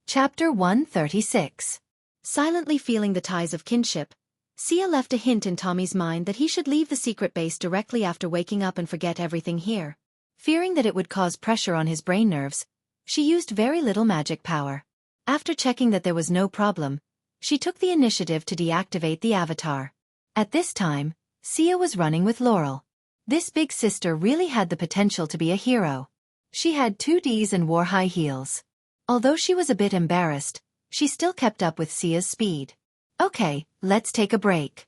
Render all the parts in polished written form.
Chapter 136. Silently feeling the ties of kinship, Sia left a hint in Tommy's mind that he should leave the secret base directly after waking up and forget everything here. Fearing that it would cause pressure on his brain nerves, she used very little magic power. After checking that there was no problem, she took the initiative to deactivate the avatar. At this time, Sia was running with Laurel. This big sister really had the potential to be a hero. She had 2Ds and wore high heels. Although she was a bit embarrassed, she still kept up with Sia's speed. Okay, let's take a break.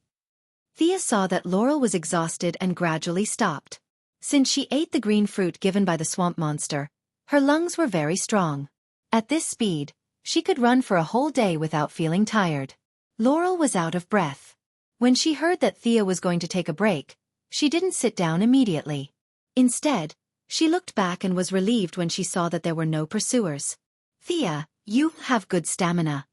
Thea saw that Laurel was exhausted and gradually stopped. Since she ate the green fruit given by the swamp monster, her lungs were very strong. At this speed, she could run for a whole day without feeling tired. Laurel was out of breath. When she heard that Thea was going to take a break, she didn't sit down immediately. Instead, she looked back and was relieved when she saw that there were no pursuers. Thea, you have good stamina.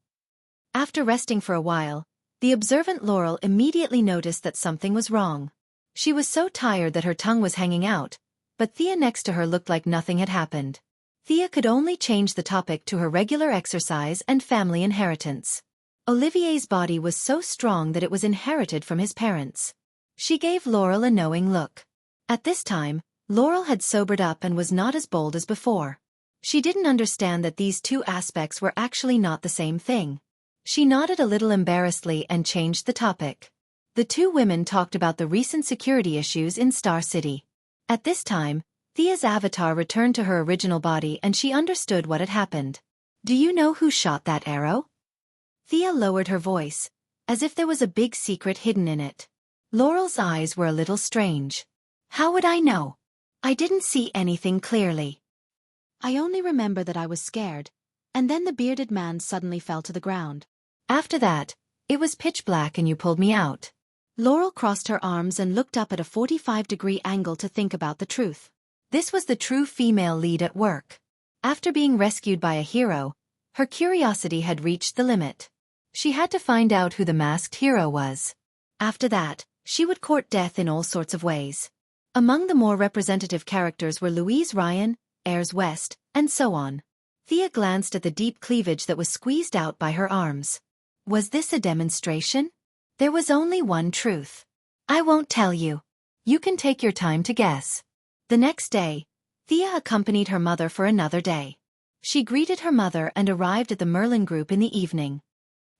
After resting for a while, the observant Laurel immediately noticed that something was wrong. She was so tired that her tongue was hanging out, but Thea next to her looked like nothing had happened. Thea could only change the topic to her regular exercise and family inheritance. Olivier's body was so strong that it was inherited from his parents. She gave Laurel a knowing look. At this time, Laurel had sobered up and was not as bold as before. She didn't understand that these two aspects were actually not the same thing. She nodded a little embarrassedly and changed the topic. The two women talked about the recent security issues in Star City. At this time, Thea's avatar returned to her original body and she understood what had happened. Do you know who shot that arrow? Thea lowered her voice, as if there was a big secret hidden in it. Laurel's eyes were a little strange. How would I know? I didn't see anything clearly. I only remember that I was scared, and then the bearded man suddenly fell to the ground. After that, it was pitch black and you pulled me out. Laurel crossed her arms and looked up at a 45-degree angle to think about the truth. This was the true female lead at work. After being rescued by a hero, her curiosity had reached the limit. She had to find out who the masked hero was. After that, she would court death in all sorts of ways. Among the more representative characters were Louise Ryan, Ayers West, and so on. Thea glanced at the deep cleavage that was squeezed out by her arms. Was this a demonstration? There was only one truth. I won't tell you. You can take your time to guess. The next day, Thea accompanied her mother for another day. She greeted her mother and arrived at the Merlin group in the evening.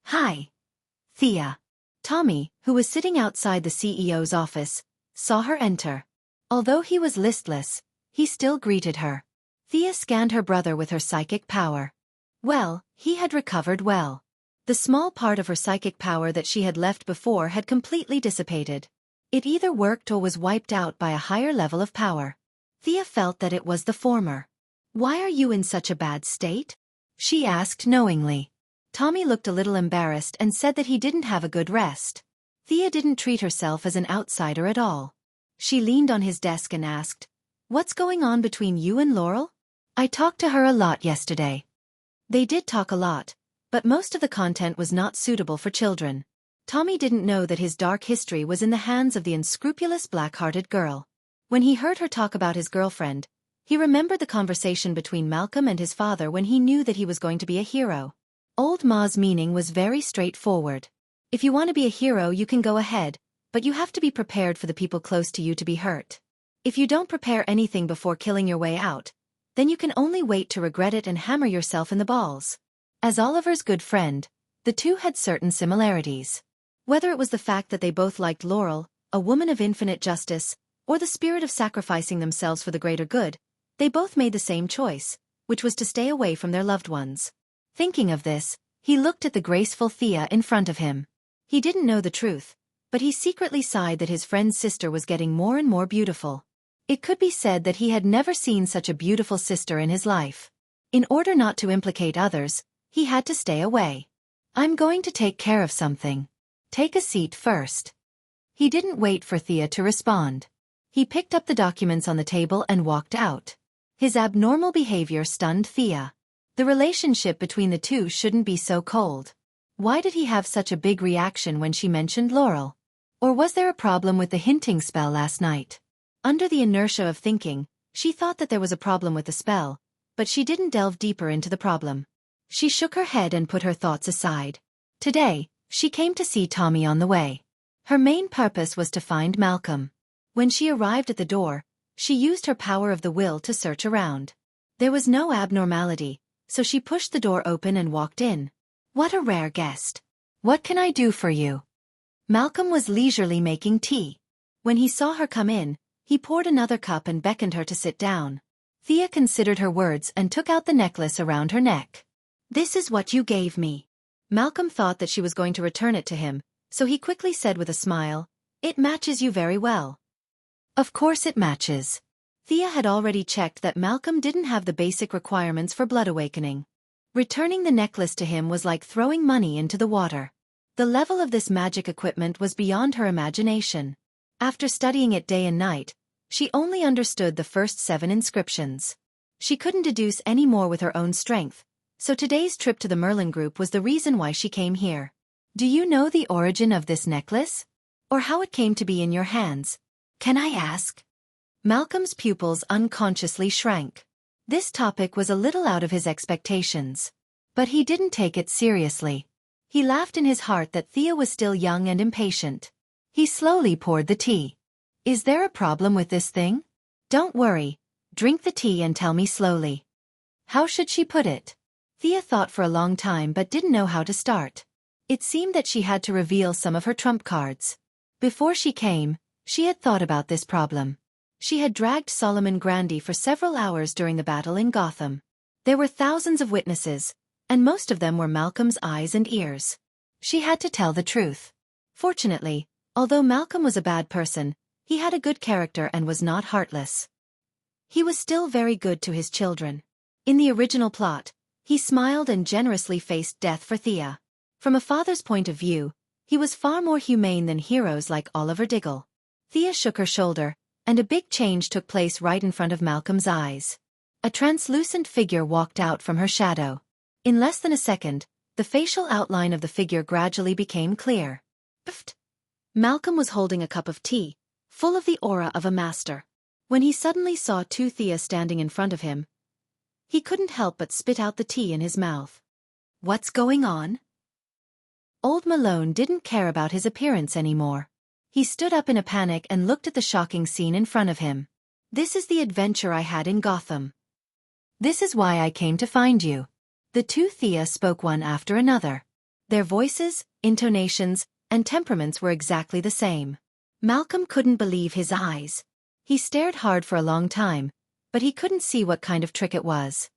Hi, Thea. Tommy, who was sitting outside the CEO's office, saw her enter. Although he was listless, he still greeted her. Thea scanned her brother with her psychic power. Well, he had recovered well. The small part of her psychic power that she had left before had completely dissipated. It either worked or was wiped out by a higher level of power. Thea felt that it was the former. Why are you in such a bad state? She asked knowingly. Tommy looked a little embarrassed and said that he didn't have a good rest. Thea didn't treat herself as an outsider at all. She leaned on his desk and asked, "What's going on between you and Laurel?" I talked to her a lot yesterday. They did talk a lot, but most of the content was not suitable for children. Tommy didn't know that his dark history was in the hands of the unscrupulous black-hearted girl. When he heard her talk about his girlfriend, he remembered the conversation between Malcolm and his father when he knew that he was going to be a hero. Old Ma's meaning was very straightforward. If you want to be a hero, you can go ahead, but you have to be prepared for the people close to you to be hurt. If you don't prepare anything before killing your way out, then you can only wait to regret it and hammer yourself in the balls. As Oliver's good friend, the two had certain similarities. Whether it was the fact that they both liked Laurel, a woman of infinite justice, or the spirit of sacrificing themselves for the greater good, they both made the same choice, which was to stay away from their loved ones. Thinking of this, he looked at the graceful Thea in front of him. He didn't know the truth, but he secretly sighed that his friend's sister was getting more and more beautiful. It could be said that he had never seen such a beautiful sister in his life. In order not to implicate others, he had to stay away. I'm going to take care of something. Take a seat first. He didn't wait for Thea to respond. He picked up the documents on the table and walked out. His abnormal behavior stunned Thea. The relationship between the two shouldn't be so cold. Why did he have such a big reaction when she mentioned Laurel? Or was there a problem with the hinting spell last night? Under the inertia of thinking, she thought that there was a problem with the spell, but she didn't delve deeper into the problem. She shook her head and put her thoughts aside. Today, she came to see Tommy on the way. Her main purpose was to find Malcolm. When she arrived at the door, she used her power of the will to search around. There was no abnormality, so she pushed the door open and walked in. What a rare guest. What can I do for you? Malcolm was leisurely making tea. When he saw her come in, he poured another cup and beckoned her to sit down. Thea considered her words and took out the necklace around her neck. This is what you gave me. Malcolm thought that she was going to return it to him, so he quickly said with a smile, "It matches you very well." Of course it matches. Thea had already checked that Malcolm didn't have the basic requirements for blood awakening. Returning the necklace to him was like throwing money into the water. The level of this magic equipment was beyond her imagination. After studying it day and night, she only understood the first 7 inscriptions. She couldn't deduce any more with her own strength, so today's trip to the Merlin Group was the reason why she came here. Do you know the origin of this necklace? Or how it came to be in your hands? Can I ask? Malcolm's pupils unconsciously shrank. This topic was a little out of his expectations. But he didn't take it seriously. He laughed in his heart that Thea was still young and impatient. He slowly poured the tea. Is there a problem with this thing? Don't worry. Drink the tea and tell me slowly. How should she put it? Thea thought for a long time but didn't know how to start. It seemed that she had to reveal some of her trump cards. Before she came, she had thought about this problem. She had dragged Solomon Grundy for several hours during the battle in Gotham. There were thousands of witnesses, and most of them were Malcolm's eyes and ears. She had to tell the truth. Fortunately, although Malcolm was a bad person, he had a good character and was not heartless. He was still very good to his children. In the original plot, he smiled and generously faced death for Thea. From a father's point of view, he was far more humane than heroes like Oliver Diggle. Thea shook her shoulder, and a big change took place right in front of Malcolm's eyes. A translucent figure walked out from her shadow. In less than a second, the facial outline of the figure gradually became clear. Pfft! Malcolm was holding a cup of tea, full of the aura of a master. When he suddenly saw 2 Thea standing in front of him, he couldn't help but spit out the tea in his mouth. What's going on? Old Malone didn't care about his appearance anymore. He stood up in a panic and looked at the shocking scene in front of him. This is the adventure I had in Gotham. This is why I came to find you. The 2 Thea spoke one after another. Their voices, intonations, and temperaments were exactly the same. Malcolm couldn't believe his eyes. He stared hard for a long time, but he couldn't see what kind of trick it was.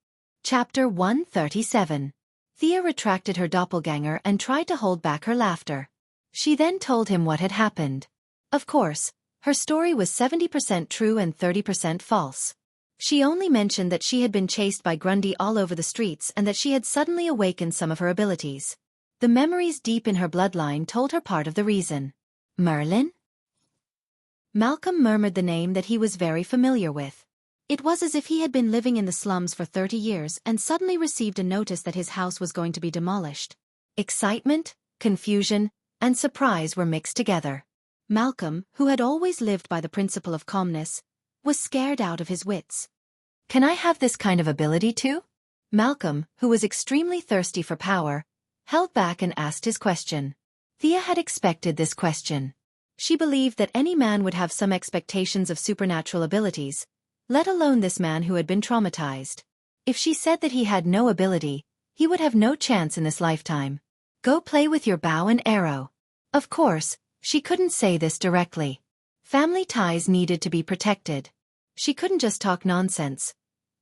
Chapter 137. Thea retracted her doppelganger and tried to hold back her laughter. She then told him what had happened. Of course, her story was 70% true and 30% false. She only mentioned that she had been chased by Grundy all over the streets and that she had suddenly awakened some of her abilities. The memories deep in her bloodline told her part of the reason. Merlin? Malcolm murmured the name that he was very familiar with. It was as if he had been living in the slums for 30 years and suddenly received a notice that his house was going to be demolished. Excitement, confusion, and surprise were mixed together. Malcolm, who had always lived by the principle of calmness, was scared out of his wits. Can I have this kind of ability too? Malcolm, who was extremely thirsty for power, held back and asked his question. Thea had expected this question. She believed that any man would have some expectations of supernatural abilities, let alone this man who had been traumatized. If she said that he had no ability, he would have no chance in this lifetime. Go play with your bow and arrow. Of course, she couldn't say this directly. Family ties needed to be protected. She couldn't just talk nonsense.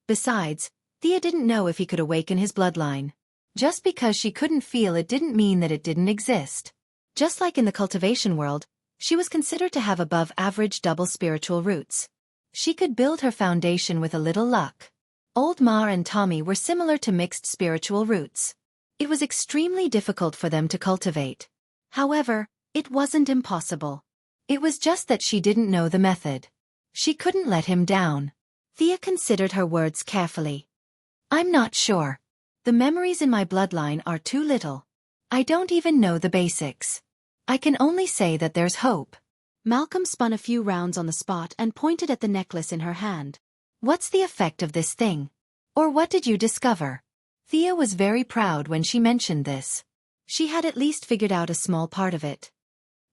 Besides, Thea didn't know if he could awaken his bloodline. Just because she couldn't feel it didn't mean that it didn't exist. Just like in the cultivation world, she was considered to have above-average double spiritual roots. She could build her foundation with a little luck. Old Ma and Tommy were similar to mixed spiritual roots. It was extremely difficult for them to cultivate. However, it wasn't impossible. It was just that she didn't know the method. She couldn't let him down. Thea considered her words carefully. I'm not sure. The memories in my bloodline are too little. I don't even know the basics. I can only say that there's hope. Malcolm spun a few rounds on the spot and pointed at the necklace in her hand. What's the effect of this thing? Or what did you discover? Thea was very proud when she mentioned this. She had at least figured out a small part of it.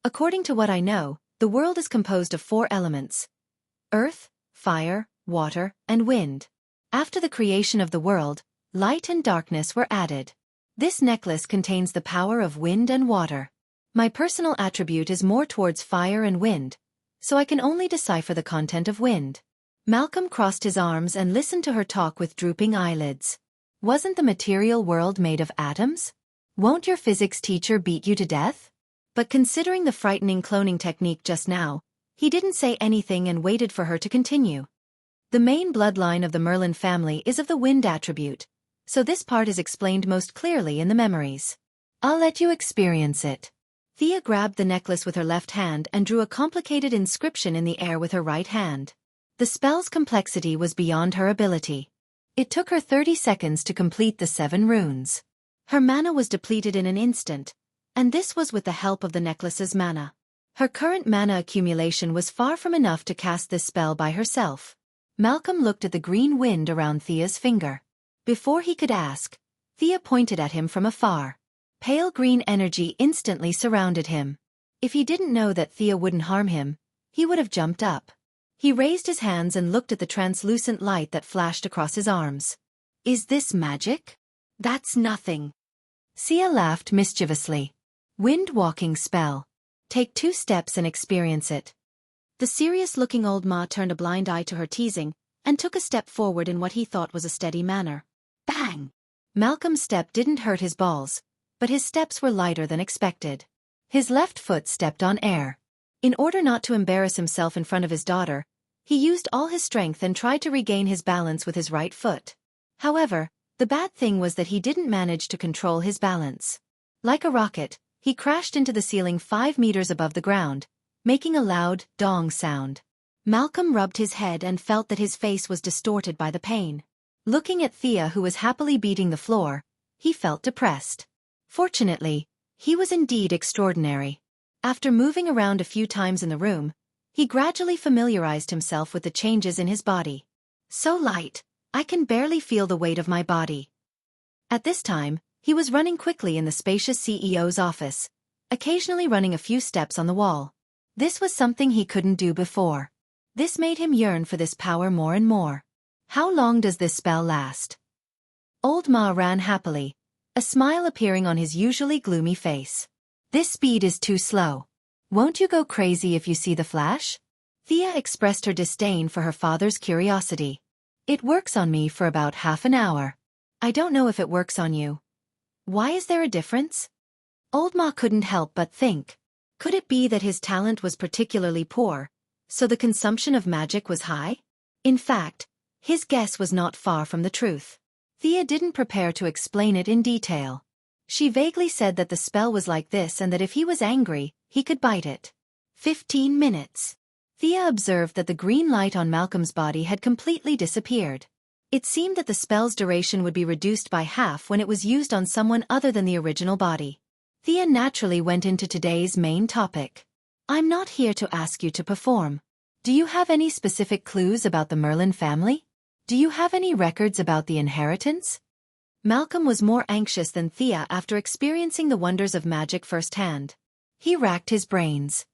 According to what I know, the world is composed of 4 elements: earth, fire, water, and wind. After the creation of the world, light and darkness were added. This necklace contains the power of wind and water. My personal attribute is more towards fire and wind, so I can only decipher the content of wind. Malcolm crossed his arms and listened to her talk with drooping eyelids. Wasn't the material world made of atoms? Won't your physics teacher beat you to death? But considering the frightening cloning technique just now, he didn't say anything and waited for her to continue. The main bloodline of the Merlin family is of the wind attribute, so this part is explained most clearly in the memories. I'll let you experience it. Thea grabbed the necklace with her left hand and drew a complicated inscription in the air with her right hand. The spell's complexity was beyond her ability. It took her 30 seconds to complete the 7 runes. Her mana was depleted in an instant, and this was with the help of the necklace's mana. Her current mana accumulation was far from enough to cast this spell by herself. Malcolm looked at the green wind around Thea's finger. Before he could ask, Thea pointed at him from afar. Pale green energy instantly surrounded him. If he didn't know that Thea wouldn't harm him, he would have jumped up. He raised his hands and looked at the translucent light that flashed across his arms. Is this magic? That's nothing. Thea laughed mischievously. Wind-walking spell. Take 2 steps and experience it. The serious-looking old ma turned a blind eye to her teasing, and took a step forward in what he thought was a steady manner. Bang! Malcolm's step didn't hurt his balls, but his steps were lighter than expected. His left foot stepped on air. In order not to embarrass himself in front of his daughter, he used all his strength and tried to regain his balance with his right foot. However, the bad thing was that he didn't manage to control his balance. Like a rocket, he crashed into the ceiling 5 meters above the ground, making a loud dong sound. Malcolm rubbed his head and felt that his face was distorted by the pain. Looking at Thea, who was happily beating the floor, he felt depressed. Fortunately, he was indeed extraordinary. After moving around a few times in the room, he gradually familiarized himself with the changes in his body. So light, I can barely feel the weight of my body. At this time, he was running quickly in the spacious CEO's office, occasionally running a few steps on the wall. This was something he couldn't do before. This made him yearn for this power more and more. How long does this spell last? Old Ma ran happily, a smile appearing on his usually gloomy face. This speed is too slow. Won't you go crazy if you see the flash? Thea expressed her disdain for her father's curiosity. It works on me for about half an hour. I don't know if it works on you. Why is there a difference? Old Ma couldn't help but think. Could it be that his talent was particularly poor, so the consumption of magic was high? In fact, his guess was not far from the truth. Thea didn't prepare to explain it in detail. She vaguely said that the spell was like this and that if he was angry, he could bite it. 15 minutes. Thea observed that the green light on Malcolm's body had completely disappeared. It seemed that the spell's duration would be reduced by half when it was used on someone other than the original body. Thea naturally went into today's main topic. I'm not here to ask you to perform. Do you have any specific clues about the Merlin family? Do you have any records about the inheritance? Malcolm was more anxious than Thea after experiencing the wonders of magic firsthand. He racked his brains.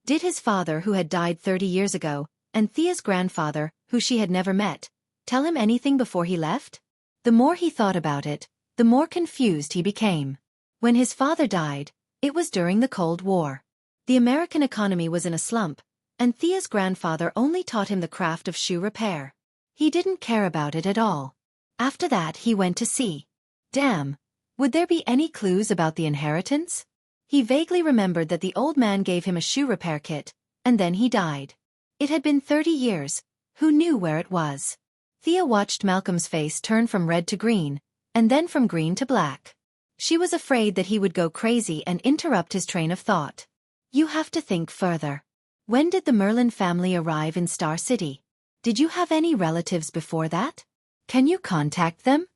Did his father, who had died 30 years ago, and Thea's grandfather, who she had never met, tell him anything before he left? The more he thought about it, the more confused he became. When his father died, it was during the Cold War. The American economy was in a slump, and Thea's grandfather only taught him the craft of shoe repair. He didn't care about it at all. After that he went to sea. Damn, would there be any clues about the inheritance? He vaguely remembered that the old man gave him a shoe repair kit, and then he died. It had been 30 years, who knew where it was? Thea watched Malcolm's face turn from red to green, and then from green to black. She was afraid that he would go crazy and interrupt his train of thought. You have to think further. When did the Merlin family arrive in Star City? Did you have any relatives before that? Can you contact them?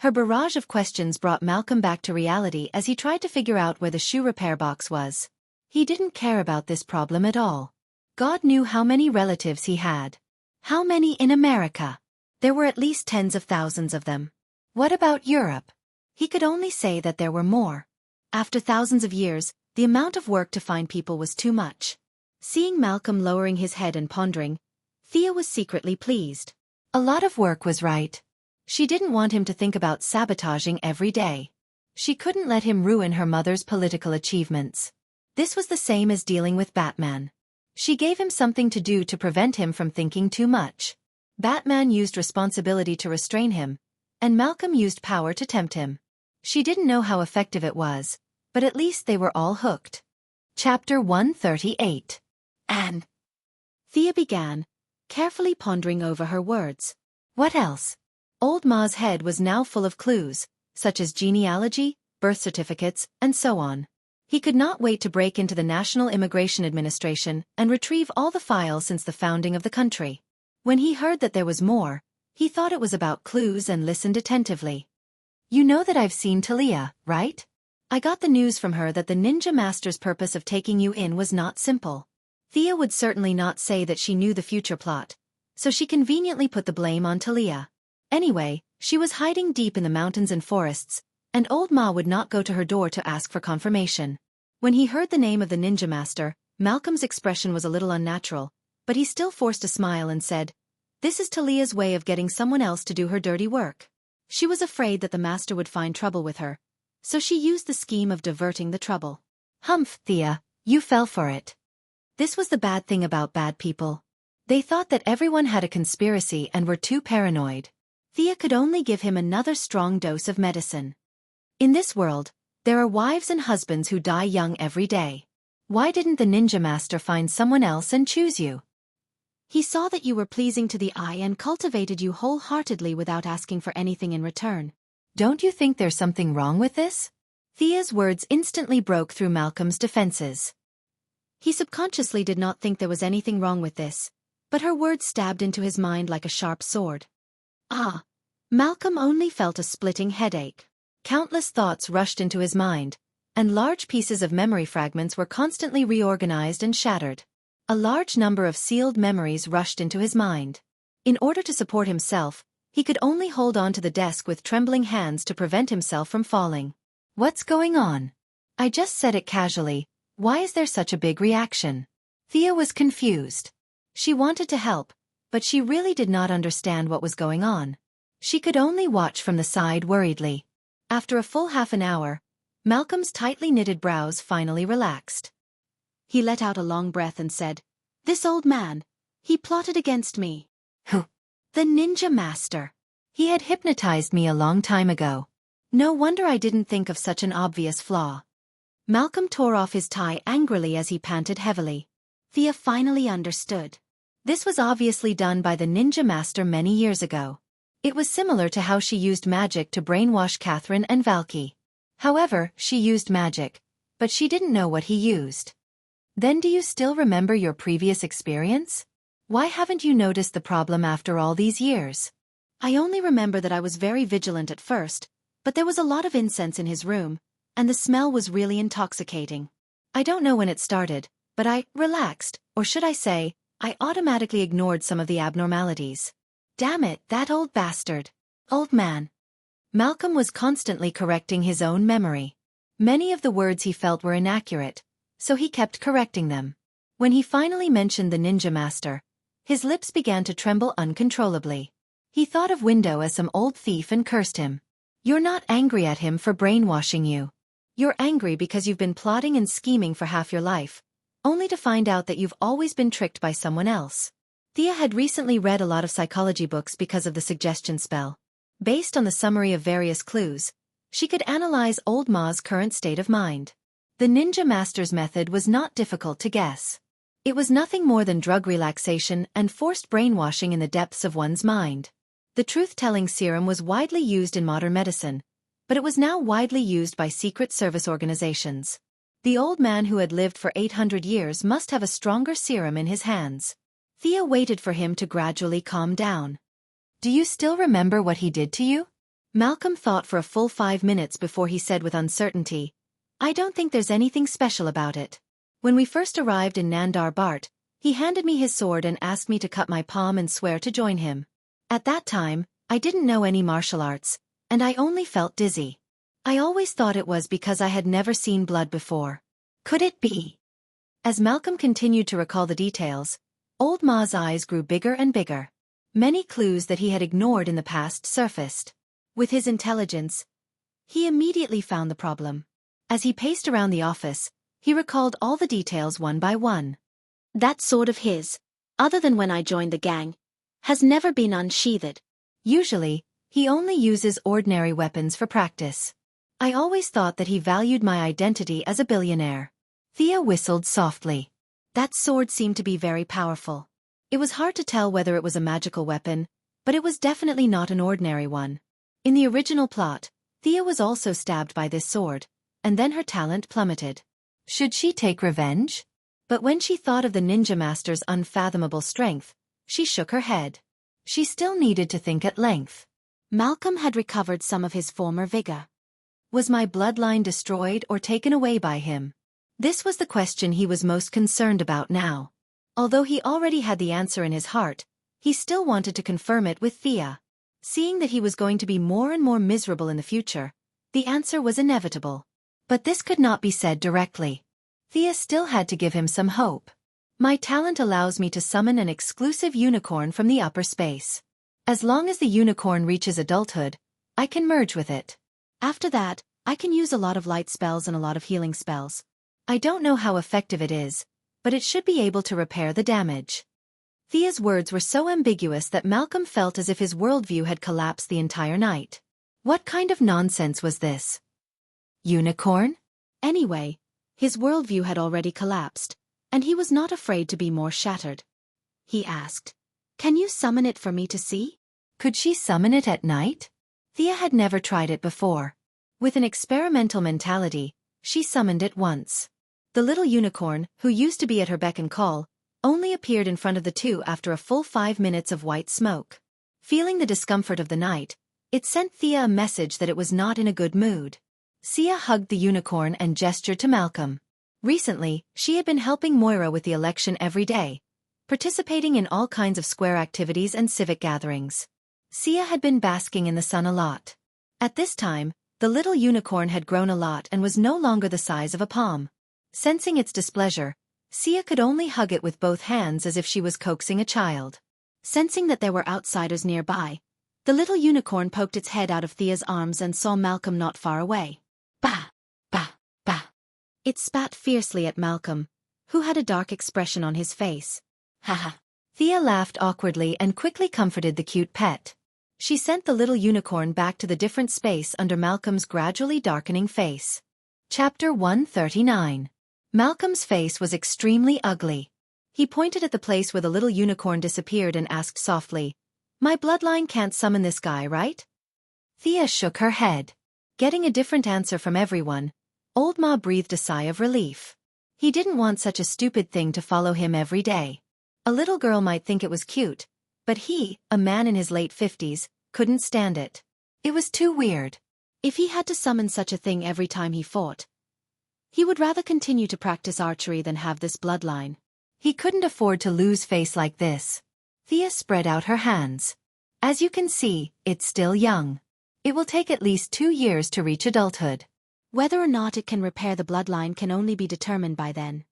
Her barrage of questions brought Malcolm back to reality as he tried to figure out where the shoe repair box was. He didn't care about this problem at all. God knew how many relatives he had. How many in America? There were at least tens of thousands of them. What about Europe? He could only say that there were more. After thousands of years, the amount of work to find people was too much. Seeing Malcolm lowering his head and pondering, Thea was secretly pleased. A lot of work was right. She didn't want him to think about sabotaging every day. She couldn't let him ruin her mother's political achievements. This was the same as dealing with Batman. She gave him something to do to prevent him from thinking too much. Batman used responsibility to restrain him, and Malcolm used power to tempt him. She didn't know how effective it was, but at least they were all hooked. Chapter 138. Anne. Thea began, carefully pondering over her words. What else? Old Ma's head was now full of clues, such as genealogy, birth certificates, and so on. He could not wait to break into the National Immigration Administration and retrieve all the files since the founding of the country. When he heard that there was more, he thought it was about clues and listened attentively. You know that I've seen Talia, right? I got the news from her that the Ninja Master's purpose of taking you in was not simple. Thea would certainly not say that she knew the future plot, so she conveniently put the blame on Talia. Anyway, she was hiding deep in the mountains and forests, and Old Ma would not go to her door to ask for confirmation. When he heard the name of the Ninja Master, Malcolm's expression was a little unnatural, but he still forced a smile and said, "This is Talia's way of getting someone else to do her dirty work." She was afraid that the master would find trouble with her, so she used the scheme of diverting the trouble. Humph, Thea, you fell for it. This was the bad thing about bad people. They thought that everyone had a conspiracy and were too paranoid. Thea could only give him another strong dose of medicine. In this world, there are wives and husbands who die young every day. Why didn't the Ninja Master find someone else and choose you? He saw that you were pleasing to the eye and cultivated you wholeheartedly without asking for anything in return. Don't you think there's something wrong with this? Thea's words instantly broke through Malcolm's defenses. He subconsciously did not think there was anything wrong with this, but her words stabbed into his mind like a sharp sword. Ah! Malcolm only felt a splitting headache. Countless thoughts rushed into his mind, and large pieces of memory fragments were constantly reorganized and shattered. A large number of sealed memories rushed into his mind. In order to support himself, he could only hold on to the desk with trembling hands to prevent himself from falling. What's going on? I just said it casually. Why is there such a big reaction? Thea was confused. She wanted to help, but she really did not understand what was going on. She could only watch from the side worriedly. After a full half an hour, Malcolm's tightly knitted brows finally relaxed. He let out a long breath and said, "This old man, he plotted against me." Who? The Ninja Master. He had hypnotized me a long time ago. No wonder I didn't think of such an obvious flaw. Malcolm tore off his tie angrily as he panted heavily. Thea finally understood. This was obviously done by the Ninja Master many years ago. It was similar to how she used magic to brainwash Catherine and Valky. However, she used magic, but she didn't know what he used. Then do you still remember your previous experience? Why haven't you noticed the problem after all these years? I only remember that I was very vigilant at first, but there was a lot of incense in his room, and the smell was really intoxicating. I don't know when it started, but I relaxed, or should I say, I automatically ignored some of the abnormalities. Damn it, that old bastard. Old man. Malcolm was constantly correcting his own memory. Many of the words he felt were inaccurate, so he kept correcting them. When he finally mentioned the Ninja Master, his lips began to tremble uncontrollably. He thought of Window as some old thief and cursed him. You're not angry at him for brainwashing you. You're angry because you've been plotting and scheming for half your life, only to find out that you've always been tricked by someone else. Thea had recently read a lot of psychology books because of the suggestion spell. Based on the summary of various clues, she could analyze Old Ma's current state of mind. The Ninja Master's method was not difficult to guess. It was nothing more than drug relaxation and forced brainwashing in the depths of one's mind. The truth-telling serum was widely used in modern medicine, but it was now widely used by secret service organizations. The old man who had lived for 800 years must have a stronger serum in his hands. Thea waited for him to gradually calm down. Do you still remember what he did to you? Malcolm thought for a full 5 minutes before he said with uncertainty, I don't think there's anything special about it. When we first arrived in Nandar Bart, he handed me his sword and asked me to cut my palm and swear to join him. At that time, I didn't know any martial arts, and I only felt dizzy. I always thought it was because I had never seen blood before. Could it be? As Malcolm continued to recall the details, Old Ma's eyes grew bigger and bigger. Many clues that he had ignored in the past surfaced. With his intelligence, he immediately found the problem. As he paced around the office, he recalled all the details one by one. That sword of his, other than when I joined the gang, has never been unsheathed. Usually, he only uses ordinary weapons for practice. I always thought that he valued my identity as a billionaire. Thea whistled softly. That sword seemed to be very powerful. It was hard to tell whether it was a magical weapon, but it was definitely not an ordinary one. In the original plot, Thea was also stabbed by this sword, and then her talent plummeted. Should she take revenge? But when she thought of the ninja master's unfathomable strength, she shook her head. She still needed to think at length. Malcolm had recovered some of his former vigor. Was my bloodline destroyed or taken away by him? This was the question he was most concerned about now. Although he already had the answer in his heart, he still wanted to confirm it with Thea. Seeing that he was going to be more and more miserable in the future, the answer was inevitable. But this could not be said directly. Thea still had to give him some hope. My talent allows me to summon an exclusive unicorn from the upper space. As long as the unicorn reaches adulthood, I can merge with it. After that, I can use a lot of light spells and a lot of healing spells. I don't know how effective it is, but it should be able to repair the damage. Thea's words were so ambiguous that Malcolm felt as if his worldview had collapsed the entire night. What kind of nonsense was this? Unicorn? Anyway, his worldview had already collapsed, and he was not afraid to be more shattered. He asked, "Can you summon it for me to see?" Could she summon it at night? Thea had never tried it before. With an experimental mentality, she summoned it once. The little unicorn, who used to be at her beck and call, only appeared in front of the two after a full 5 minutes of white smoke. Feeling the discomfort of the night, it sent Thea a message that it was not in a good mood. Thea hugged the unicorn and gestured to Malcolm. Recently, she had been helping Moira with the election every day, participating in all kinds of square activities and civic gatherings. Thea had been basking in the sun a lot. At this time, the little unicorn had grown a lot and was no longer the size of a palm. Sensing its displeasure, Thea could only hug it with both hands as if she was coaxing a child. Sensing that there were outsiders nearby, the little unicorn poked its head out of Thea's arms and saw Malcolm not far away. Bah! Bah! Bah! It spat fiercely at Malcolm, who had a dark expression on his face. Haha! Thea laughed awkwardly and quickly comforted the cute pet. She sent the little unicorn back to the different space under Malcolm's gradually darkening face. Chapter 139. Malcolm's face was extremely ugly. He pointed at the place where the little unicorn disappeared and asked softly, "My bloodline can't summon this guy, right?" Thea shook her head. Getting a different answer from everyone, Old Ma breathed a sigh of relief. He didn't want such a stupid thing to follow him every day. A little girl might think it was cute, but he, a man in his late 50s, couldn't stand it. It was too weird. If he had to summon such a thing every time he fought, he would rather continue to practice archery than have this bloodline. He couldn't afford to lose face like this. Thea spread out her hands. As you can see, it's still young. It will take at least 2 years to reach adulthood. Whether or not it can repair the bloodline can only be determined by then.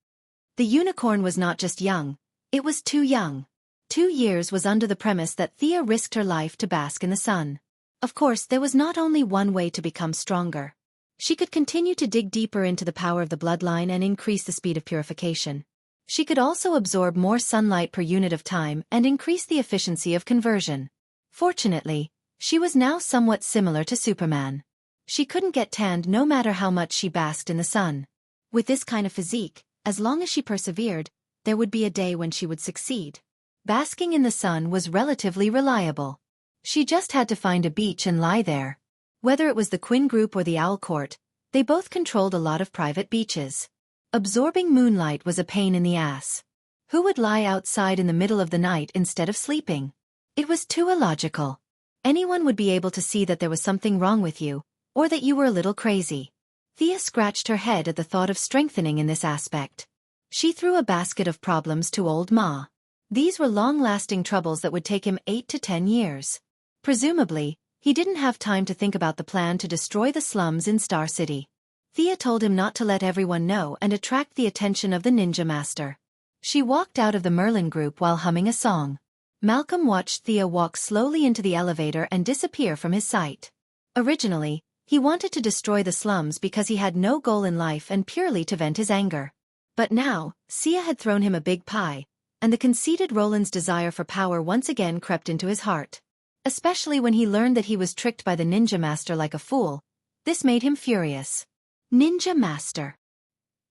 The unicorn was not just young, it was too young. 2 years was under the premise that Thea risked her life to bask in the sun. Of course, there was not only one way to become stronger. She could continue to dig deeper into the power of the bloodline and increase the speed of purification. She could also absorb more sunlight per unit of time and increase the efficiency of conversion. Fortunately, she was now somewhat similar to Superman. She couldn't get tanned no matter how much she basked in the sun. With this kind of physique, as long as she persevered, there would be a day when she would succeed. Basking in the sun was relatively reliable. She just had to find a beach and lie there. Whether it was the Quinn Group or the Owl Court, they both controlled a lot of private beaches. Absorbing moonlight was a pain in the ass. Who would lie outside in the middle of the night instead of sleeping? It was too illogical. Anyone would be able to see that there was something wrong with you, or that you were a little crazy. Thea scratched her head at the thought of strengthening in this aspect. She threw a basket of problems to Old Ma. These were long-lasting troubles that would take him 8 to 10 years. Presumably, He didn't have time to think about the plan to destroy the slums in Star City. Thea told him not to let everyone know and attract the attention of the ninja master. She walked out of the Merlin group while humming a song. Malcolm watched Thea walk slowly into the elevator and disappear from his sight. Originally, he wanted to destroy the slums because he had no goal in life and purely to vent his anger. But now, Sia had thrown him a big pie, and the conceited Roland's desire for power once again crept into his heart. Especially when he learned that he was tricked by the ninja master like a fool, this made him furious. Ninja Master.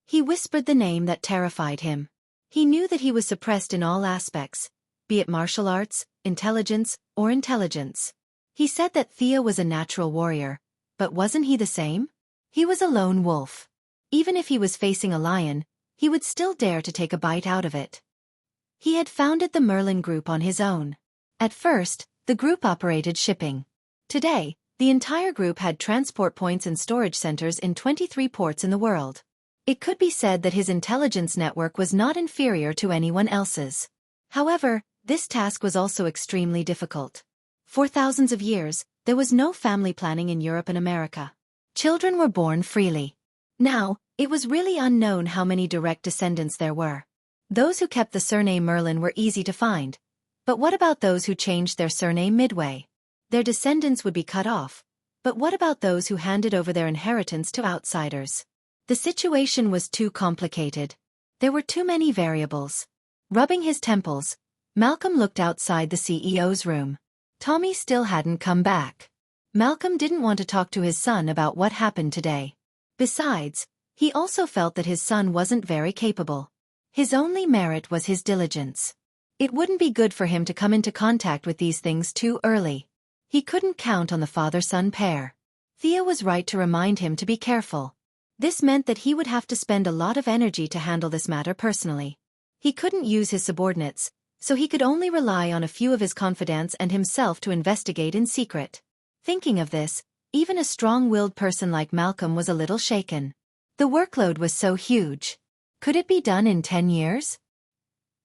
He whispered the name that terrified him. He knew that he was suppressed in all aspects, be it martial arts, intelligence, or intelligence. He said that Thea was a natural warrior, but wasn't he the same? He was a lone wolf. Even if he was facing a lion, he would still dare to take a bite out of it. He had founded the Merlin Group on his own. At first, the group operated shipping. Today, the entire group had transport points and storage centers in 23 ports in the world. It could be said that his intelligence network was not inferior to anyone else's. However, this task was also extremely difficult. For thousands of years, there was no family planning in Europe and America. Children were born freely. Now, it was really unknown how many direct descendants there were. Those who kept the surname Merlin were easy to find. But what about those who changed their surname midway? Their descendants would be cut off. But what about those who handed over their inheritance to outsiders? The situation was too complicated. There were too many variables. Rubbing his temples, Malcolm looked outside the CEO's room. Tommy still hadn't come back. Malcolm didn't want to talk to his son about what happened today. Besides, he also felt that his son wasn't very capable. His only merit was his diligence. It wouldn't be good for him to come into contact with these things too early. He couldn't count on the father-son pair. Thea was right to remind him to be careful. This meant that he would have to spend a lot of energy to handle this matter personally. He couldn't use his subordinates, so he could only rely on a few of his confidants and himself to investigate in secret. Thinking of this, even a strong-willed person like Malcolm was a little shaken. The workload was so huge. Could it be done in 10 years?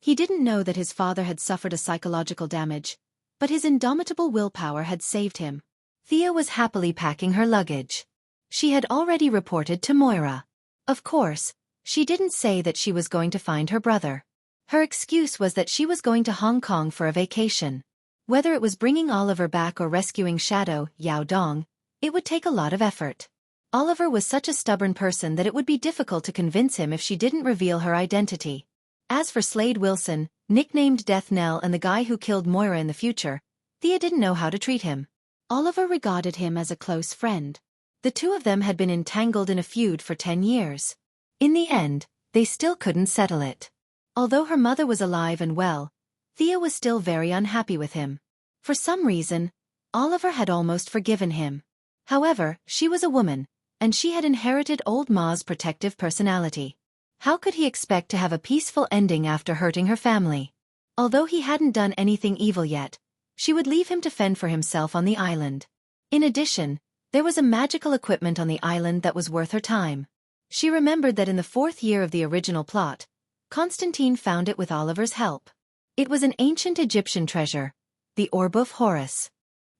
He didn't know that his father had suffered a psychological damage, but his indomitable willpower had saved him. Thea was happily packing her luggage. She had already reported to Moira. Of course, she didn't say that she was going to find her brother. Her excuse was that she was going to Hong Kong for a vacation. Whether it was bringing Oliver back or rescuing Shadow, Yao Dong, it would take a lot of effort. Oliver was such a stubborn person that it would be difficult to convince him if she didn't reveal her identity. As for Slade Wilson, nicknamed Death Knell, and the guy who killed Moira in the future, Thea didn't know how to treat him. Oliver regarded him as a close friend. The two of them had been entangled in a feud for 10 years. In the end, they still couldn't settle it. Although her mother was alive and well, Thea was still very unhappy with him. For some reason, Oliver had almost forgiven him. However, she was a woman, and she had inherited old Ma's protective personality. How could he expect to have a peaceful ending after hurting her family? Although he hadn't done anything evil yet, she would leave him to fend for himself on the island. In addition, there was a magical equipment on the island that was worth her time. She remembered that in the 4th year of the original plot, Constantine found it with Oliver's help. It was an ancient Egyptian treasure, the Orb of Horus.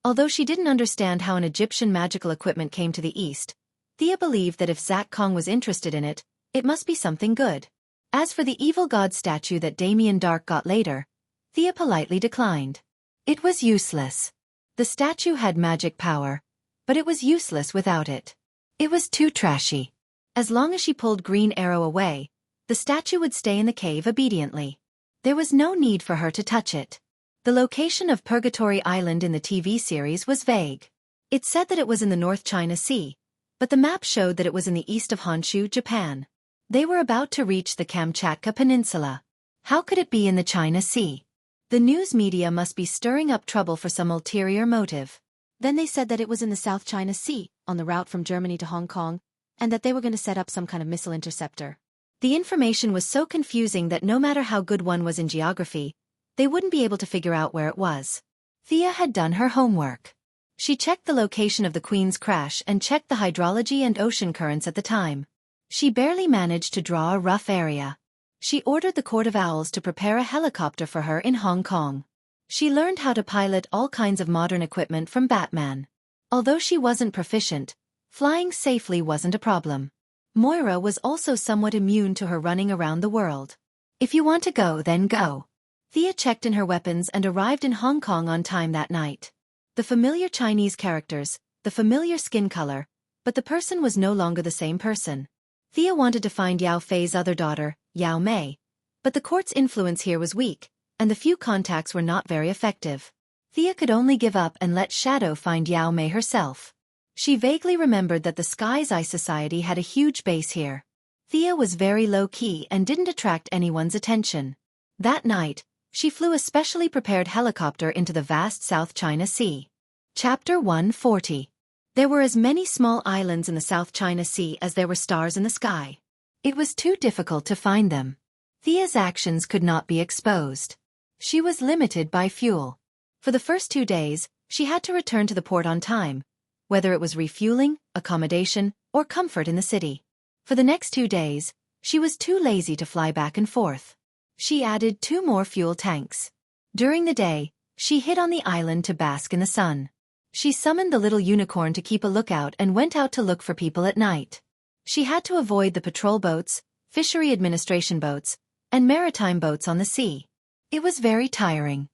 Although she didn't understand how an Egyptian magical equipment came to the East, Thea believed that if Zach Kong was interested in it, it must be something good. As for the evil god statue that Damien Dark got later, Thea politely declined. It was useless. The statue had magic power, but it was useless without it. It was too trashy. As long as she pulled Green Arrow away, the statue would stay in the cave obediently. There was no need for her to touch it. The location of Purgatory Island in the TV series was vague. It said that it was in the North China Sea, but the map showed that it was in the east of Honshu, Japan. They were about to reach the Kamchatka Peninsula. How could it be in the China Sea? The news media must be stirring up trouble for some ulterior motive. Then they said that it was in the South China Sea, on the route from Germany to Hong Kong, and that they were going to set up some kind of missile interceptor. The information was so confusing that no matter how good one was in geography, they wouldn't be able to figure out where it was. Thea had done her homework. She checked the location of the Queen's crash and checked the hydrology and ocean currents at the time. She barely managed to draw a rough area. She ordered the Court of Owls to prepare a helicopter for her in Hong Kong. She learned how to pilot all kinds of modern equipment from Batman. Although she wasn't proficient, flying safely wasn't a problem. Moira was also somewhat immune to her running around the world. If you want to go, then go. Thea checked in her weapons and arrived in Hong Kong on time that night. The familiar Chinese characters, the familiar skin color, but the person was no longer the same person. Thea wanted to find Yao Fei's other daughter, Yao Mei, but the court's influence here was weak, and the few contacts were not very effective. Thea could only give up and let Shadow find Yao Mei herself. She vaguely remembered that the Sky's Eye Society had a huge base here. Thea was very low-key and didn't attract anyone's attention. That night, she flew a specially prepared helicopter into the vast South China Sea. Chapter 140. There were as many small islands in the South China Sea as there were stars in the sky. It was too difficult to find them. Thea's actions could not be exposed. She was limited by fuel. For the first 2 days, she had to return to the port on time, whether it was refueling, accommodation, or comfort in the city. For the next 2 days, she was too lazy to fly back and forth. She added 2 more fuel tanks. During the day, she hid on the island to bask in the sun. She summoned the little unicorn to keep a lookout and went out to look for people at night. She had to avoid the patrol boats, fishery administration boats, and maritime boats on the sea. It was very tiring.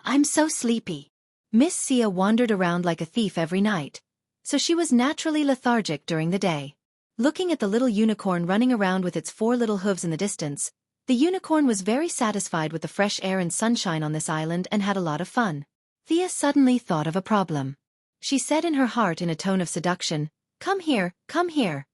I'm so sleepy. Miss Sia wandered around like a thief every night, so she was naturally lethargic during the day. Looking at the little unicorn running around with its 4 little hooves in the distance, the unicorn was very satisfied with the fresh air and sunshine on this island and had a lot of fun. Thea suddenly thought of a problem. She said in her heart in a tone of seduction, "Come here, come here."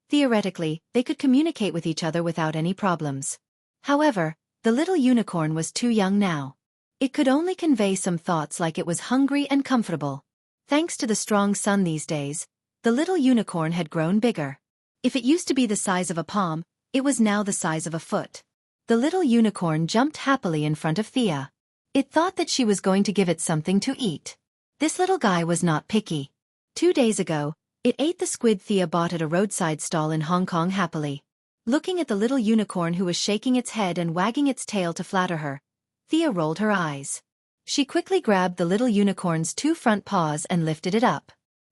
Theoretically, they could communicate with each other without any problems. However, the little unicorn was too young now. It could only convey some thoughts like it was hungry and comfortable. Thanks to the strong sun these days, the little unicorn had grown bigger. If it used to be the size of a palm, it was now the size of a foot. The little unicorn jumped happily in front of Thea. It thought that she was going to give it something to eat. This little guy was not picky. 2 days ago, it ate the squid Thea bought at a roadside stall in Hong Kong happily. Looking at the little unicorn who was shaking its head and wagging its tail to flatter her, Thea rolled her eyes. She quickly grabbed the little unicorn's 2 front paws and lifted it up.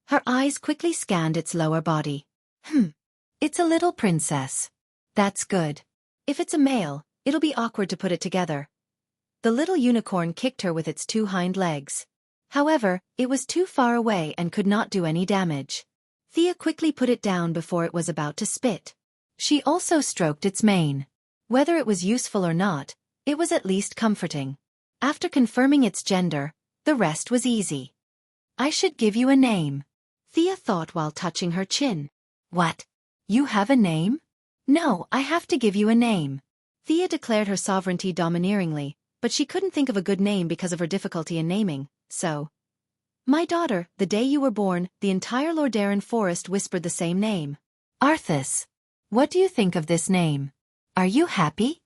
Her eyes quickly scanned its lower body. It's a little princess. That's good. If it's a male, it'll be awkward to put it together. The little unicorn kicked her with its 2 hind legs. However, it was too far away and could not do any damage. Thea quickly put it down before it was about to spit. She also stroked its mane. Whether it was useful or not, it was at least comforting. After confirming its gender, the rest was easy. I should give you a name, Thea thought while touching her chin. What? You have a name? No, I have to give you a name. Thea declared her sovereignty domineeringly, but she couldn't think of a good name because of her difficulty in naming, so. My daughter, the day you were born, the entire Lordaeron forest whispered the same name. Arthas. What do you think of this name? Are you happy?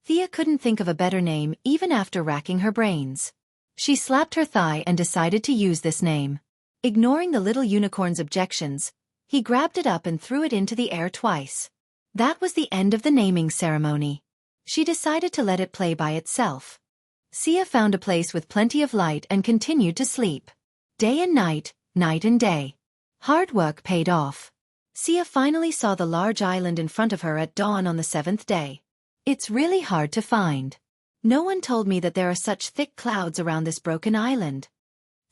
Thea couldn't think of a better name even after racking her brains. She slapped her thigh and decided to use this name. Ignoring the little unicorn's objections, he grabbed it up and threw it into the air twice. That was the end of the naming ceremony. She decided to let it play by itself. Sia found a place with plenty of light and continued to sleep. Day and night, night and day. Hard work paid off. Sia finally saw the large island in front of her at dawn on the 7th day. It's really hard to find. No one told me that there are such thick clouds around this broken island.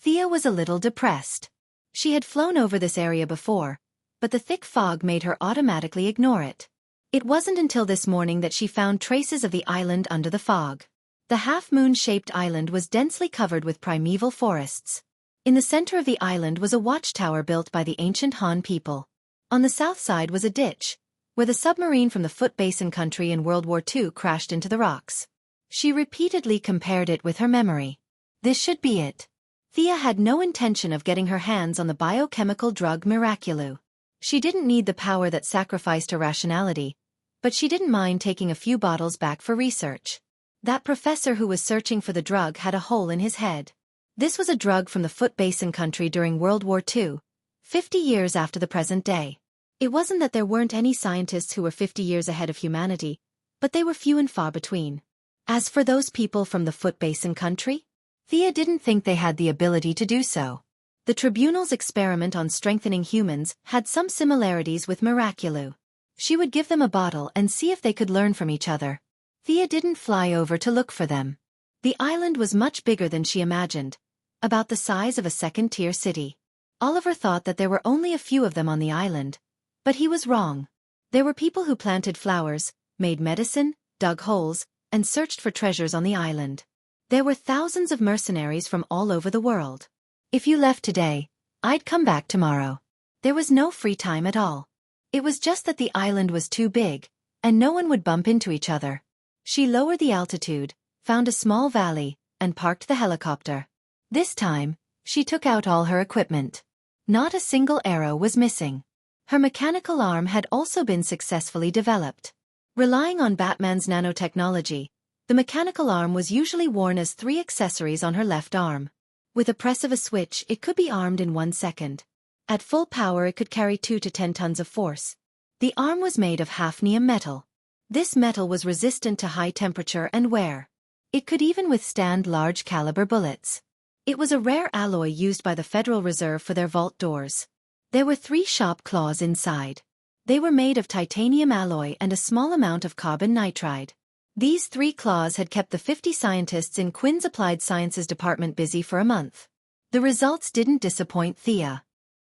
Thea was a little depressed. She had flown over this area before, but the thick fog made her automatically ignore it. It wasn't until this morning that she found traces of the island under the fog. The half-moon-shaped island was densely covered with primeval forests. In the center of the island was a watchtower built by the ancient Han people. On the south side was a ditch, where the submarine from the Foot Basin country in World War II crashed into the rocks. She repeatedly compared it with her memory. This should be it. Thea had no intention of getting her hands on the biochemical drug Miraculou. She didn't need the power that sacrificed her rationality, but she didn't mind taking a few bottles back for research. That professor who was searching for the drug had a hole in his head. This was a drug from the Foot Basin country during World War II, 50 years after the present day. It wasn't that there weren't any scientists who were 50 years ahead of humanity, but they were few and far between. As for those people from the Foot Basin country, Thea didn't think they had the ability to do so. The tribunal's experiment on strengthening humans had some similarities with Miraculou. She would give them a bottle and see if they could learn from each other. Thea didn't fly over to look for them. The island was much bigger than she imagined, about the size of a second-tier city. Oliver thought that there were only a few of them on the island, but he was wrong. There were people who planted flowers, made medicine, dug holes, and searched for treasures on the island. There were thousands of mercenaries from all over the world. If you left today, I'd come back tomorrow. There was no free time at all. It was just that the island was too big, and no one would bump into each other. She lowered the altitude, found a small valley, and parked the helicopter. This time, she took out all her equipment. Not a single arrow was missing. Her mechanical arm had also been successfully developed. Relying on Batman's nanotechnology, the mechanical arm was usually worn as 3 accessories on her left arm. With a press of a switch, it could be armed in 1 second. At full power, it could carry 2 to 10 tons of force. The arm was made of hafnium metal. This metal was resistant to high temperature and wear. It could even withstand large-caliber bullets. It was a rare alloy used by the Federal Reserve for their vault doors. There were 3 sharp claws inside. They were made of titanium alloy and a small amount of carbon nitride. These 3 claws had kept the 50 scientists in Quinn's Applied Sciences department busy for a month. The results didn't disappoint Thea.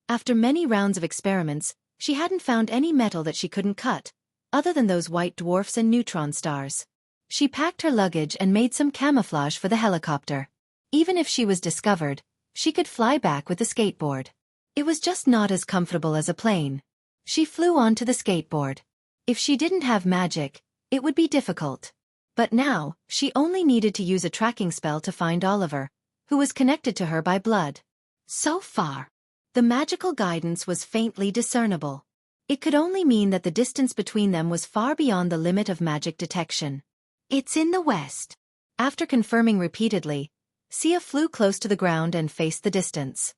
After many rounds of experiments, she hadn't found any metal that she couldn't cut, other than those white dwarfs and neutron stars. She packed her luggage and made some camouflage for the helicopter. Even if she was discovered, she could fly back with the skateboard. It was just not as comfortable as a plane. She flew onto the skateboard. If she didn't have magic, it would be difficult. But now, she only needed to use a tracking spell to find Oliver, who was connected to her by blood. So far, the magical guidance was faintly discernible. It could only mean that the distance between them was far beyond the limit of magic detection. It's in the west. After confirming repeatedly, Sia flew close to the ground and faced the distance.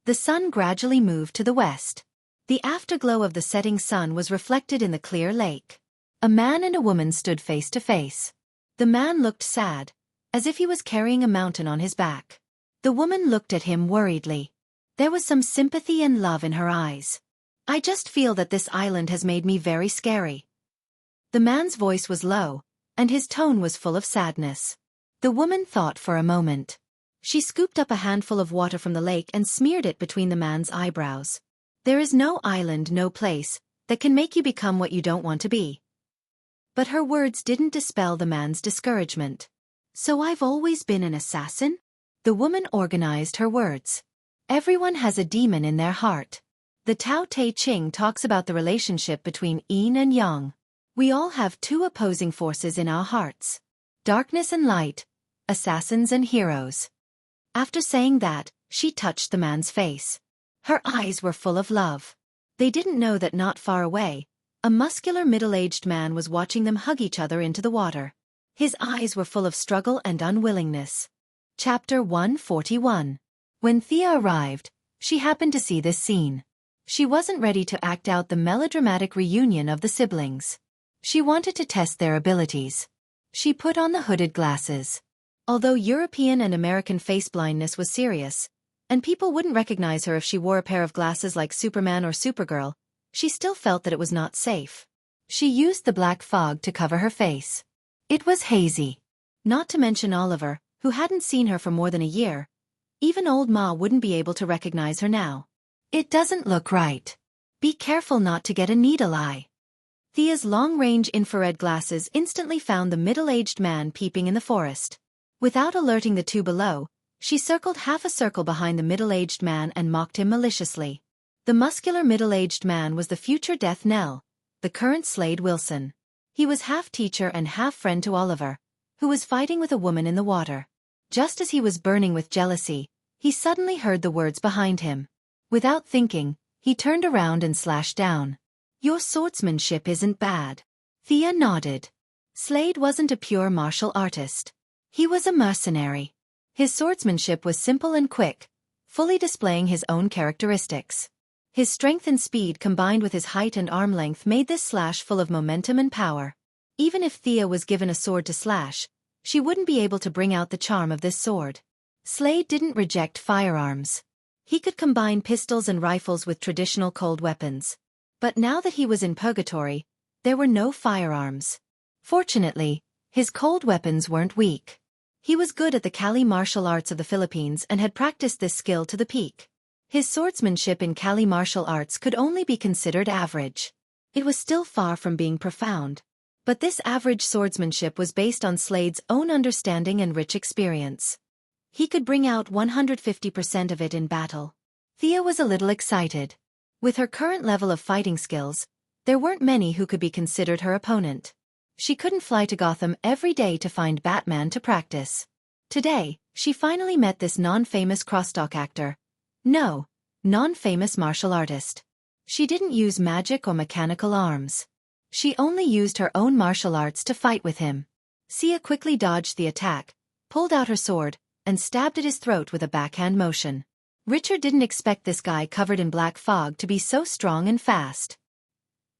The sun gradually moved to the west. The afterglow of the setting sun was reflected in the clear lake. A man and a woman stood face to face. The man looked sad, as if he was carrying a mountain on his back. The woman looked at him worriedly. There was some sympathy and love in her eyes. I just feel that this island has made me very scary. The man's voice was low, and his tone was full of sadness. The woman thought for a moment. She scooped up a handful of water from the lake and smeared it between the man's eyebrows. There is no island, no place, that can make you become what you don't want to be. But her words didn't dispel the man's discouragement. So I've always been an assassin? The woman organized her words. Everyone has a demon in their heart. The Tao Te Ching talks about the relationship between yin and yang. We all have 2 opposing forces in our hearts. Darkness and light, assassins and heroes. After saying that, she touched the man's face. Her eyes were full of love. They didn't know that not far away, a muscular middle-aged man was watching them hug each other into the water. His eyes were full of struggle and unwillingness. Chapter 141. When Thea arrived, she happened to see this scene. She wasn't ready to act out the melodramatic reunion of the siblings. She wanted to test their abilities. She put on the hooded glasses. Although European and American face blindness was serious, and people wouldn't recognize her if she wore a pair of glasses like Superman or Supergirl, she still felt that it was not safe. She used the black fog to cover her face. It was hazy. Not to mention Oliver, who hadn't seen her for more than a year. Even old Ma wouldn't be able to recognize her now. It doesn't look right. Be careful not to get a needle eye. Thea's long-range infrared glasses instantly found the middle-aged man peeping in the forest. Without alerting the 2 below, she circled half a circle behind the middle-aged man and mocked him maliciously. The muscular middle-aged man was the future Death Knell, the current Slade Wilson. He was half teacher and half friend to Oliver, who was fighting with a woman in the water. Just as he was burning with jealousy, he suddenly heard the words behind him. Without thinking, he turned around and slashed down. Your swordsmanship isn't bad. Thea nodded. Slade wasn't a pure martial artist. He was a mercenary. His swordsmanship was simple and quick, fully displaying his own characteristics. His strength and speed combined with his height and arm length made this slash full of momentum and power. Even if Thea was given a sword to slash, she wouldn't be able to bring out the charm of this sword. Slade didn't reject firearms. He could combine pistols and rifles with traditional cold weapons. But now that he was in purgatory, there were no firearms. Fortunately, his cold weapons weren't weak. He was good at the Kali martial arts of the Philippines and had practiced this skill to the peak. His swordsmanship in Kali martial arts could only be considered average. It was still far from being profound. But this average swordsmanship was based on Slade's own understanding and rich experience. He could bring out 150% of it in battle. Thea was a little excited. With her current level of fighting skills, there weren't many who could be considered her opponent. She couldn't fly to Gotham every day to find Batman to practice. Today, she finally met this non-famous crosstalk actor. No, non-famous martial artist. She didn't use magic or mechanical arms. She only used her own martial arts to fight with him. Sia quickly dodged the attack, pulled out her sword, and stabbed at his throat with a backhand motion. Richard didn't expect this guy covered in black fog to be so strong and fast.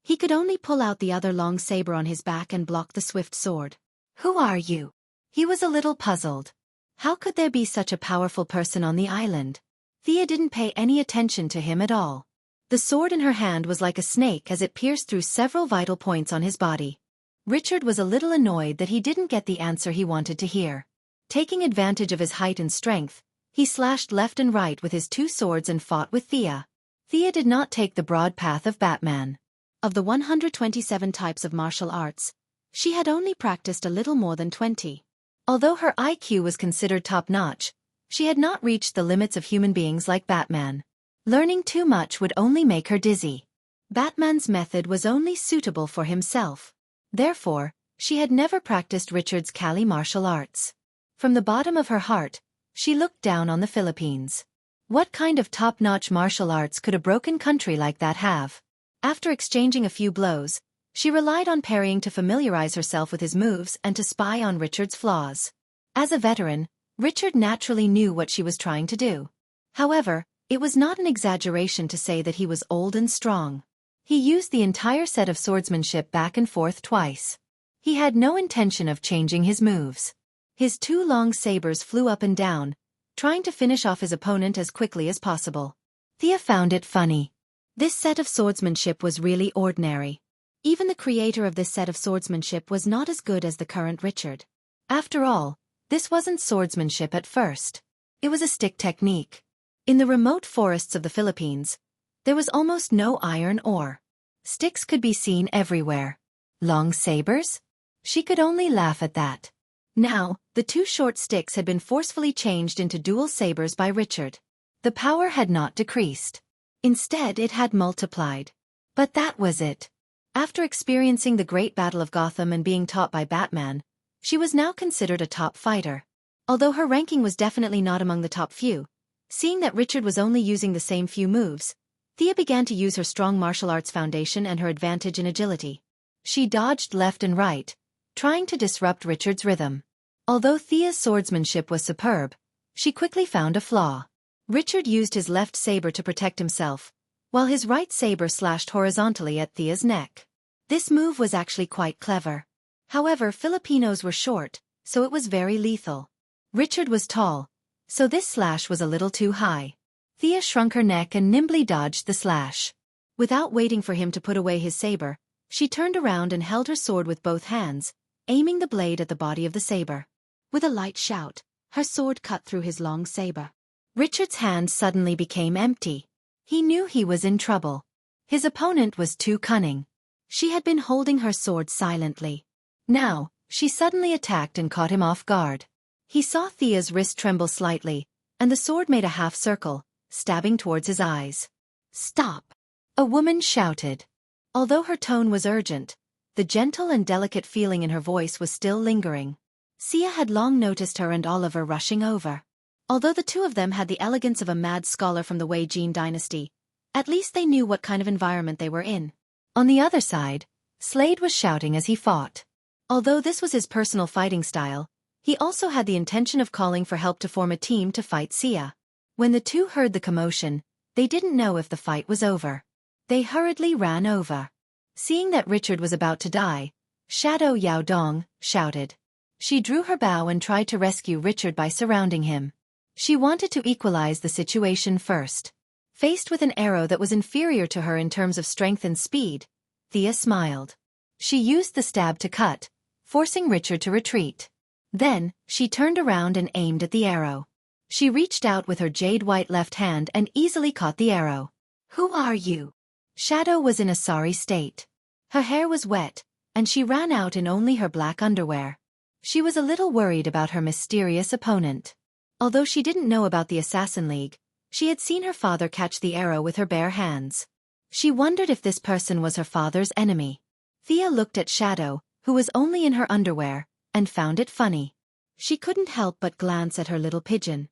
He could only pull out the other long saber on his back and block the swift sword. "Who are you?" He was a little puzzled. How could there be such a powerful person on the island? Thea didn't pay any attention to him at all. The sword in her hand was like a snake as it pierced through several vital points on his body. Richard was a little annoyed that he didn't get the answer he wanted to hear. Taking advantage of his height and strength, he slashed left and right with his two swords and fought with Thea. Thea did not take the broad path of Batman. Of the 127 types of martial arts, she had only practiced a little more than 20. Although her IQ was considered top-notch, she had not reached the limits of human beings like Batman. Learning too much would only make her dizzy. Batman's method was only suitable for himself. Therefore, she had never practiced Richard's Kali martial arts. From the bottom of her heart, she looked down on the Philippines. What kind of top-notch martial arts could a broken country like that have? After exchanging a few blows, she relied on parrying to familiarize herself with his moves and to spy on Richard's flaws. As a veteran, Richard naturally knew what she was trying to do. However, it was not an exaggeration to say that he was old and strong. He used the entire set of swordsmanship back and forth twice. He had no intention of changing his moves. His two long sabers flew up and down, trying to finish off his opponent as quickly as possible. Thea found it funny. This set of swordsmanship was really ordinary. Even the creator of this set of swordsmanship was not as good as the current Richard. After all, this wasn't swordsmanship at first. It was a stick technique. In the remote forests of the Philippines, there was almost no iron ore. Sticks could be seen everywhere. Long sabers? She could only laugh at that. Now, the two short sticks had been forcefully changed into dual sabers by Richard. The power had not decreased. Instead, it had multiplied. But that was it. After experiencing the Great Battle of Gotham and being taught by Batman, she was now considered a top fighter. Although her ranking was definitely not among the top few, seeing that Richard was only using the same few moves, Thea began to use her strong martial arts foundation and her advantage in agility. She dodged left and right, trying to disrupt Richard's rhythm. Although Thea's swordsmanship was superb, she quickly found a flaw. Richard used his left saber to protect himself, while his right saber slashed horizontally at Thea's neck. This move was actually quite clever. However, Filipinos were short, so it was very lethal. Richard was tall, so this slash was a little too high. Thea shrunk her neck and nimbly dodged the slash. Without waiting for him to put away his saber, she turned around and held her sword with both hands, aiming the blade at the body of the saber. With a light shout, her sword cut through his long saber. Richard's hand suddenly became empty. He knew he was in trouble. His opponent was too cunning. She had been holding her sword silently. Now, she suddenly attacked and caught him off guard. He saw Thea's wrist tremble slightly, and the sword made a half circle, stabbing towards his eyes. "Stop!" a woman shouted. Although her tone was urgent, the gentle and delicate feeling in her voice was still lingering. Sia had long noticed her and Oliver rushing over. Although the two of them had the elegance of a mad scholar from the Wei Jin dynasty, at least they knew what kind of environment they were in. On the other side, Slade was shouting as he fought. Although this was his personal fighting style, he also had the intention of calling for help to form a team to fight Sia. When the two heard the commotion, they didn't know if the fight was over. They hurriedly ran over. Seeing that Richard was about to die, Shadow Yao Dong shouted. She drew her bow and tried to rescue Richard by surrounding him. She wanted to equalize the situation first. Faced with an arrow that was inferior to her in terms of strength and speed, Thea smiled. She used the stab to cut, forcing Richard to retreat. Then, she turned around and aimed at the arrow. She reached out with her jade-white left hand and easily caught the arrow. "Who are you?" Shadow was in a sorry state. Her hair was wet, and she ran out in only her black underwear. She was a little worried about her mysterious opponent. Although she didn't know about the Assassin League, she had seen her father catch the arrow with her bare hands. She wondered if this person was her father's enemy. Thea looked at Shadow, who was only in her underwear, and found it funny. She couldn't help but glance at her little pigeon.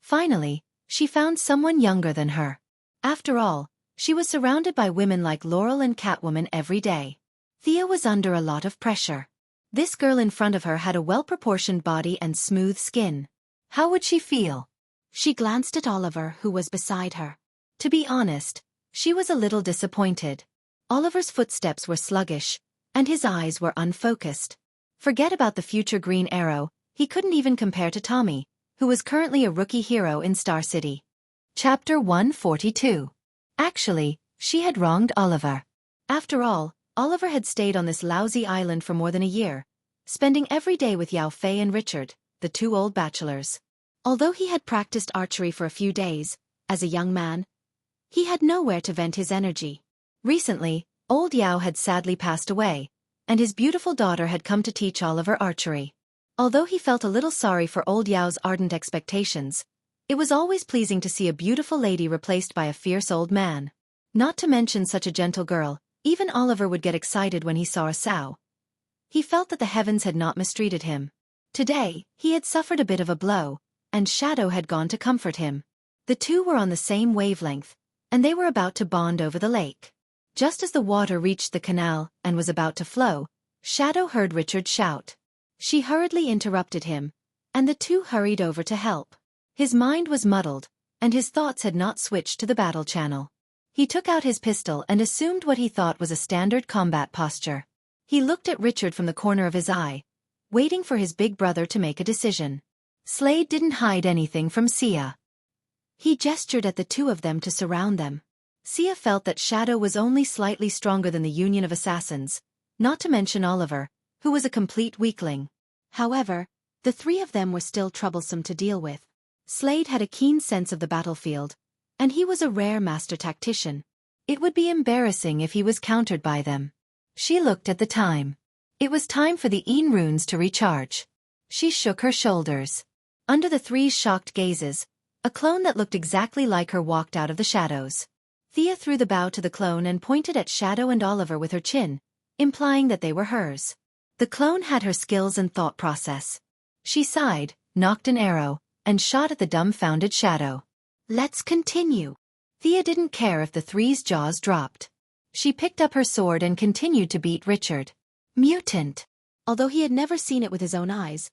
Finally, she found someone younger than her. After all, she was surrounded by women like Laurel and Catwoman every day. Thea was under a lot of pressure. This girl in front of her had a well-proportioned body and smooth skin. How would she feel? She glanced at Oliver, who was beside her. To be honest, she was a little disappointed. Oliver's footsteps were sluggish, and his eyes were unfocused. Forget about the future Green Arrow, he couldn't even compare to Tommy, who was currently a rookie hero in Star City. Chapter 142. Actually, she had wronged Oliver. After all, Oliver had stayed on this lousy island for more than a year, spending every day with Yao Fei and Richard, the two old bachelors. Although he had practiced archery for a few days, as a young man, he had nowhere to vent his energy. Recently, old Yao had sadly passed away, and his beautiful daughter had come to teach Oliver archery. Although he felt a little sorry for old Yao's ardent expectations, it was always pleasing to see a beautiful lady replaced by a fierce old man. Not to mention such a gentle girl, even Oliver would get excited when he saw a sow. He felt that the heavens had not mistreated him. Today, he had suffered a bit of a blow, and Shadow had gone to comfort him. The two were on the same wavelength, and they were about to bond over the lake. Just as the water reached the canal and was about to flow, Shadow heard Richard shout. She hurriedly interrupted him, and the two hurried over to help. His mind was muddled, and his thoughts had not switched to the battle channel. He took out his pistol and assumed what he thought was a standard combat posture. He looked at Richard from the corner of his eye, waiting for his big brother to make a decision. Slade didn't hide anything from Sia. He gestured at the two of them to surround them. Sia felt that Shadow was only slightly stronger than the Union of Assassins, not to mention Oliver, who was a complete weakling. However, the three of them were still troublesome to deal with. Slade had a keen sense of the battlefield, and he was a rare master tactician. It would be embarrassing if he was countered by them. She looked at the time. It was time for the Een runes to recharge. She shook her shoulders. Under the three's shocked gazes, a clone that looked exactly like her walked out of the shadows. Thea threw the bow to the clone and pointed at Shadow and Oliver with her chin, implying that they were hers. The clone had her skills and thought process. She sighed, nocked an arrow, and shot at the dumbfounded Shadow. "Let's continue." Thea didn't care if the three's jaws dropped. She picked up her sword and continued to beat Richard. Mutant. Although he had never seen it with his own eyes,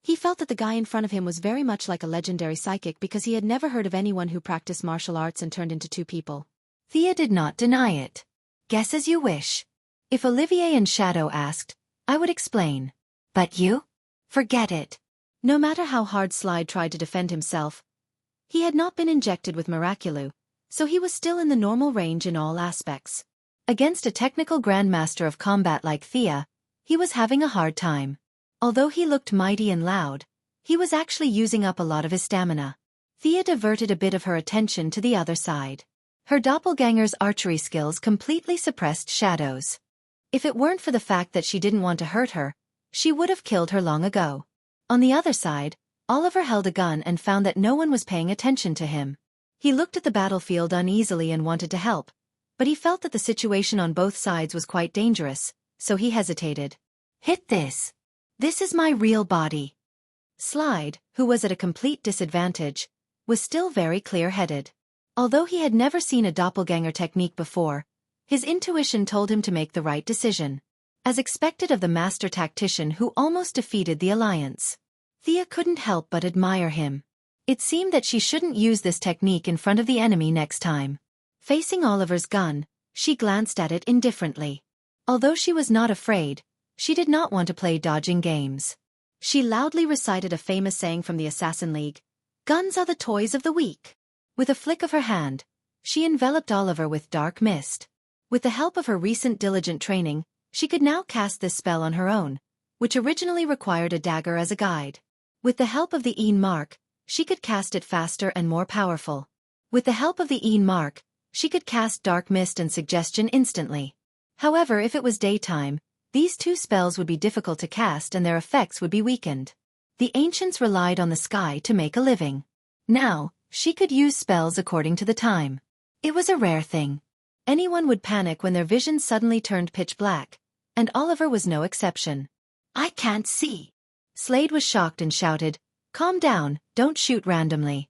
he felt that the guy in front of him was very much like a legendary psychic because he had never heard of anyone who practiced martial arts and turned into two people. Thea did not deny it. "Guess as you wish. If Olivier and Shadow asked, I would explain. But you? Forget it." No matter how hard Slide tried to defend himself, he had not been injected with Miraculou, so he was still in the normal range in all aspects. Against a technical grandmaster of combat like Thea, he was having a hard time. Although he looked mighty and loud, he was actually using up a lot of his stamina. Thea diverted a bit of her attention to the other side. Her doppelganger's archery skills completely suppressed Shadow's. If it weren't for the fact that she didn't want to hurt her, she would have killed her long ago. On the other side, Oliver held a gun and found that no one was paying attention to him. He looked at the battlefield uneasily and wanted to help, but he felt that the situation on both sides was quite dangerous, so he hesitated. "Hit this. This is my real body." Slide, who was at a complete disadvantage, was still very clear-headed. Although he had never seen a doppelganger technique before, his intuition told him to make the right decision. As expected of the master tactician who almost defeated the Alliance, Thea couldn't help but admire him. It seemed that she shouldn't use this technique in front of the enemy next time. Facing Oliver's gun, she glanced at it indifferently. Although she was not afraid, she did not want to play dodging games. She loudly recited a famous saying from the Assassin League, Guns are the toys of the weak. With a flick of her hand, she enveloped Oliver with dark mist. With the help of her recent diligent training, she could now cast this spell on her own, which originally required a dagger as a guide. With the help of the Een mark, she could cast it faster and more powerful. With the help of the Een mark, she could cast dark mist and suggestion instantly. However, if it was daytime, these two spells would be difficult to cast and their effects would be weakened. The ancients relied on the sky to make a living. Now, she could use spells according to the time. It was a rare thing. Anyone would panic when their vision suddenly turned pitch black, and Oliver was no exception. "I can't see." Slade was shocked and shouted, "Calm down, don't shoot randomly."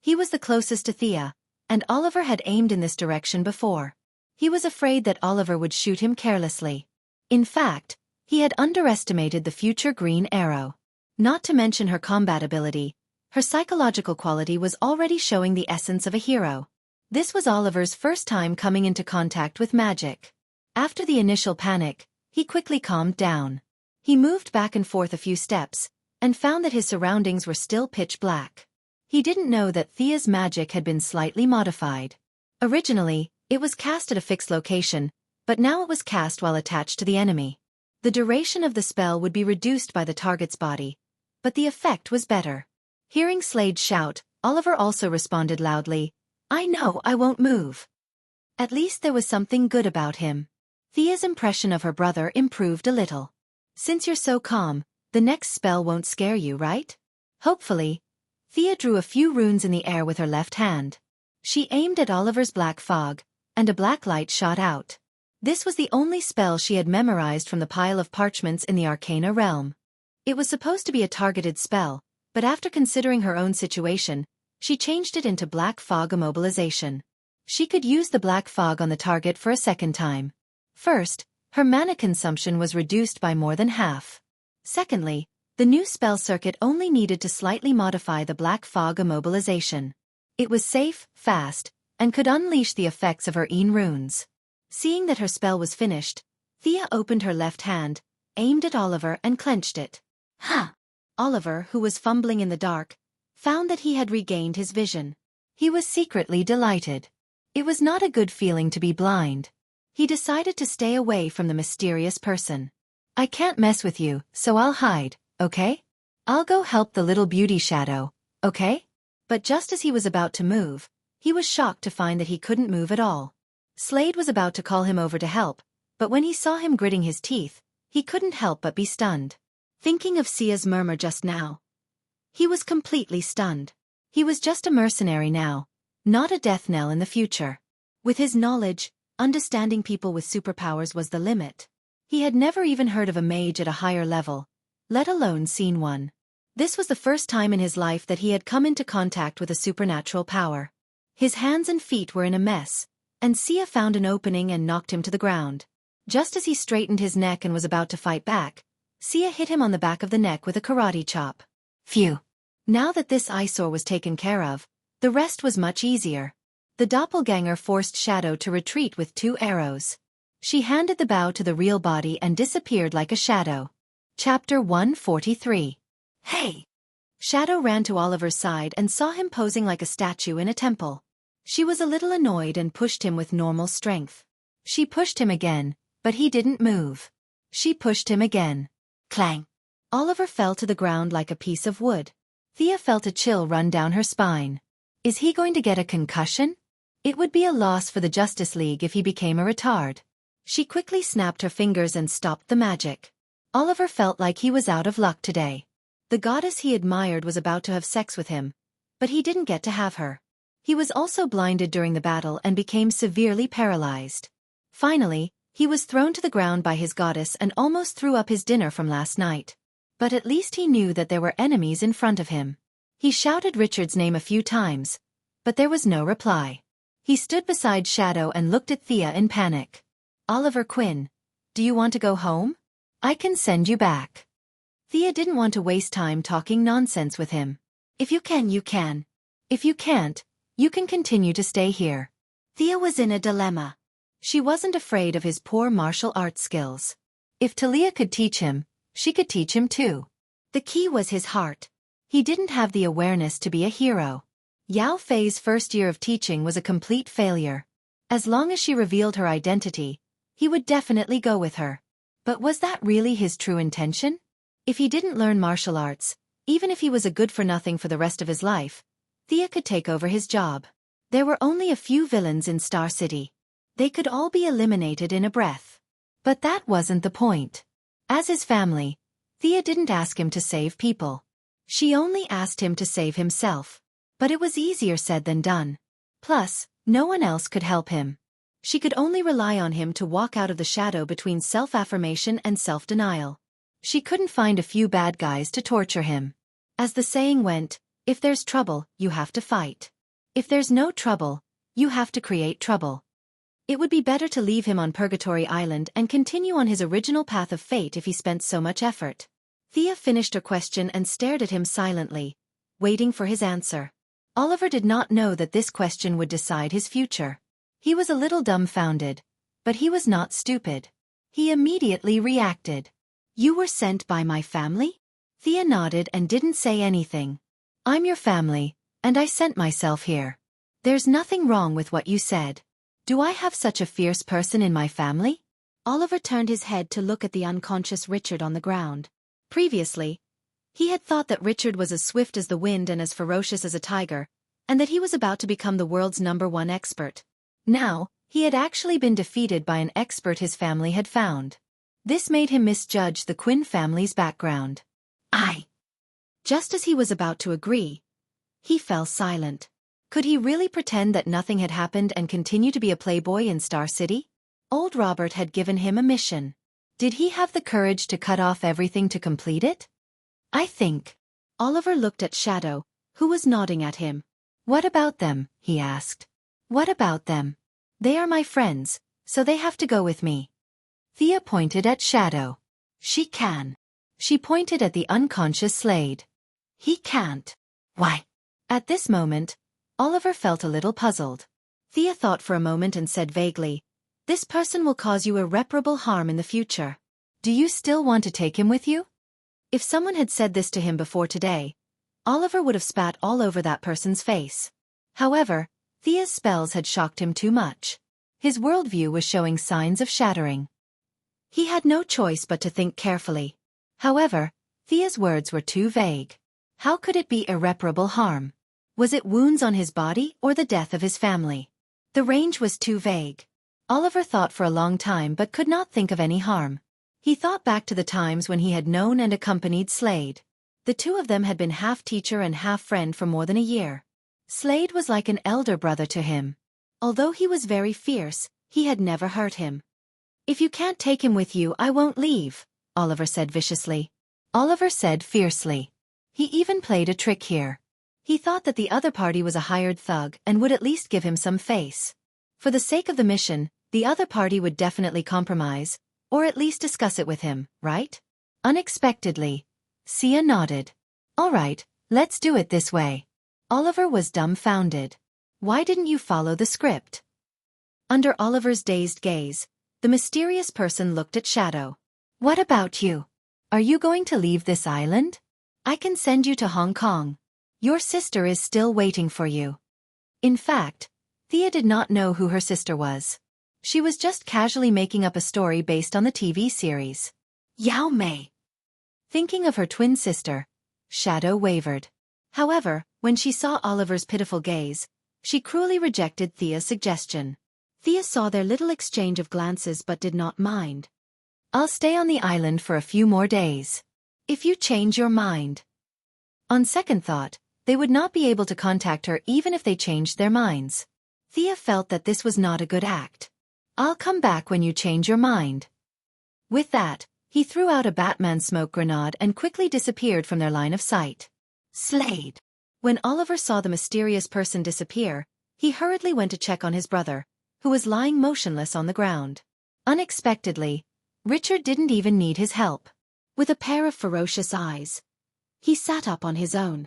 He was the closest to Thea, and Oliver had aimed in this direction before. He was afraid that Oliver would shoot him carelessly. In fact, he had underestimated the future green arrow. Not to mention her combat ability, her psychological quality was already showing the essence of a hero. This was Oliver's first time coming into contact with magic. After the initial panic, he quickly calmed down. He moved back and forth a few steps, and found that his surroundings were still pitch black. He didn't know that Thea's magic had been slightly modified. Originally, it was cast at a fixed location, but now it was cast while attached to the enemy. The duration of the spell would be reduced by the target's body, but the effect was better. Hearing Slade shout, Oliver also responded loudly, "I know I won't move." At least there was something good about him. Thea's impression of her brother improved a little. "Since you're so calm, the next spell won't scare you, right?" Hopefully. Thea drew a few runes in the air with her left hand. She aimed at Oliver's black fog, and a black light shot out. This was the only spell she had memorized from the pile of parchments in the Arcana realm. It was supposed to be a targeted spell, but after considering her own situation, she changed it into black fog immobilization. She could use the black fog on the target for a second time. First, her mana consumption was reduced by more than half. Secondly, the new spell circuit only needed to slightly modify the black fog immobilization. It was safe, fast, and could unleash the effects of her Een runes. Seeing that her spell was finished, Thea opened her left hand, aimed at Oliver and clenched it. "Huh!" Oliver, who was fumbling in the dark, found that he had regained his vision. He was secretly delighted. It was not a good feeling to be blind. He decided to stay away from the mysterious person. "I can't mess with you, so I'll hide, okay? I'll go help the little beauty shadow, okay?" But just as he was about to move, he was shocked to find that he couldn't move at all. Slade was about to call him over to help, but when he saw him gritting his teeth, he couldn't help but be stunned. Thinking of Sia's murmur just now, he was completely stunned. He was just a mercenary now, not a death knell in the future. With his knowledge, understanding people with superpowers was the limit. He had never even heard of a mage at a higher level, let alone seen one. This was the first time in his life that he had come into contact with a supernatural power. His hands and feet were in a mess, and Sia found an opening and knocked him to the ground. Just as he straightened his neck and was about to fight back, Sia hit him on the back of the neck with a karate chop. Phew! Now that this eyesore was taken care of, the rest was much easier. The doppelganger forced Shadow to retreat with 2 arrows. She handed the bow to the real body and disappeared like a shadow. Chapter 143. Hey! Shadow ran to Oliver's side and saw him posing like a statue in a temple. She was a little annoyed and pushed him with normal strength. She pushed him again, but he didn't move. She pushed him again. Clang! Oliver fell to the ground like a piece of wood. Thea felt a chill run down her spine. Is he going to get a concussion? It would be a loss for the Justice League if he became a retard. She quickly snapped her fingers and stopped the magic. Oliver felt like he was out of luck today. The goddess he admired was about to have sex with him, but he didn't get to have her. He was also blinded during the battle and became severely paralyzed. Finally, he was thrown to the ground by his goddess and almost threw up his dinner from last night. But at least he knew that there were enemies in front of him. He shouted Richard's name a few times, but there was no reply. He stood beside Shadow and looked at Thea in panic. "Oliver Quinn, do you want to go home? I can send you back." Thea didn't want to waste time talking nonsense with him. "If you can, you can. If you can't, you can continue to stay here." Thea was in a dilemma. She wasn't afraid of his poor martial arts skills. If Talia could teach him, she could teach him too. The key was his heart. He didn't have the awareness to be a hero. Yao Fei's first year of teaching was a complete failure. As long as she revealed her identity, he would definitely go with her. But was that really his true intention? If he didn't learn martial arts, even if he was a good-for-nothing for the rest of his life, Thea could take over his job. There were only a few villains in Star City. They could all be eliminated in a breath. But that wasn't the point. As his family, Thea didn't ask him to save people. She only asked him to save himself. But it was easier said than done. Plus, no one else could help him. She could only rely on him to walk out of the shadow between self-affirmation and self-denial. She couldn't find a few bad guys to torture him. As the saying went, if there's trouble, you have to fight. If there's no trouble, you have to create trouble. It would be better to leave him on Purgatory Island and continue on his original path of fate if he spent so much effort. Thea finished her question and stared at him silently, waiting for his answer. Oliver did not know that this question would decide his future. He was a little dumbfounded, but he was not stupid. He immediately reacted. "You were sent by my family?" Thea nodded and didn't say anything. "I'm your family, and I sent myself here. There's nothing wrong with what you said. Do I have such a fierce person in my family?" Oliver turned his head to look at the unconscious Richard on the ground. Previously, he had thought that Richard was as swift as the wind and as ferocious as a tiger, and that he was about to become the world's #1 expert. Now, he had actually been defeated by an expert his family had found. This made him misjudge the Quinn family's background. Just as he was about to agree, he fell silent. Could he really pretend that nothing had happened and continue to be a playboy in Star City? Old Robert had given him a mission. Did he have the courage to cut off everything to complete it? "I think." Oliver looked at Shadow, who was nodding at him. "What about them?" he asked. "What about them?" "They are my friends, so they have to go with me." Thea pointed at Shadow. "She can." She pointed at the unconscious Slade. "He can't." "Why?" At this moment, Oliver felt a little puzzled. Thea thought for a moment and said vaguely, "This person will cause you irreparable harm in the future. Do you still want to take him with you?" If someone had said this to him before today, Oliver would have spat all over that person's face. However, Thea's spells had shocked him too much. His worldview was showing signs of shattering. He had no choice but to think carefully. However, Thea's words were too vague. How could it be irreparable harm? Was it wounds on his body or the death of his family? The range was too vague. Oliver thought for a long time but could not think of any harm. He thought back to the times when he had known and accompanied Slade. The two of them had been half teacher and half friend for more than a year. Slade was like an elder brother to him. Although he was very fierce, he had never hurt him. "If you can't take him with you, I won't leave," Oliver said viciously. Oliver said fiercely. He even played a trick here. He thought that the other party was a hired thug and would at least give him some face. For the sake of the mission, the other party would definitely compromise, or at least discuss it with him, right? Unexpectedly, Sia nodded. "All right, let's do it this way." Oliver was dumbfounded. "Why didn't you follow the script?" Under Oliver's dazed gaze, the mysterious person looked at Shadow. "What about you? Are you going to leave this island? I can send you to Hong Kong. Your sister is still waiting for you." In fact, Thea did not know who her sister was. She was just casually making up a story based on the TV series. Yao Mei. Thinking of her twin sister, Shadow wavered. However, when she saw Oliver's pitiful gaze, she cruelly rejected Thea's suggestion. Thea saw their little exchange of glances but did not mind. "I'll stay on the island for a few more days. If you change your mind." On second thought, they would not be able to contact her even if they changed their minds. Thea felt that this was not a good act. "I'll come back when you change your mind." With that, he threw out a Batman smoke grenade and quickly disappeared from their line of sight. Slade. When Oliver saw the mysterious person disappear, he hurriedly went to check on his brother, who was lying motionless on the ground. Unexpectedly, Richard didn't even need his help. With a pair of ferocious eyes, he sat up on his own.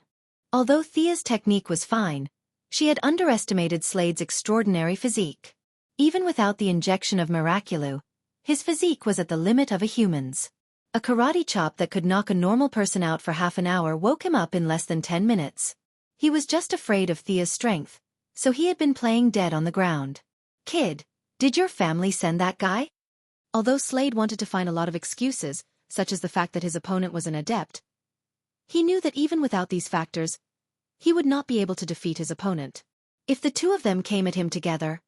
Although Thea's technique was fine, she had underestimated Slade's extraordinary physique. Even without the injection of Miraculou, his physique was at the limit of a human's. A karate chop that could knock a normal person out for half an hour woke him up in less than 10 minutes. He was just afraid of Thea's strength, so he had been playing dead on the ground. "Kid, did your family send that guy?" Although Slade wanted to find a lot of excuses, such as the fact that his opponent was an adept, he knew that even without these factors, he would not be able to defeat his opponent. If the two of them came at him together,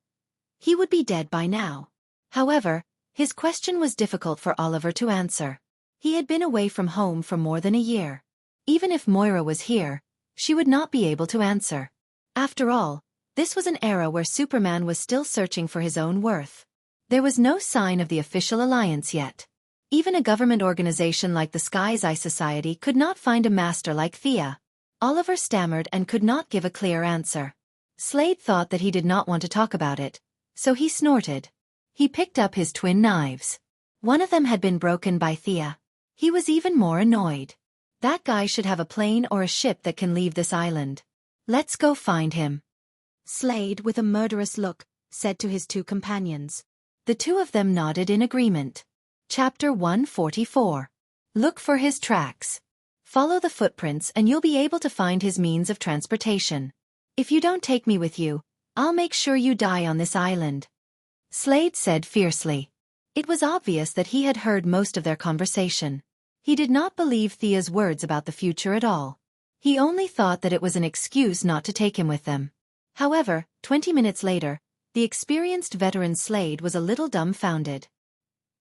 he would be dead by now. However, his question was difficult for Oliver to answer. He had been away from home for more than a year. Even if Moira was here, she would not be able to answer. After all, this was an era where Superman was still searching for his own worth. There was no sign of the official alliance yet. Even a government organization like the Sky's Eye Society could not find a master like Thea. Oliver stammered and could not give a clear answer. Slade thought that he did not want to talk about it, so he snorted. He picked up his twin knives. One of them had been broken by Thea. He was even more annoyed. That guy should have a plane or a ship that can leave this island. Let's go find him. Slade, with a murderous look, said to his two companions. The two of them nodded in agreement. Chapter 144. Look for his tracks. Follow the footprints and you'll be able to find his means of transportation. If you don't take me with you, I'll make sure you die on this island. Slade said fiercely. It was obvious that he had heard most of their conversation. He did not believe Thea's words about the future at all. He only thought that it was an excuse not to take him with them. However, 20 minutes later, the experienced veteran Slade was a little dumbfounded.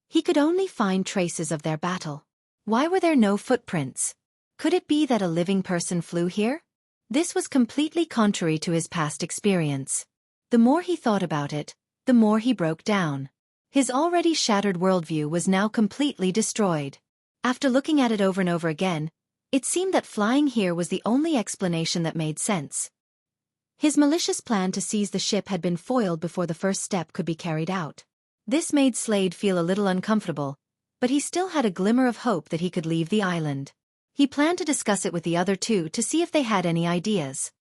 He could only find traces of their battle. Why were there no footprints? Could it be that a living person flew here? This was completely contrary to his past experience. The more he thought about it, the more he broke down. His already shattered worldview was now completely destroyed. After looking at it over and over again, it seemed that flying here was the only explanation that made sense. His malicious plan to seize the ship had been foiled before the first step could be carried out. This made Slade feel a little uncomfortable, but he still had a glimmer of hope that he could leave the island. He planned to discuss it with the other two to see if they had any ideas.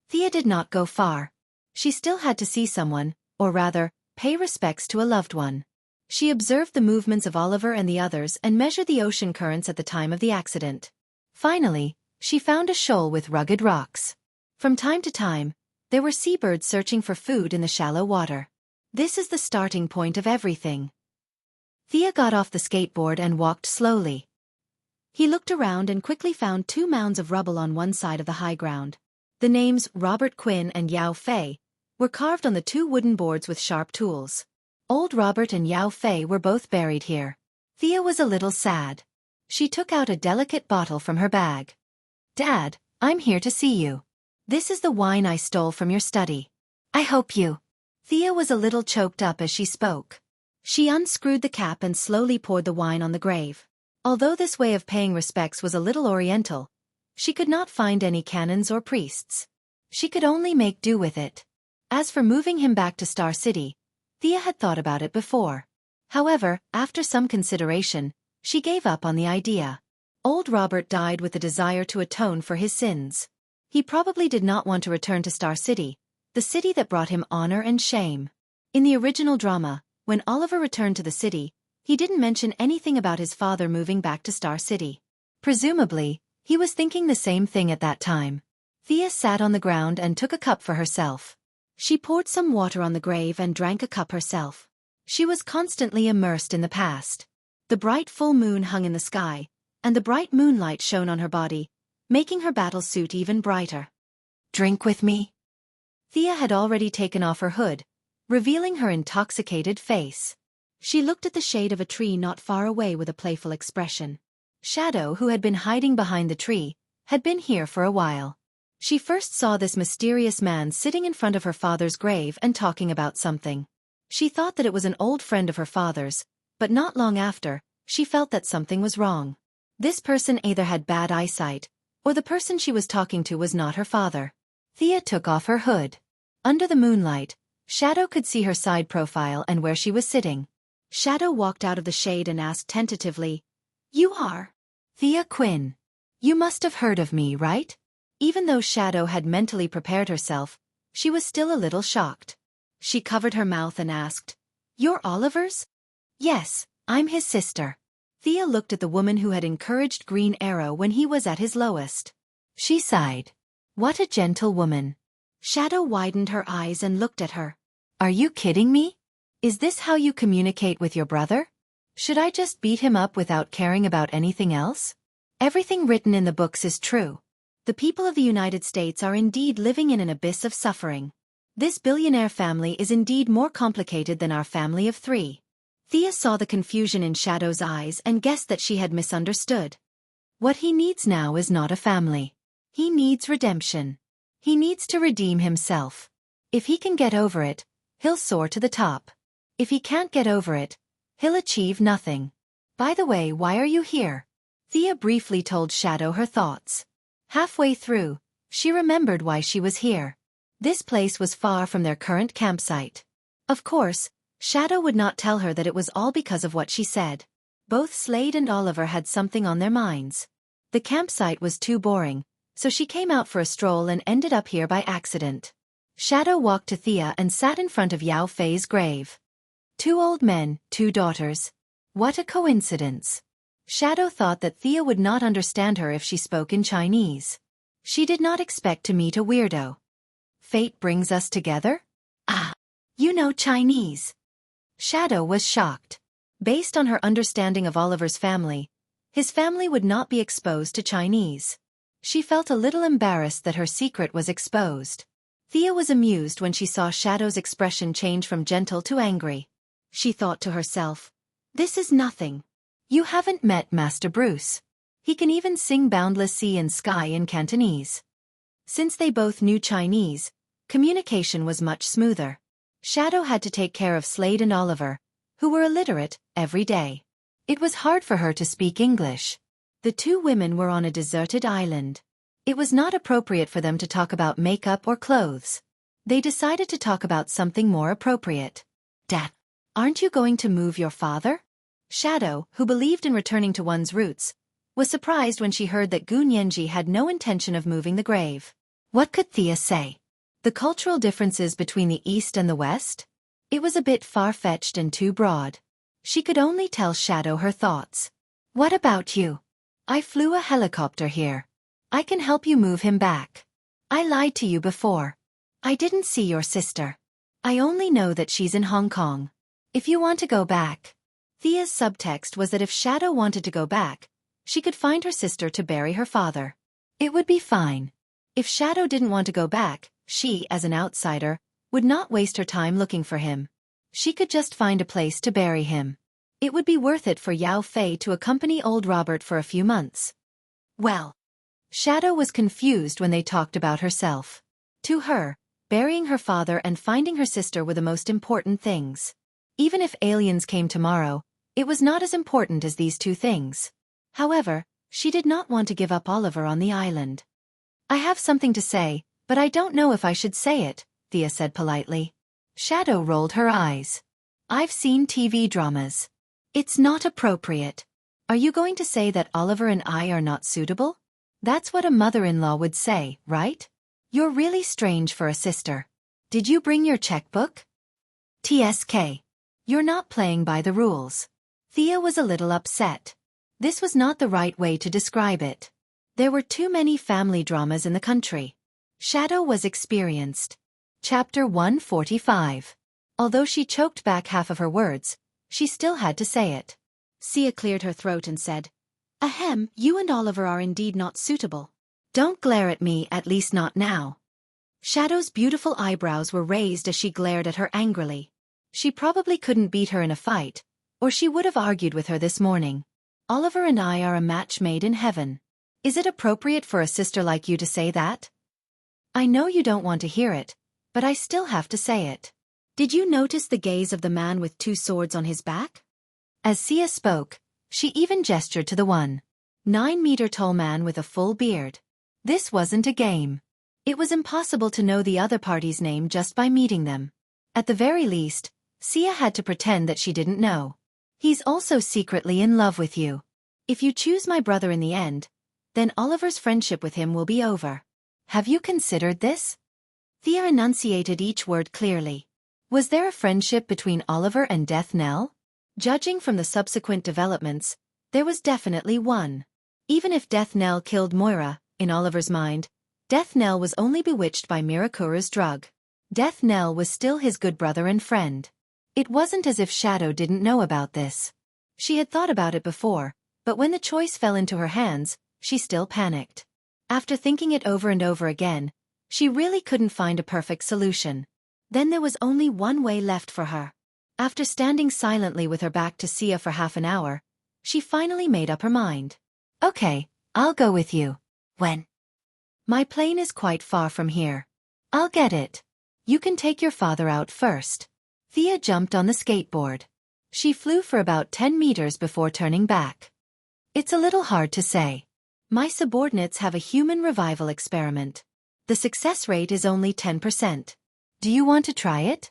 Thea did not go far. She still had to see someone, or rather, pay respects to a loved one. She observed the movements of Oliver and the others and measured the ocean currents at the time of the accident. Finally, she found a shoal with rugged rocks. From time to time, there were seabirds searching for food in the shallow water. This is the starting point of everything. Thea got off the skateboard and walked slowly. He looked around and quickly found two mounds of rubble on one side of the high ground. The names Robert Quinn and Yao Fei were carved on the two wooden boards with sharp tools. Old Robert and Yao Fei were both buried here. Thea was a little sad. She took out a delicate bottle from her bag. "Dad, I'm here to see you. This is the wine I stole from your study. I hope you." Thea was a little choked up as she spoke. She unscrewed the cap and slowly poured the wine on the grave. Although this way of paying respects was a little oriental, she could not find any canons or priests. She could only make do with it. As for moving him back to Star City, Thea had thought about it before. However, after some consideration, she gave up on the idea. Old Robert died with the desire to atone for his sins. He probably did not want to return to Star City, the city that brought him honor and shame. In the original drama, when Oliver returned to the city, he didn't mention anything about his father moving back to Star City. Presumably, he was thinking the same thing at that time. Thea sat on the ground and took a cup for herself. She poured some water on the grave and drank a cup herself. She was constantly immersed in the past. The bright full moon hung in the sky, and the bright moonlight shone on her body, making her battle suit even brighter. "Drink with me?" Thea had already taken off her hood, revealing her intoxicated face. She looked at the shade of a tree not far away with a playful expression. Shadow, who had been hiding behind the tree, had been here for a while. She first saw this mysterious man sitting in front of her father's grave and talking about something. She thought that it was an old friend of her father's, but not long after, she felt that something was wrong. This person either had bad eyesight, or the person she was talking to was not her father. Thea took off her hood. Under the moonlight, Shadow could see her side profile and where she was sitting. Shadow walked out of the shade and asked tentatively, "You are Thea Quinn. You must have heard of me, right?" Even though Shadow had mentally prepared herself, she was still a little shocked. She covered her mouth and asked, "You're Oliver's?" "Yes, I'm his sister." Thea looked at the woman who had encouraged Green Arrow when he was at his lowest. She sighed. What a gentle woman. Shadow widened her eyes and looked at her. Are you kidding me? Is this how you communicate with your brother? Should I just beat him up without caring about anything else? Everything written in the books is true. The people of the United States are indeed living in an abyss of suffering. This billionaire family is indeed more complicated than our family of 3. Thea saw the confusion in Shadow's eyes and guessed that she had misunderstood. What he needs now is not a family. He needs redemption. He needs to redeem himself. If he can get over it, he'll soar to the top. If he can't get over it, he'll achieve nothing. By the way, why are you here? Thea briefly told Shadow her thoughts. Halfway through, she remembered why she was here. This place was far from their current campsite. Of course, Shadow would not tell her that it was all because of what she said. Both Slade and Oliver had something on their minds. The campsite was too boring, so she came out for a stroll and ended up here by accident. Shadow walked to Thea and sat in front of Yao Fei's grave. 2 old men, 2 daughters. What a coincidence. Shadow thought that Thea would not understand her if she spoke in Chinese. She did not expect to meet a weirdo. Fate brings us together? Ah, you know Chinese. Shadow was shocked. Based on her understanding of Oliver's family, his family would not be exposed to Chinese. She felt a little embarrassed that her secret was exposed. Thea was amused when she saw Shadow's expression change from gentle to angry. She thought to herself, this is nothing. You haven't met Master Bruce. He can even sing Boundless Sea and Sky in Cantonese. Since they both knew Chinese, communication was much smoother. Shadow had to take care of Slade and Oliver, who were illiterate, every day. It was hard for her to speak English. The 2 women were on a deserted island. It was not appropriate for them to talk about makeup or clothes. They decided to talk about something more appropriate. Dad, aren't you going to move your father? Shadow, who believed in returning to one's roots, was surprised when she heard that Gu Nianji had no intention of moving the grave. What could Thea say? The cultural differences between the East and the West? It was a bit far-fetched and too broad. She could only tell Shadow her thoughts. What about you? I flew a helicopter here. I can help you move him back. I lied to you before. I didn't see your sister. I only know that she's in Hong Kong. If you want to go back. Thea's subtext was that if Shadow wanted to go back, she could find her sister to bury her father. It would be fine. If Shadow didn't want to go back, she, as an outsider, would not waste her time looking for him. She could just find a place to bury him. It would be worth it for Yao Fei to accompany old Robert for a few months. Well, Shadow was confused when they talked about herself. To her, burying her father and finding her sister were the most important things. Even if aliens came tomorrow, it was not as important as these 2 things. However, she did not want to give up Oliver on the island. I have something to say, but I don't know if I should say it, Thea said politely. Shadow rolled her eyes. I've seen TV dramas. It's not appropriate. Are you going to say that Oliver and I are not suitable? That's what a mother-in-law would say, right? You're really strange for a sister. Did you bring your checkbook? TSK. You're not playing by the rules. Thea was a little upset. This was not the right way to describe it. There were too many family dramas in the country. Shadow was experienced. Chapter 145. Although she choked back half of her words, she still had to say it. Sia cleared her throat and said, Ahem, you and Oliver are indeed not suitable. Don't glare at me, at least not now. Shadow's beautiful eyebrows were raised as she glared at her angrily. She probably couldn't beat her in a fight, or she would have argued with her this morning. Oliver and I are a match made in heaven. Is it appropriate for a sister like you to say that? I know you don't want to hear it, but I still have to say it. Did you notice the gaze of the man with 2 swords on his back? As Sia spoke, she even gestured to the 1.9-meter-tall man with a full beard. This wasn't a game. It was impossible to know the other party's name just by meeting them. At the very least, Sia had to pretend that she didn't know. He's also secretly in love with you. If you choose my brother in the end, then Oliver's friendship with him will be over. Have you considered this? Thea enunciated each word clearly. Was there a friendship between Oliver and Death Nell? Judging from the subsequent developments, There was definitely one. Even if Death Knell killed Moira, in Oliver's mind, Death Knell was only bewitched by Mirakura's drug. Death Knell was still his good brother and friend. It wasn't as if Shadow didn't know about this. She had thought about it before, but when the choice fell into her hands, she still panicked. After thinking it over and over again, she really couldn't find a perfect solution. Then there was only one way left for her. After standing silently with her back to Sia for half an hour, she finally made up her mind. Okay, I'll go with you. When? My plane is quite far from here. I'll get it. You can take your father out first. Thea jumped on the skateboard. She flew for about 10 meters before turning back. It's a little hard to say. My subordinates have a human revival experiment. The success rate is only 10%. Do you want to try it?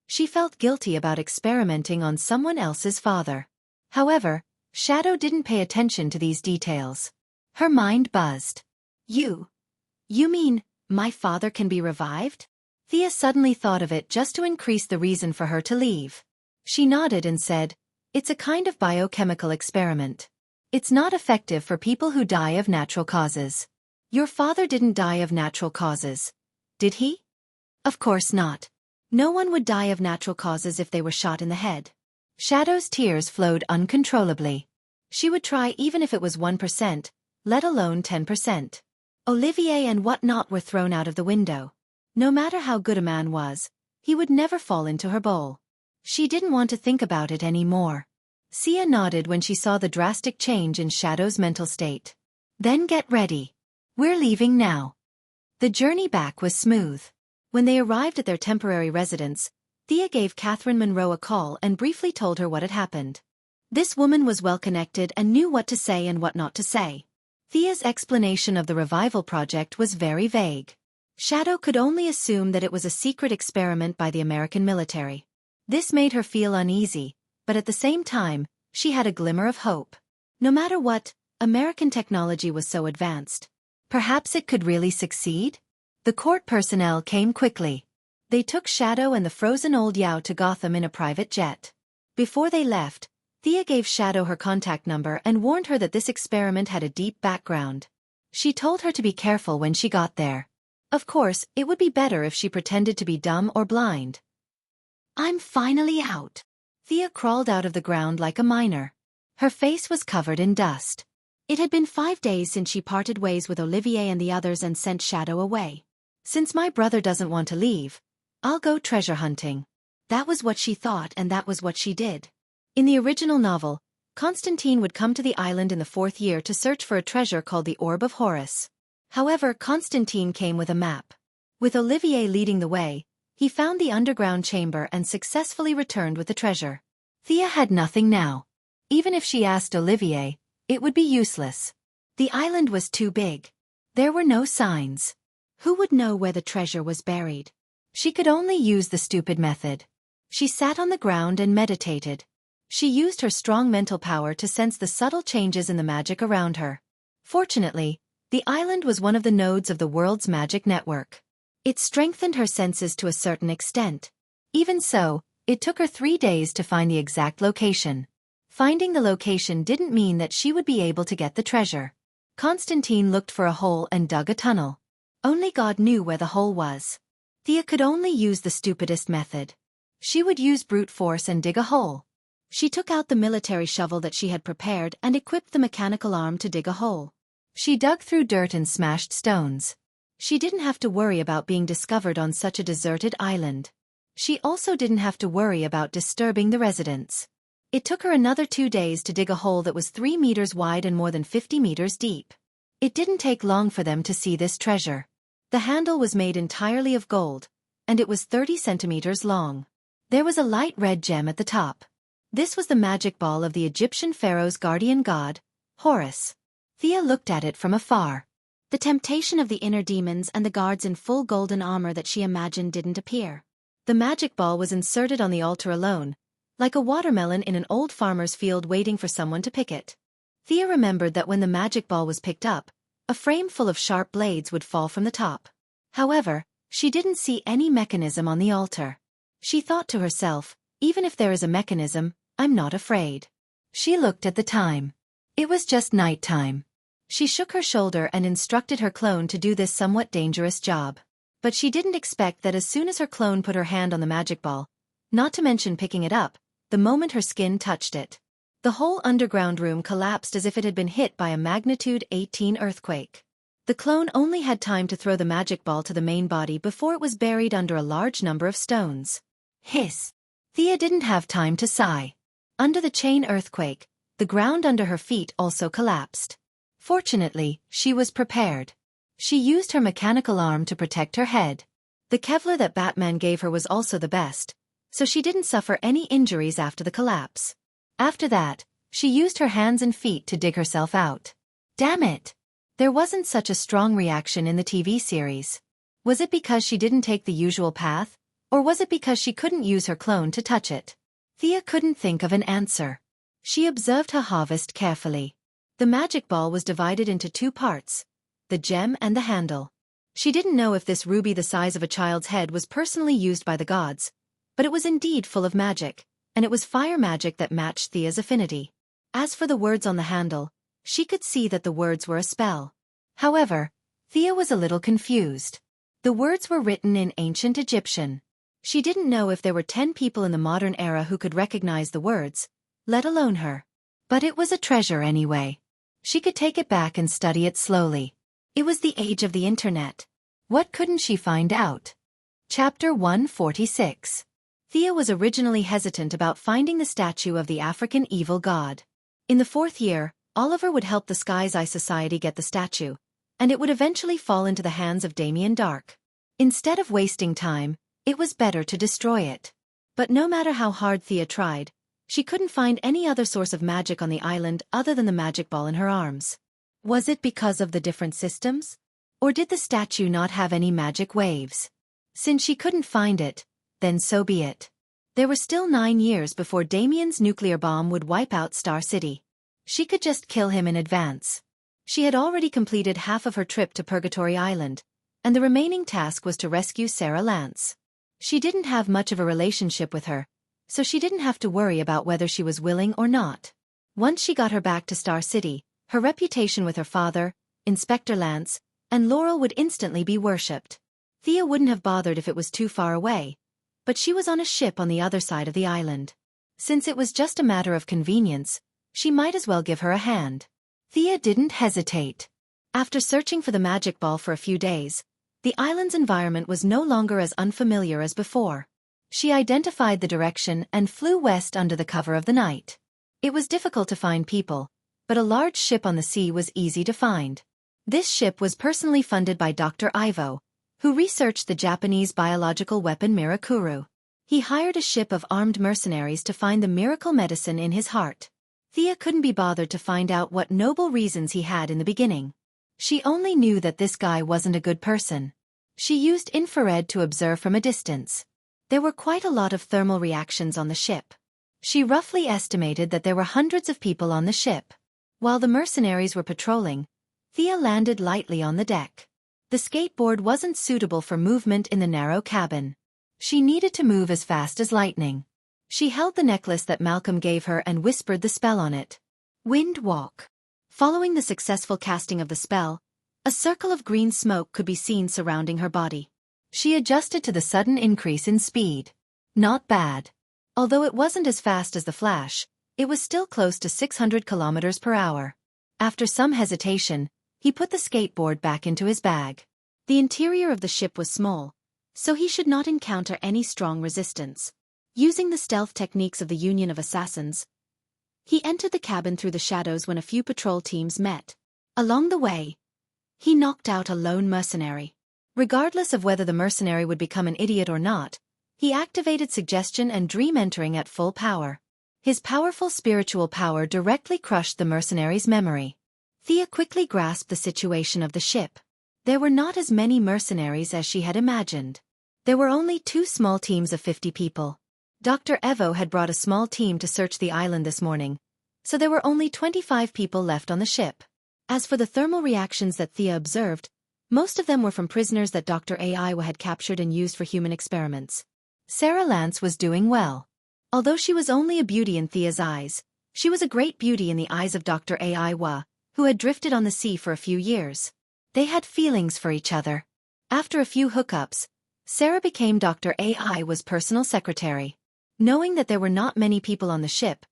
She felt guilty about experimenting on someone else's father. However, Shadow didn't pay attention to these details. Her mind buzzed. You mean, my father can be revived? Thea suddenly thought of it just to increase the reason for her to leave. She nodded and said, it's a kind of biochemical experiment. It's not effective for people who die of natural causes. Your father didn't die of natural causes, did he? Of course not. No one would die of natural causes if they were shot in the head. Shadow's tears flowed uncontrollably. She would try even if it was 1%, let alone 10%. Olivier and whatnot were thrown out of the window. No matter how good a man was, he would never fall into her bowl. She didn't want to think about it anymore. Sia nodded when she saw the drastic change in Shadow's mental state. Then get ready. We're leaving now. The journey back was smooth. When they arrived at their temporary residence, Thea gave Catherine Monroe a call and briefly told her what had happened. This woman was well-connected and knew what to say and what not to say. Thea's explanation of the revival project was very vague. Shadow could only assume that it was a secret experiment by the American military. This made her feel uneasy, but at the same time, she had a glimmer of hope. No matter what, American technology was so advanced. Perhaps it could really succeed? The court personnel came quickly. They took Shadow and the frozen old Yao to Gotham in a private jet. Before they left, Thea gave Shadow her contact number and warned her that this experiment had a deep background. She told her to be careful when she got there. Of course, it would be better if she pretended to be dumb or blind. I'm finally out. Thea crawled out of the ground like a miner. Her face was covered in dust. It had been 5 days since she parted ways with Olivier and the others and sent Shadow away. Since my brother doesn't want to leave, I'll go treasure hunting. That was what she thought and that was what she did. In the original novel, Constantine would come to the island in the 4th year to search for a treasure called the Orb of Horus. However, Constantine came with a map. With Olivier leading the way, he found the underground chamber and successfully returned with the treasure. Thea had nothing now. Even if she asked Olivier, it would be useless. The island was too big. There were no signs. Who would know where the treasure was buried? She could only use the stupid method. She sat on the ground and meditated. She used her strong mental power to sense the subtle changes in the magic around her. Fortunately, the island was one of the nodes of the world's magic network. It strengthened her senses to a certain extent. Even so, it took her 3 days to find the exact location. Finding the location didn't mean that she would be able to get the treasure. Constantine looked for a hole and dug a tunnel. Only God knew where the hole was. Thea could only use the stupidest method. She would use brute force and dig a hole. She took out the military shovel that she had prepared and equipped the mechanical arm to dig a hole. She dug through dirt and smashed stones. She didn't have to worry about being discovered on such a deserted island. She also didn't have to worry about disturbing the residents. It took her another 2 days to dig a hole that was 3 meters wide and more than 50 meters deep. It didn't take long for them to see this treasure. The handle was made entirely of gold, and it was 30 centimeters long. There was a light red gem at the top. This was the magic ball of the Egyptian pharaoh's guardian god, Horus. Thea looked at it from afar. The temptation of the inner demons and the guards in full golden armor that she imagined didn't appear. The magic ball was inserted on the altar alone, like a watermelon in an old farmer's field waiting for someone to pick it. Thea remembered that when the magic ball was picked up, a frame full of sharp blades would fall from the top. However, she didn't see any mechanism on the altar. She thought to herself, even if there is a mechanism, I'm not afraid. She looked at the time. It was just night time. She shook her shoulder and instructed her clone to do this somewhat dangerous job. But she didn't expect that as soon as her clone put her hand on the magic ball, not to mention picking it up, the moment her skin touched it, the whole underground room collapsed as if it had been hit by a magnitude 18 earthquake. The clone only had time to throw the magic ball to the main body before it was buried under a large number of stones. Hiss! Thea didn't have time to sigh. Under the chain earthquake, the ground under her feet also collapsed. Fortunately, she was prepared. She used her mechanical arm to protect her head. The Kevlar that Batman gave her was also the best, so she didn't suffer any injuries after the collapse. After that, she used her hands and feet to dig herself out. Damn it! There wasn't such a strong reaction in the TV series. Was it because she didn't take the usual path, or was it because she couldn't use her clone to touch it? Thea couldn't think of an answer. She observed her harvest carefully. The magic ball was divided into two parts, the gem and the handle. She didn't know if this ruby the size of a child's head was personally used by the gods, but it was indeed full of magic, and it was fire magic that matched Thea's affinity. As for the words on the handle, she could see that the words were a spell. However, Thea was a little confused. The words were written in ancient Egyptian. She didn't know if there were 10 people in the modern era who could recognize the words, let alone her. But it was a treasure anyway. She could take it back and study it slowly. It was the age of the internet. What couldn't she find out? Chapter 146. Thea was originally hesitant about finding the statue of the African evil god. In the 4th year, Oliver would help the Sky's Eye Society get the statue, and it would eventually fall into the hands of Damien Dark. Instead of wasting time, it was better to destroy it. But no matter how hard Thea tried, she couldn't find any other source of magic on the island other than the magic ball in her arms. Was it because of the different systems? Or did the statue not have any magic waves? Since she couldn't find it, then so be it. There were still 9 years before Damien's nuclear bomb would wipe out Star City. She could just kill him in advance. She had already completed half of her trip to Purgatory Island, and the remaining task was to rescue Sarah Lance. She didn't have much of a relationship with her, so she didn't have to worry about whether she was willing or not. Once she got her back to Star City, her reputation with her father, Inspector Lance, and Laurel would instantly be worshipped. Thea wouldn't have bothered if it was too far away, but she was on a ship on the other side of the island. Since it was just a matter of convenience, she might as well give her a hand. Thea didn't hesitate. After searching for the magic ball for a few days, the island's environment was no longer as unfamiliar as before. She identified the direction and flew west under the cover of the night. It was difficult to find people, but a large ship on the sea was easy to find. This ship was personally funded by Dr. Ivo, who researched the Japanese biological weapon Mirakuru. He hired a ship of armed mercenaries to find the miracle medicine in his heart. Thea couldn't be bothered to find out what noble reasons he had in the beginning. She only knew that this guy wasn't a good person. She used infrared to observe from a distance. There were quite a lot of thermal reactions on the ship. She roughly estimated that there were hundreds of people on the ship. While the mercenaries were patrolling, Thea landed lightly on the deck. The skateboard wasn't suitable for movement in the narrow cabin. She needed to move as fast as lightning. She held the necklace that Malcolm gave her and whispered the spell on it. Wind Walk. Following the successful casting of the spell, a circle of green smoke could be seen surrounding her body. She adjusted to the sudden increase in speed. Not bad. Although it wasn't as fast as the Flash, it was still close to 600 kilometers per hour. After some hesitation, he put the skateboard back into his bag. The interior of the ship was small, so he should not encounter any strong resistance. Using the stealth techniques of the Union of Assassins, he entered the cabin through the shadows when a few patrol teams met. Along the way, he knocked out a lone mercenary. Regardless of whether the mercenary would become an idiot or not, he activated suggestion and dream entering at full power. His powerful spiritual power directly crushed the mercenary's memory. Thea quickly grasped the situation of the ship. There were not as many mercenaries as she had imagined. There were only 2 small teams of 50 people. Dr. Evo had brought a small team to search the island this morning, so there were only 25 people left on the ship. As for the thermal reactions that Thea observed, most of them were from prisoners that Dr. Aiwa had captured and used for human experiments. Sarah Lance was doing well. Although she was only a beauty in Thea's eyes, She was a great beauty in the eyes of Dr. Aiwa, who had drifted on the sea for a few years. They had feelings for each other. After a few hookups, Sarah became Dr. Aiwa's personal secretary. Knowing that there were not many people on the ship,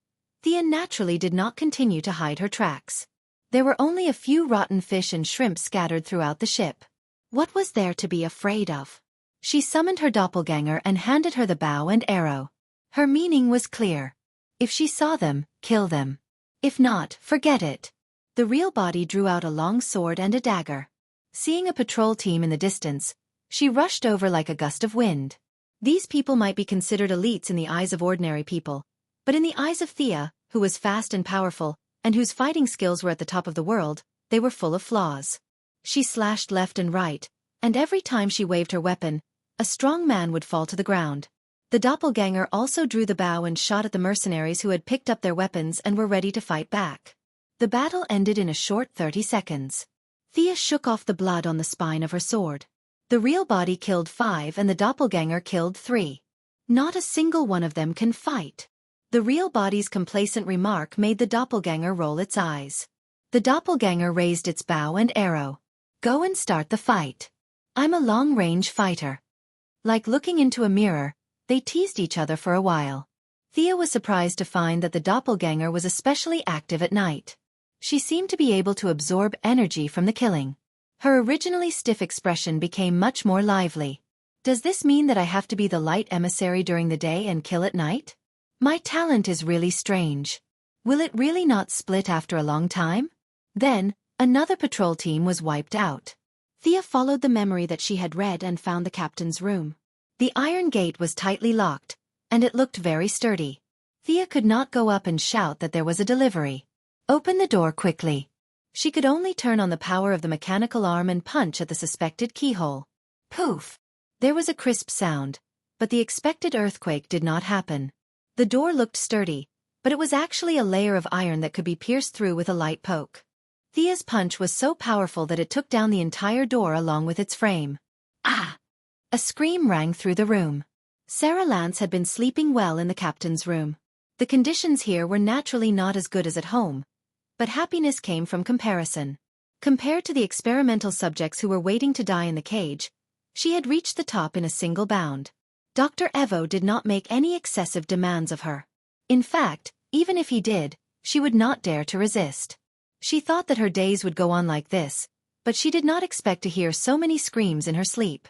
Thea naturally did not continue to hide her tracks. There were only a few rotten fish and shrimp scattered throughout the ship. What was there to be afraid of? She summoned her doppelganger and handed her the bow and arrow. Her meaning was clear. If she saw them, kill them. If not, forget it. The real body drew out a long sword and a dagger. Seeing a patrol team in the distance, she rushed over like a gust of wind. These people might be considered elites in the eyes of ordinary people, but in the eyes of Thea, who was fast and powerful, and whose fighting skills were at the top of the world, they were full of flaws. She slashed left and right, and every time she waved her weapon, a strong man would fall to the ground. The doppelganger also drew the bow and shot at the mercenaries who had picked up their weapons and were ready to fight back. The battle ended in a short 30 seconds. Thea shook off the blood on the spine of her sword. The real body killed 5 and the doppelganger killed 3. Not a single one of them can fight. The real body's complacent remark made the doppelganger roll its eyes. The doppelganger raised its bow and arrow. Go and start the fight. I'm a long-range fighter. Like looking into a mirror, they teased each other for a while. Thea was surprised to find that the doppelganger was especially active at night. She seemed to be able to absorb energy from the killing. Her originally stiff expression became much more lively. Does this mean that I have to be the light emissary during the day and kill at night? My talent is really strange. Will it really not split after a long time? Then, another patrol team was wiped out. Thea followed the memory that she had read and found the captain's room. The iron gate was tightly locked, and it looked very sturdy. Thea could not go up and shout that there was a delivery. Open the door quickly. She could only turn on the power of the mechanical arm and punch at the suspected keyhole. Poof! There was a crisp sound, but the expected earthquake did not happen. The door looked sturdy, but it was actually a layer of iron that could be pierced through with a light poke. Thea's punch was so powerful that it took down the entire door along with its frame. Ah! A scream rang through the room. Sarah Lance had been sleeping well in the captain's room. The conditions here were naturally not as good as at home, but happiness came from comparison. Compared to the experimental subjects who were waiting to die in the cage, she had reached the top in a single bound. Dr. Evo did not make any excessive demands of her. In fact, even if he did, she would not dare to resist. She thought that her days would go on like this, but she did not expect to hear so many screams in her sleep.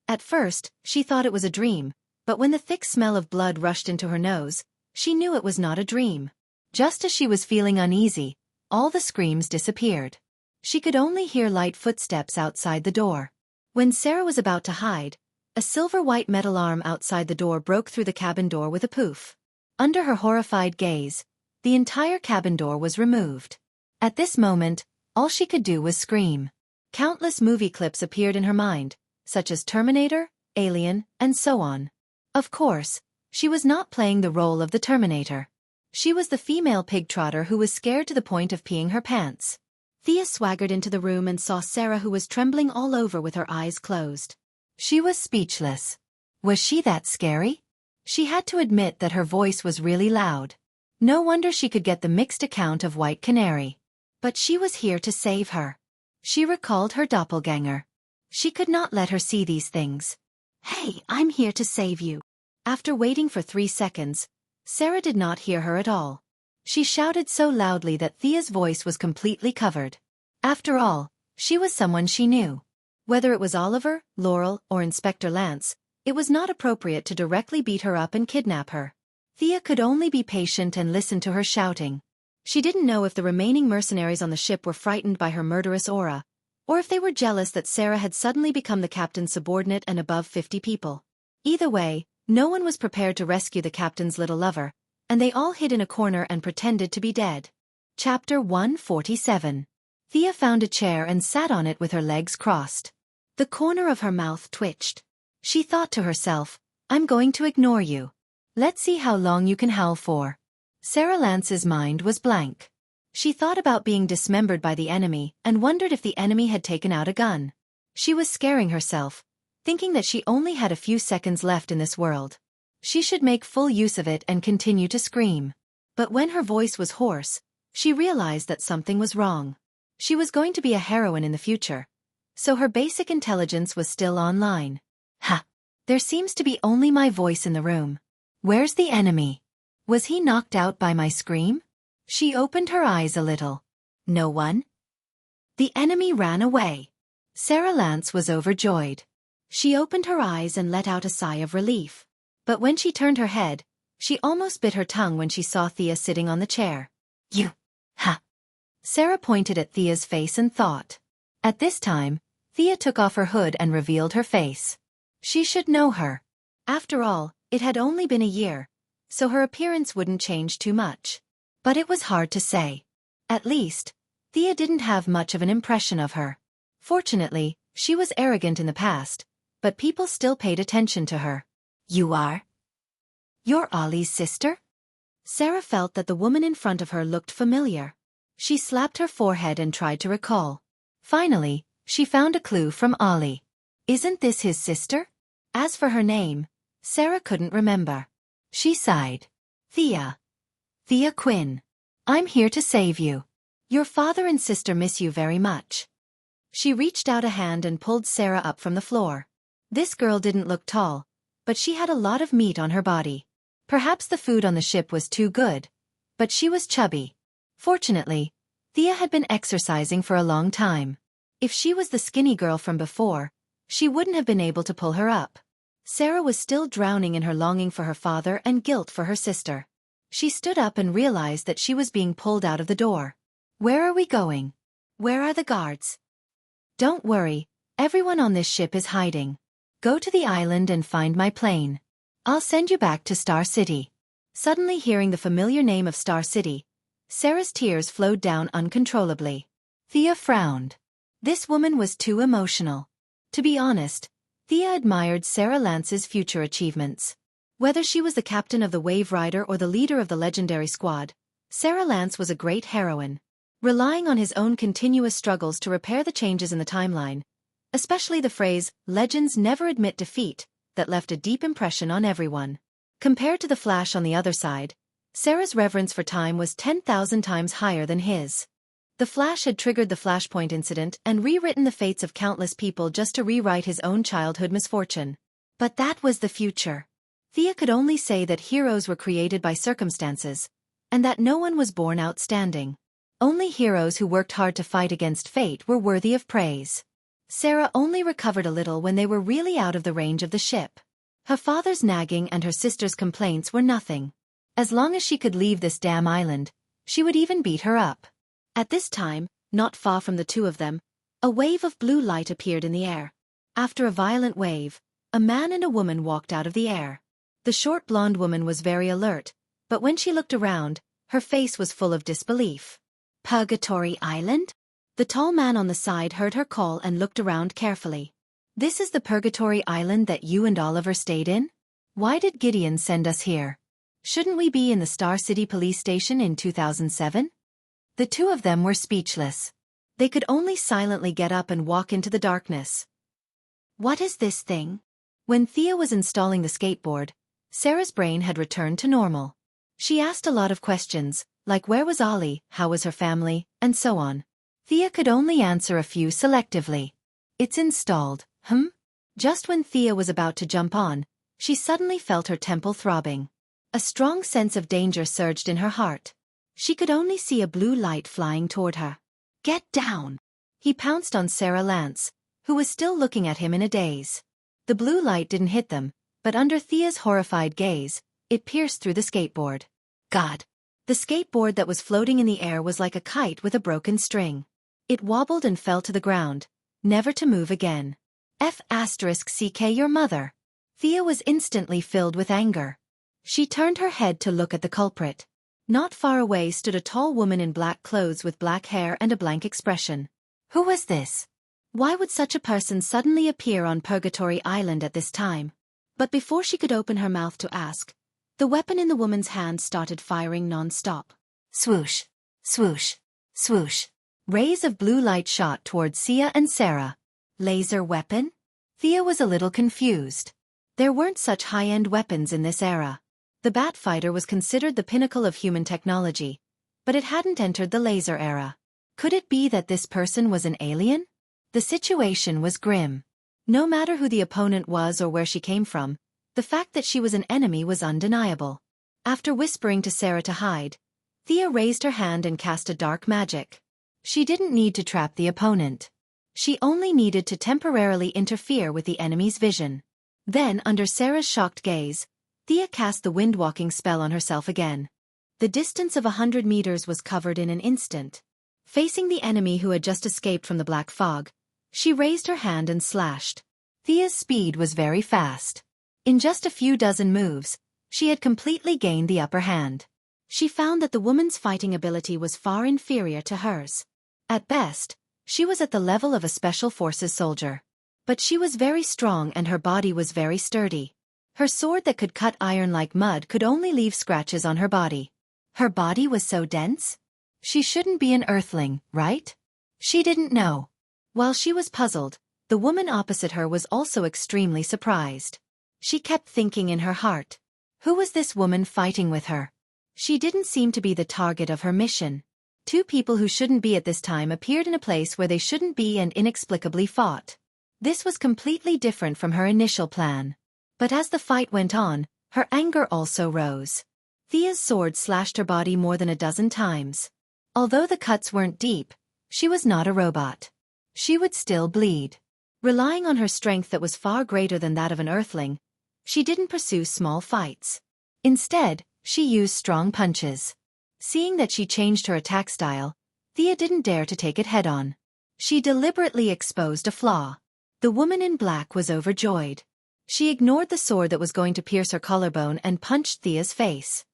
At first, she thought it was a dream, but when the thick smell of blood rushed into her nose, she knew it was not a dream. Just as she was feeling uneasy, all the screams disappeared. She could only hear light footsteps outside the door. When Sarah was about to hide, a silver-white metal arm outside the door broke through the cabin door with a poof. Under her horrified gaze, the entire cabin door was removed. At this moment, all she could do was scream. Countless movie clips appeared in her mind, such as Terminator, Alien, and so on. Of course, she was not playing the role of the Terminator. She was the female pig-trotter who was scared to the point of peeing her pants. Thea swaggered into the room and saw Sarah, who was trembling all over with her eyes closed. She was speechless. Was she that scary? She had to admit that her voice was really loud. No wonder she could get the mixed account of White Canary. But she was here to save her. She recalled her doppelganger. She could not let her see these things. Hey, I'm here to save you. After waiting for 3 seconds, Sarah did not hear her at all. She shouted so loudly that Thea's voice was completely covered. After all, she was someone she knew. Whether it was Oliver, Laurel, or Inspector Lance, it was not appropriate to directly beat her up and kidnap her. Thea could only be patient and listen to her shouting. She didn't know if the remaining mercenaries on the ship were frightened by her murderous aura, or if they were jealous that Sarah had suddenly become the captain's subordinate and above 50 people. Either way, no one was prepared to rescue the captain's little lover, and they all hid in a corner and pretended to be dead. Chapter 147. Thea found a chair and sat on it with her legs crossed. The corner of her mouth twitched. She thought to herself, I'm going to ignore you. Let's see how long you can howl for. Sarah Lance's mind was blank. She thought about being dismembered by the enemy and wondered if the enemy had taken out a gun. She was scaring herself, thinking that she only had a few seconds left in this world. She should make full use of it and continue to scream. But when her voice was hoarse, she realized that something was wrong. She was going to be a heroine in the future, so her basic intelligence was still online. Ha! There seems to be only my voice in the room. Where's the enemy? Was he knocked out by my scream? She opened her eyes a little. No one? The enemy ran away. Sarah Lance was overjoyed. She opened her eyes and let out a sigh of relief. But when she turned her head, she almost bit her tongue when she saw Thea sitting on the chair. You! Ha! Sarah pointed at Thea's face and thought. At this time, Thea took off her hood and revealed her face. She should know her. After all, it had only been a year, so her appearance wouldn't change too much. But it was hard to say. At least, Thea didn't have much of an impression of her. Fortunately, she was arrogant in the past, but people still paid attention to her. You are? You're Ollie's sister? Sarah felt that the woman in front of her looked familiar. She slapped her forehead and tried to recall. Finally, she found a clue from Ollie. Isn't this his sister? As for her name, Sarah couldn't remember. She sighed. Thea. Thea Quinn. I'm here to save you. Your father and sister miss you very much. She reached out a hand and pulled Sarah up from the floor. This girl didn't look tall, but she had a lot of meat on her body. Perhaps the food on the ship was too good, but she was chubby. Fortunately, Thea had been exercising for a long time. If she was the skinny girl from before, she wouldn't have been able to pull her up. Sarah was still drowning in her longing for her father and guilt for her sister. She stood up and realized that she was being pulled out of the door. Where are we going? Where are the guards? Don't worry, everyone on this ship is hiding. Go to the island and find my plane. I'll send you back to Star City. Suddenly hearing the familiar name of Star City, Sarah's tears flowed down uncontrollably. Thea frowned. This woman was too emotional. To be honest, Thea admired Sarah Lance's future achievements. Whether she was the captain of the Wave Rider or the leader of the legendary squad, Sarah Lance was a great heroine. Relying on his own continuous struggles to repair the changes in the timeline, especially the phrase, "Legends never admit defeat," that left a deep impression on everyone. Compared to the Flash on the other side, Sarah's reverence for time was 10,000 times higher than his. The Flash had triggered the Flashpoint incident and rewritten the fates of countless people just to rewrite his own childhood misfortune. But that was the future. Thea could only say that heroes were created by circumstances, and that no one was born outstanding. Only heroes who worked hard to fight against fate were worthy of praise. Sarah only recovered a little when they were really out of the range of the ship. Her father's nagging and her sister's complaints were nothing. As long as she could leave this damn island, she would even beat her up. At this time, not far from the two of them, a wave of blue light appeared in the air. After a violent wave, a man and a woman walked out of the air. The short blonde woman was very alert, but when she looked around, her face was full of disbelief. Purgatory Island? The tall man on the side heard her call and looked around carefully. This is the Purgatory Island that you and Oliver stayed in? Why did Gideon send us here? Shouldn't we be in the Star City police station in 2007? The two of them were speechless. They could only silently get up and walk into the darkness. What is this thing? When Thea was installing the skateboard, Sarah's brain had returned to normal. She asked a lot of questions, like where was Ollie, how was her family, and so on. Thea could only answer a few selectively. It's installed, Just when Thea was about to jump on, she suddenly felt her temple throbbing. A strong sense of danger surged in her heart. She could only see a blue light flying toward her. Get down! He pounced on Sarah Lance, who was still looking at him in a daze. The blue light didn't hit them, but under Thea's horrified gaze, it pierced through the skateboard. God! The skateboard that was floating in the air was like a kite with a broken string. It wobbled and fell to the ground, never to move again. F***ck your mother. Thea was instantly filled with anger. She turned her head to look at the culprit. Not far away stood a tall woman in black clothes with black hair and a blank expression. Who was this? Why would such a person suddenly appear on Purgatory Island at this time? But before she could open her mouth to ask, the weapon in the woman's hand started firing non-stop. Swoosh, swoosh, swoosh. Rays of blue light shot towards Thea and Sarah. Laser weapon? Thea was a little confused. There weren't such high-end weapons in this era. The Bat Fighter was considered the pinnacle of human technology, but it hadn't entered the laser era. Could it be that this person was an alien? The situation was grim. No matter who the opponent was or where she came from, the fact that she was an enemy was undeniable. After whispering to Sarah to hide, Thea raised her hand and cast a dark magic. She didn't need to trap the opponent. She only needed to temporarily interfere with the enemy's vision. Then, under Sarah's shocked gaze, Thea cast the wind-walking spell on herself again. The distance of 100 meters was covered in an instant. Facing the enemy who had just escaped from the black fog, she raised her hand and slashed. Thea's speed was very fast. In just a few dozen moves, she had completely gained the upper hand. She found that the woman's fighting ability was far inferior to hers. At best, she was at the level of a special forces soldier. But she was very strong and her body was very sturdy. Her sword that could cut iron like mud could only leave scratches on her body. Her body was so dense? She shouldn't be an earthling, right? She didn't know. While she was puzzled, the woman opposite her was also extremely surprised. She kept thinking in her heart, who was this woman fighting with her? She didn't seem to be the target of her mission. Two people who shouldn't be at this time appeared in a place where they shouldn't be and inexplicably fought. This was completely different from her initial plan. But as the fight went on, her anger also rose. Thea's sword slashed her body more than a dozen times. Although the cuts weren't deep, she was not a robot. She would still bleed. Relying on her strength that was far greater than that of an earthling, she didn't pursue small fights. Instead, she used strong punches. Seeing that she changed her attack style, Thea didn't dare to take it head-on. She deliberately exposed a flaw. The woman in black was overjoyed. She ignored the sword that was going to pierce her collarbone and punched Thea's face.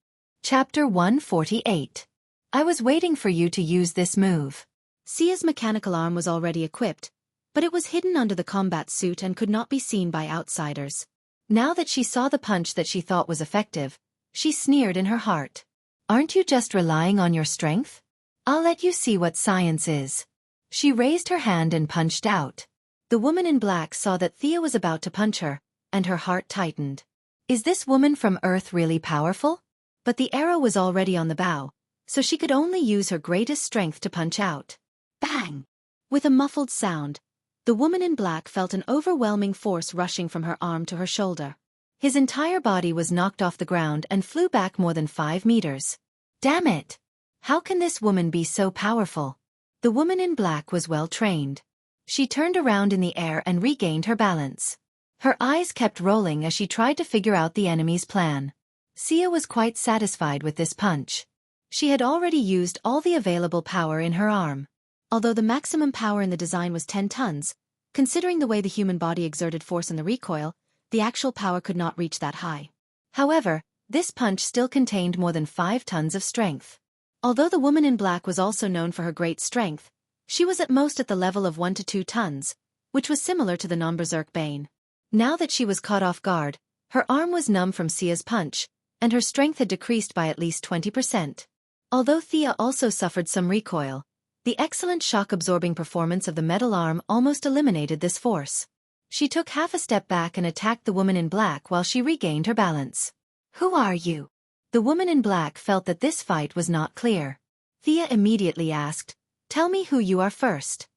Chapter 148. I was waiting for you to use this move. Thea's mechanical arm was already equipped, but it was hidden under the combat suit and could not be seen by outsiders. Now that she saw the punch that she thought was effective, she sneered in her heart. Aren't you just relying on your strength? I'll let you see what science is. She raised her hand and punched out. The woman in black saw that Thea was about to punch her, and her heart tightened. Is this woman from Earth really powerful? But the arrow was already on the bow, so she could only use her greatest strength to punch out. Bang! With a muffled sound, the woman in black felt an overwhelming force rushing from her arm to her shoulder. His entire body was knocked off the ground and flew back more than 5 meters. Damn it! How can this woman be so powerful? The woman in black was well trained. She turned around in the air and regained her balance. Her eyes kept rolling as she tried to figure out the enemy's plan. Thea was quite satisfied with this punch. She had already used all the available power in her arm. Although the maximum power in the design was 10 tons, considering the way the human body exerted force in the recoil, the actual power could not reach that high. However, this punch still contained more than 5 tons of strength. Although the woman in black was also known for her great strength, she was at most at the level of 1 to 2 tons, which was similar to the non-berserk Bane. Now that she was caught off guard, her arm was numb from Thea's punch, and her strength had decreased by at least 20%. Although Thea also suffered some recoil, the excellent shock-absorbing performance of the metal arm almost eliminated this force. She took half a step back and attacked the woman in black while she regained her balance. Who are you? The woman in black felt that this fight was not clear. Thea immediately asked, "Tell me who you are first."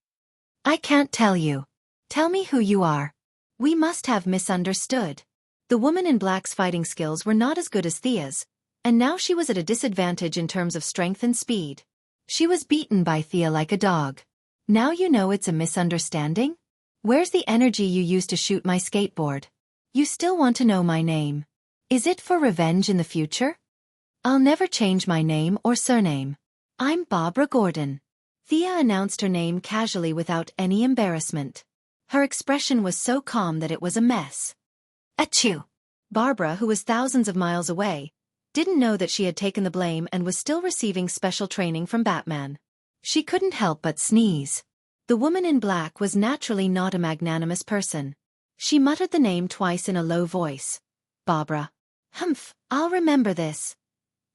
"I can't tell you." "Tell me who you are." "We must have misunderstood." The woman in black's fighting skills were not as good as Thea's, and now she was at a disadvantage in terms of strength and speed. She was beaten by Thea like a dog. "Now you know it's a misunderstanding? Where's the energy you used to shoot my skateboard? You still want to know my name? Is it for revenge in the future?" "I'll never change my name or surname. I'm Barbara Gordon." Thea announced her name casually without any embarrassment. Her expression was so calm that it was a mess. Achoo! Barbara, who was thousands of miles away, didn't know that she had taken the blame and was still receiving special training from Batman. She couldn't help but sneeze. The woman in black was naturally not a magnanimous person. She muttered the name twice in a low voice. "Barbara. Humph, I'll remember this."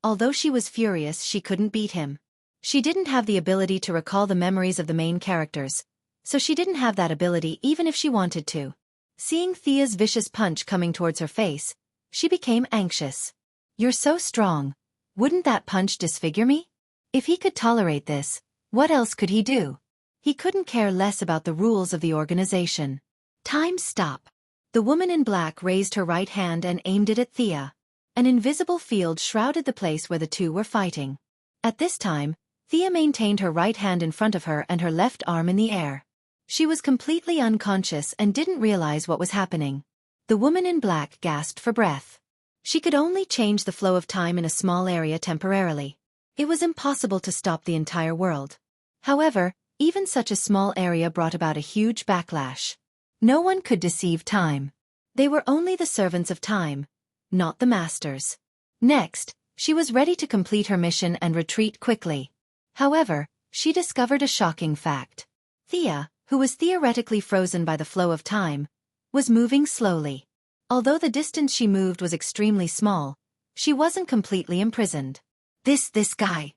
Although she was furious, she couldn't beat him. She didn't have the ability to recall the memories of the main characters, so she didn't have that ability even if she wanted to. Seeing Thea's vicious punch coming towards her face, she became anxious. You're so strong. Wouldn't that punch disfigure me? If he could tolerate this, what else could he do? He couldn't care less about the rules of the organization. Time stop. The woman in black raised her right hand and aimed it at Thea. An invisible field shrouded the place where the two were fighting. At this time, Thea maintained her right hand in front of her and her left arm in the air. She was completely unconscious and didn't realize what was happening. The woman in black gasped for breath. She could only change the flow of time in a small area temporarily. It was impossible to stop the entire world. However, even such a small area brought about a huge backlash. No one could deceive time. They were only the servants of time, not the masters. Next, she was ready to complete her mission and retreat quickly. However, she discovered a shocking fact. Thea, who was theoretically frozen by the flow of time, was moving slowly. Although the distance she moved was extremely small, she wasn't completely imprisoned. This guy.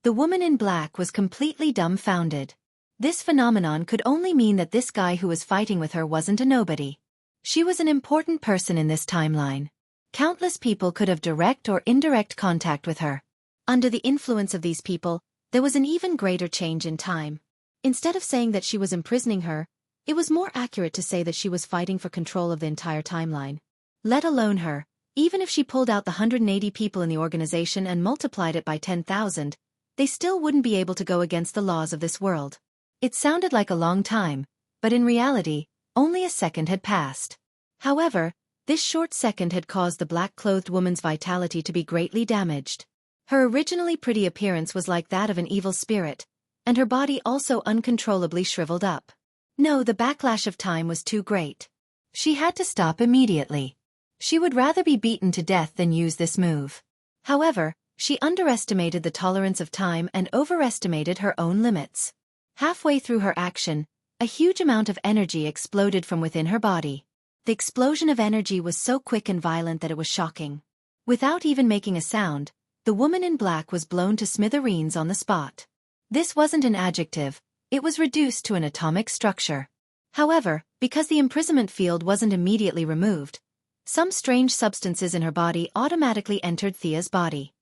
The woman in black was completely dumbfounded. This phenomenon could only mean that this guy who was fighting with her wasn't a nobody. She was an important person in this timeline. Countless people could have direct or indirect contact with her. Under the influence of these people, there was an even greater change in time. Instead of saying that she was imprisoning her, it was more accurate to say that she was fighting for control of the entire timeline. Let alone her, even if she pulled out the 180 people in the organization and multiplied it by 10,000, they still wouldn't be able to go against the laws of this world. It sounded like a long time, but in reality, only a second had passed. However, this short second had caused the black-clothed woman's vitality to be greatly damaged. Her originally pretty appearance was like that of an evil spirit, and her body also uncontrollably shriveled up. No, the backlash of time was too great. She had to stop immediately. She would rather be beaten to death than use this move. However, she underestimated the tolerance of time and overestimated her own limits. Halfway through her action, a huge amount of energy exploded from within her body. The explosion of energy was so quick and violent that it was shocking. Without even making a sound, the woman in black was blown to smithereens on the spot. This wasn't an adjective, it was reduced to an atomic structure. However, because the imprisonment field wasn't immediately removed, some strange substances in her body automatically entered Thea's body.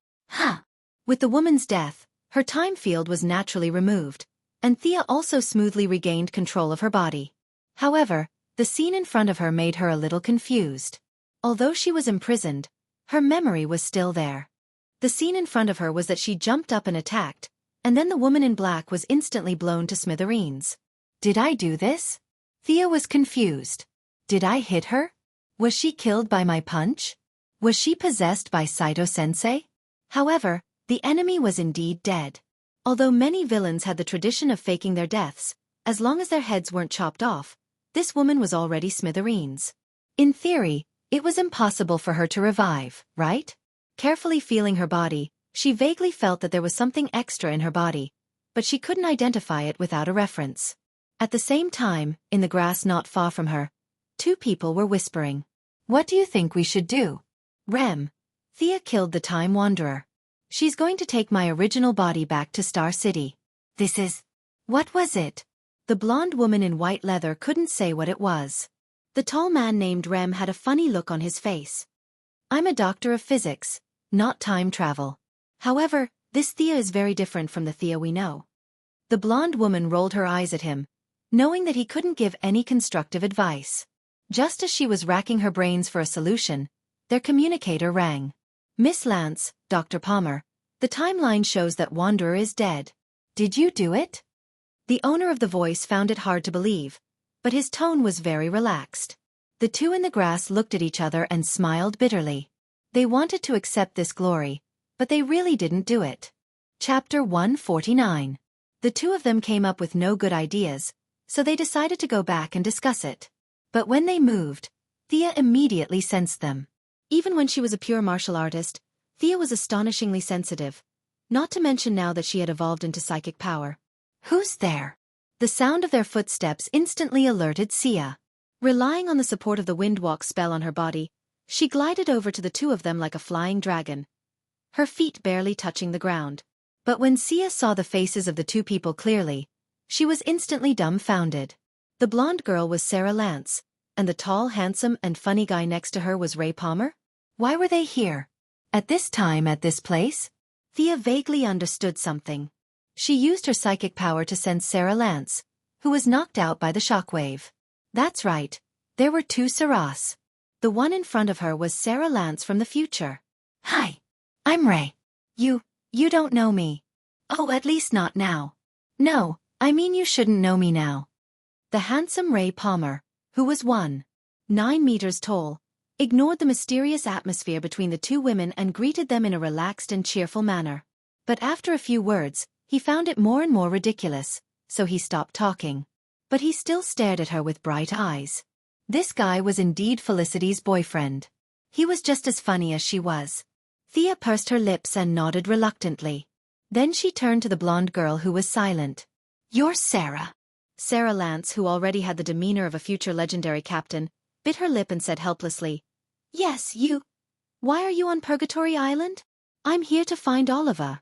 With the woman's death, her time field was naturally removed, and Thea also smoothly regained control of her body. However, the scene in front of her made her a little confused. Although she was imprisoned, her memory was still there. The scene in front of her was that she jumped up and attacked, and then the woman in black was instantly blown to smithereens. Did I do this? Thea was confused. Did I hit her? Was she killed by my punch? Was she possessed by Saito-sensei? However, the enemy was indeed dead. Although many villains had the tradition of faking their deaths, as long as their heads weren't chopped off, this woman was already smithereens. In theory, it was impossible for her to revive, right? Carefully feeling her body, she vaguely felt that there was something extra in her body, but she couldn't identify it without a reference. At the same time, in the grass not far from her, two people were whispering. What do you think we should do? Rem. Thea killed the Time Wanderer. She's going to take my original body back to Star City. This is... What was it? The blonde woman in white leather couldn't say what it was. The tall man named Rem had a funny look on his face. I'm a doctor of physics, not time travel. However, this Thea is very different from the Thea we know. The blonde woman rolled her eyes at him, knowing that he couldn't give any constructive advice. Just as she was racking her brains for a solution, their communicator rang. Miss Lance, Dr. Palmer, the timeline shows that Wanderer is dead. Did you do it? The owner of the voice found it hard to believe, but his tone was very relaxed. The two in the grass looked at each other and smiled bitterly. They wanted to accept this glory, but they really didn't do it. Chapter 149. The two of them came up with no good ideas, so they decided to go back and discuss it. But when they moved, Thea immediately sensed them. Even when she was a pure martial artist, Thea was astonishingly sensitive, not to mention now that she had evolved into psychic power. Who's there? The sound of their footsteps instantly alerted Sia. Relying on the support of the Windwalk spell on her body, she glided over to the two of them like a flying dragon, her feet barely touching the ground. But when Sia saw the faces of the two people clearly, she was instantly dumbfounded. The blonde girl was Sarah Lance, and the tall, handsome, and funny guy next to her was Ray Palmer? Why were they here? At this time at this place? Thea vaguely understood something. She used her psychic power to sense Sarah Lance, who was knocked out by the shockwave. That's right. There were two Sarahs. The one in front of her was Sarah Lance from the future. Hi. I'm Ray. You don't know me. Oh, at least not now. No, I mean you shouldn't know me now. The handsome Ray Palmer, who was 1.9 meters tall, ignored the mysterious atmosphere between the two women and greeted them in a relaxed and cheerful manner. But after a few words, he found it more and more ridiculous, so he stopped talking. But he still stared at her with bright eyes. This guy was indeed Felicity's boyfriend. He was just as funny as she was. Thea pursed her lips and nodded reluctantly. Then she turned to the blonde girl who was silent. You're Sarah. Sarah Lance, who already had the demeanor of a future legendary captain, bit her lip and said helplessly, Yes, you. Why are you on Purgatory Island? I'm here to find Oliver.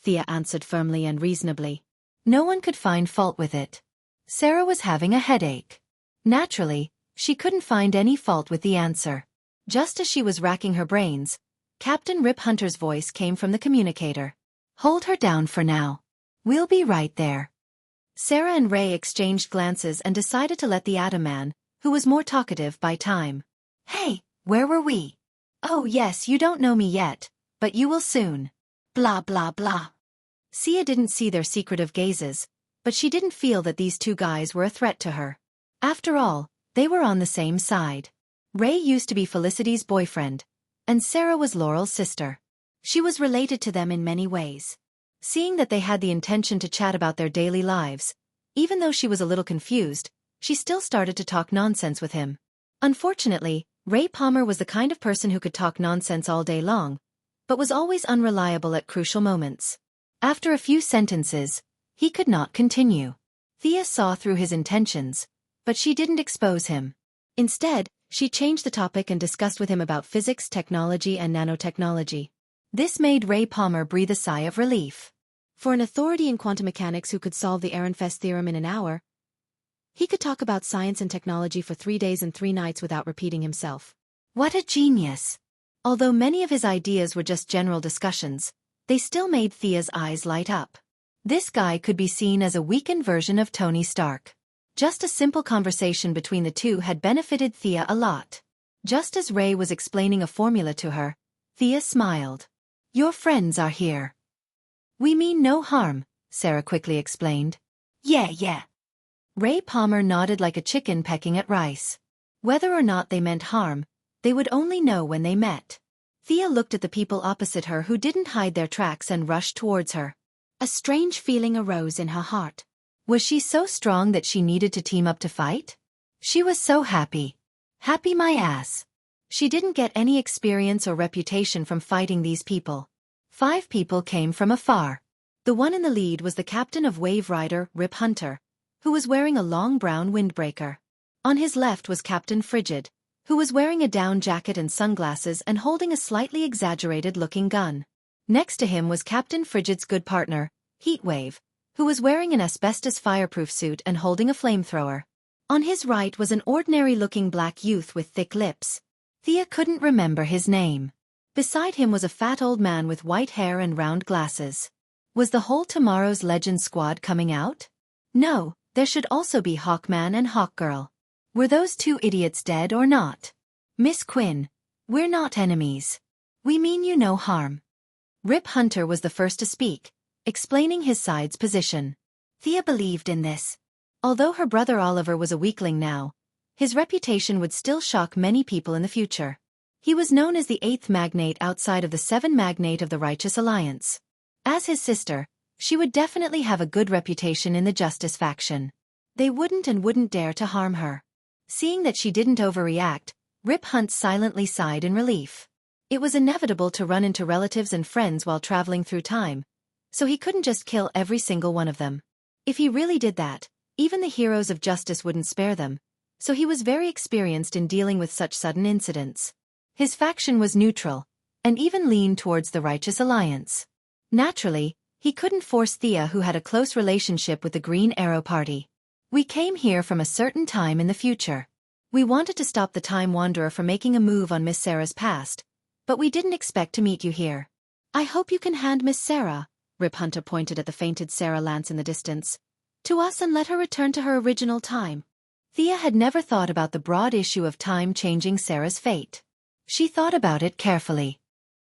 Thea answered firmly and reasonably. No one could find fault with it. Sarah was having a headache. Naturally, she couldn't find any fault with the answer. Just as she was racking her brains, Captain Rip Hunter's voice came from the communicator. Hold her down for now. We'll be right there. Sarah and Ray exchanged glances and decided to let the Atom Man, who was more talkative, buy time. Hey, where were we? Oh yes, you don't know me yet, but you will soon. Blah blah blah. Sia didn't see their secretive gazes, but she didn't feel that these two guys were a threat to her. After all, they were on the same side. Ray used to be Felicity's boyfriend, and Sarah was Laurel's sister. She was related to them in many ways. Seeing that they had the intention to chat about their daily lives, even though she was a little confused, she still started to talk nonsense with him. Unfortunately, Ray Palmer was the kind of person who could talk nonsense all day long, but was always unreliable at crucial moments. After a few sentences, he could not continue. Thea saw through his intentions, but she didn't expose him. Instead, she changed the topic and discussed with him about physics, technology, and nanotechnology. This made Ray Palmer breathe a sigh of relief. For an authority in quantum mechanics who could solve the Ehrenfest theorem in an hour, he could talk about science and technology for 3 days and 3 nights without repeating himself. What a genius! Although many of his ideas were just general discussions, they still made Thea's eyes light up. This guy could be seen as a weakened version of Tony Stark. Just a simple conversation between the two had benefited Thea a lot. Just as Ray was explaining a formula to her, Thea smiled. Your friends are here. We mean no harm, Sarah quickly explained. Yeah. Ray Palmer nodded like a chicken pecking at rice. Whether or not they meant harm, they would only know when they met. Thea looked at the people opposite her who didn't hide their tracks and rushed towards her. A strange feeling arose in her heart. Was she so strong that she needed to team up to fight? She was so happy. Happy my ass. She didn't get any experience or reputation from fighting these people. 5 people came from afar. The one in the lead was the captain of Wave Rider, Rip Hunter, who was wearing a long brown windbreaker. On his left was Captain Frigid, who was wearing a down jacket and sunglasses and holding a slightly exaggerated-looking gun. Next to him was Captain Frigid's good partner, Heatwave, who was wearing an asbestos fireproof suit and holding a flamethrower. On his right was an ordinary-looking black youth with thick lips. Thea couldn't remember his name. Beside him was a fat old man with white hair and round glasses. Was the whole Tomorrow's Legends squad coming out? No, there should also be Hawkman and Hawkgirl. Were those 2 idiots dead or not? Miss Quinn, we're not enemies. We mean you no harm. Rip Hunter was the first to speak, explaining his side's position. Thea believed in this. Although her brother Oliver was a weakling now, his reputation would still shock many people in the future. He was known as the 8th magnate outside of the 7 magnate of the Righteous Alliance. As his sister, she would definitely have a good reputation in the Justice faction. They wouldn't dare to harm her. Seeing that she didn't overreact, Rip Hunt silently sighed in relief. It was inevitable to run into relatives and friends while traveling through time, so he couldn't just kill every single one of them. If he really did that, even the heroes of justice wouldn't spare them, so he was very experienced in dealing with such sudden incidents. His faction was neutral, and even leaned towards the Righteous Alliance. Naturally, he couldn't force Thea, who had a close relationship with the Green Arrow Party. We came here from a certain time in the future. We wanted to stop the Time Wanderer from making a move on Miss Sarah's past, But we didn't expect to meet you here. I hope you can hand Miss Sarah, Rip Hunter pointed at the fainted Sarah Lance in the distance, to us and let her return to her original time. Thea had never thought about the broad issue of time changing Sarah's fate. She thought about it carefully.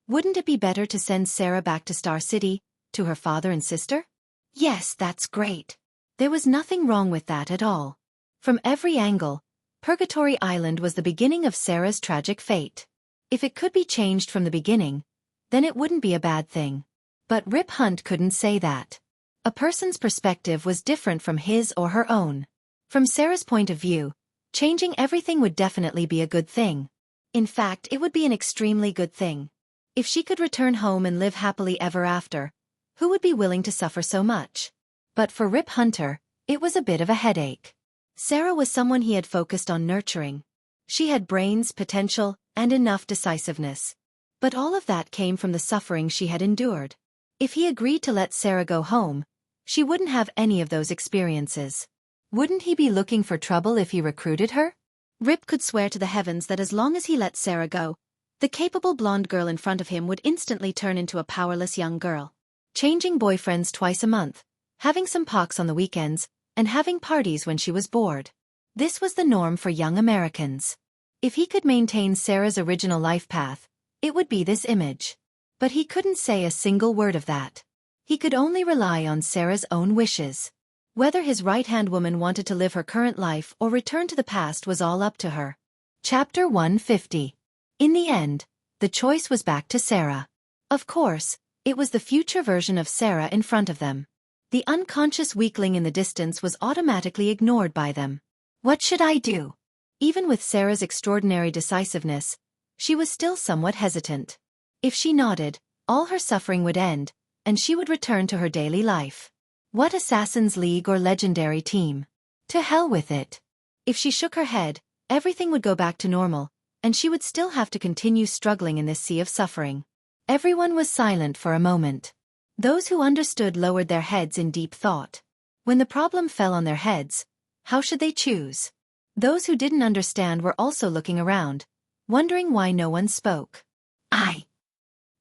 Wouldn't it be better to send Sarah back to Star City, to her father and sister? Yes, that's great. There was nothing wrong with that at all. From every angle, Purgatory Island was the beginning of Sarah's tragic fate. If it could be changed from the beginning, then it wouldn't be a bad thing. But Rip Hunt couldn't say that. A person's perspective was different from his or her own. From Sarah's point of view, changing everything would definitely be a good thing. In fact, it would be an extremely good thing. If she could return home and live happily ever after, who would be willing to suffer so much? But for Rip Hunter, it was a bit of a headache. Sarah was someone he had focused on nurturing. She had brains, potential, and enough decisiveness. But all of that came from the suffering she had endured. If he agreed to let Sarah go home, she wouldn't have any of those experiences. Wouldn't he be looking for trouble if he recruited her? Rip could swear to the heavens that as long as he let Sarah go, the capable blonde girl in front of him would instantly turn into a powerless young girl. Changing boyfriends twice a month, having some pox on the weekends, and having parties when she was bored. This was the norm for young Americans. If he could maintain Sarah's original life path, it would be this image. But he couldn't say a single word of that. He could only rely on Sarah's own wishes. Whether his right-hand woman wanted to live her current life or return to the past was all up to her. Chapter 150. In the end, the choice was back to Sarah. Of course, it was the future version of Sarah in front of them. The unconscious weakling in the distance was automatically ignored by them. What should I do? Even with Sarah's extraordinary decisiveness, she was still somewhat hesitant. If she nodded, all her suffering would end, and she would return to her daily life. What Assassin's League or Legendary Team? To hell with it. If she shook her head, everything would go back to normal, and she would still have to continue struggling in this sea of suffering. Everyone was silent for a moment. Those who understood lowered their heads in deep thought. When the problem fell on their heads, how should they choose? Those who didn't understand were also looking around, wondering why no one spoke.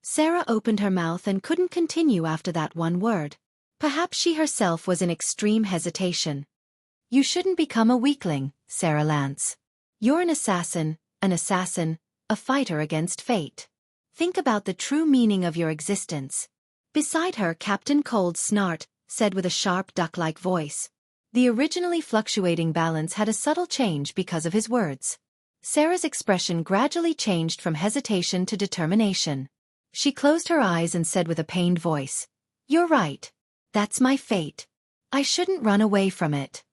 Sarah opened her mouth and couldn't continue after that one word. Perhaps she herself was in extreme hesitation. You shouldn't become a weakling, Sarah Lance. You're an assassin, a fighter against fate. Think about the true meaning of your existence. Beside her, Captain Cold Snart said with a sharp duck-like voice. The originally fluctuating balance had a subtle change because of his words. Sarah's expression gradually changed from hesitation to determination. She closed her eyes and said with a pained voice, "You're right. That's my fate. I shouldn't run away from it."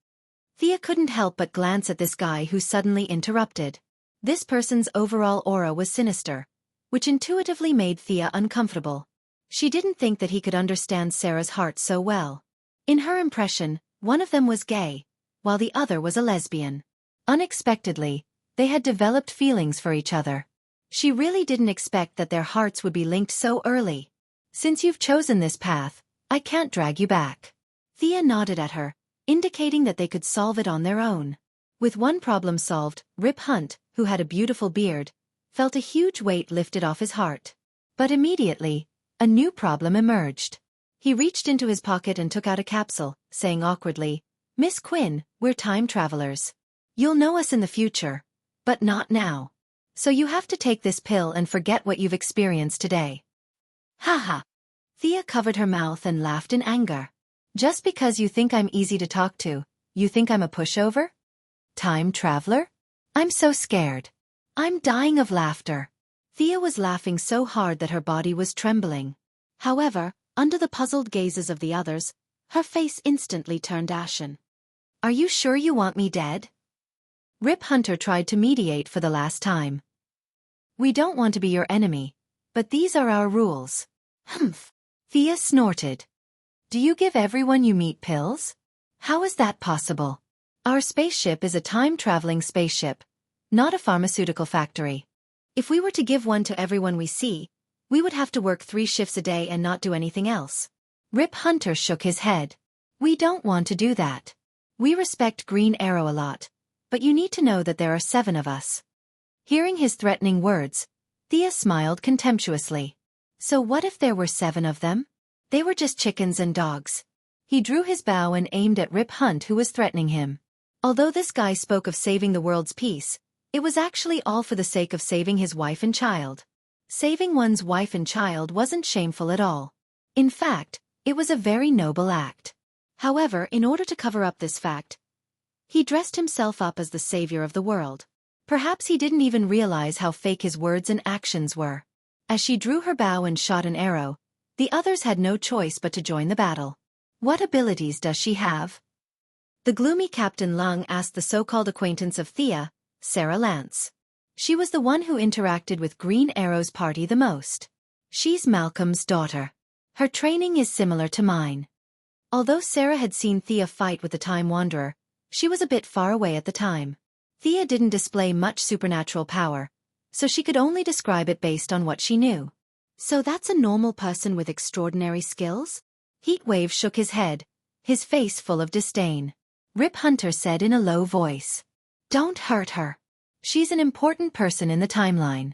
Thea couldn't help but glance at this guy who suddenly interrupted. This person's overall aura was sinister, which intuitively made Thea uncomfortable. She didn't think that he could understand Sarah's heart so well. In her impression, one of them was gay, while the other was a lesbian. Unexpectedly, they had developed feelings for each other. She really didn't expect that their hearts would be linked so early. Since you've chosen this path, I can't drag you back. Thea nodded at her, indicating that they could solve it on their own. With one problem solved, Rip Hunt, who had a beautiful beard, felt a huge weight lifted off his heart. But immediately, a new problem emerged. He reached into his pocket and took out a capsule, saying awkwardly, "Miss Quinn, we're time travelers. You'll know us in the future, but not now. So you have to take this pill and forget what you've experienced today." Haha. Thea covered her mouth and laughed in anger. Just because you think I'm easy to talk to, you think I'm a pushover? Time traveler? I'm so scared. I'm dying of laughter. Thea was laughing so hard that her body was trembling. However, under the puzzled gazes of the others, her face instantly turned ashen. Are you sure you want me dead? Rip Hunter tried to mediate for the last time. We don't want to be your enemy, but these are our rules. Humph. Thea snorted. Do you give everyone you meet pills? How is that possible? Our spaceship is a time-traveling spaceship, not a pharmaceutical factory. If we were to give one to everyone we see, we would have to work 3 shifts a day and not do anything else. Rip Hunter shook his head. We don't want to do that. We respect Green Arrow a lot, but you need to know that there are 7 of us. Hearing his threatening words, Thea smiled contemptuously. So what if there were 7 of them? They were just chickens and dogs. He drew his bow and aimed at Rip Hunt, who was threatening him. Although this guy spoke of saving the world's peace, it was actually all for the sake of saving his wife and child. Saving one's wife and child wasn't shameful at all. In fact, it was a very noble act. However, in order to cover up this fact, he dressed himself up as the savior of the world. Perhaps he didn't even realize how fake his words and actions were. As she drew her bow and shot an arrow, the others had no choice but to join the battle. What abilities does she have? The gloomy Captain Lung asked the so-called acquaintance of Thea, Sarah Lance. She was the one who interacted with Green Arrow's party the most. She's Malcolm's daughter. Her training is similar to mine. Although Sarah had seen Thea fight with the Time Wanderer, she was a bit far away at the time. Thea didn't display much supernatural power, so she could only describe it based on what she knew. So that's a normal person with extraordinary skills? Heatwave shook his head, his face full of disdain. Rip Hunter said in a low voice, "Don't hurt her. She's an important person in the timeline.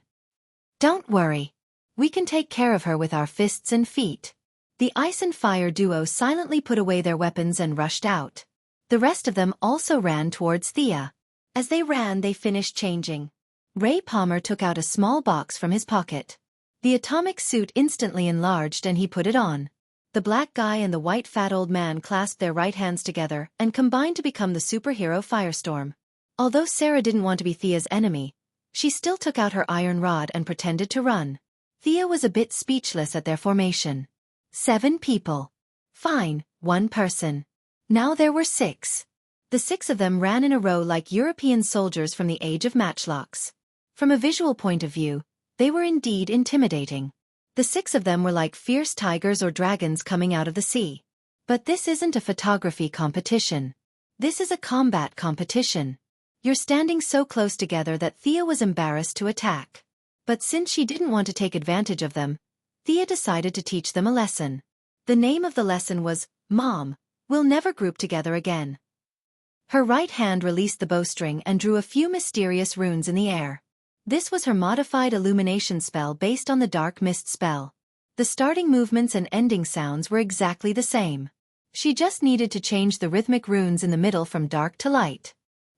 Don't worry. We can take care of her with our fists and feet." The Ice and Fire duo silently put away their weapons and rushed out. The rest of them also ran towards Thea. As they ran, they finished changing. Ray Palmer took out a small box from his pocket. The atomic suit instantly enlarged and he put it on. The black guy and the white fat old man clasped their right hands together and combined to become the superhero Firestorm. Although Sarah didn't want to be Thea's enemy, she still took out her iron rod and pretended to run. Thea was a bit speechless at their formation. 7 people. Fine, 1 person. Now there were 6. The 6 of them ran in a row like European soldiers from the age of matchlocks. From a visual point of view, they were indeed intimidating. The 6 of them were like fierce tigers or dragons coming out of the sea. But this isn't a photography competition. This is a combat competition. You're standing so close together that Thea was embarrassed to attack. But since she didn't want to take advantage of them, Thea decided to teach them a lesson. The name of the lesson was, "Mom, we'll never group together again." Her right hand released the bowstring and drew a few mysterious runes in the air. This was her modified illumination spell based on the dark mist spell. The starting movements and ending sounds were exactly the same. She just needed to change the rhythmic runes in the middle from dark to light.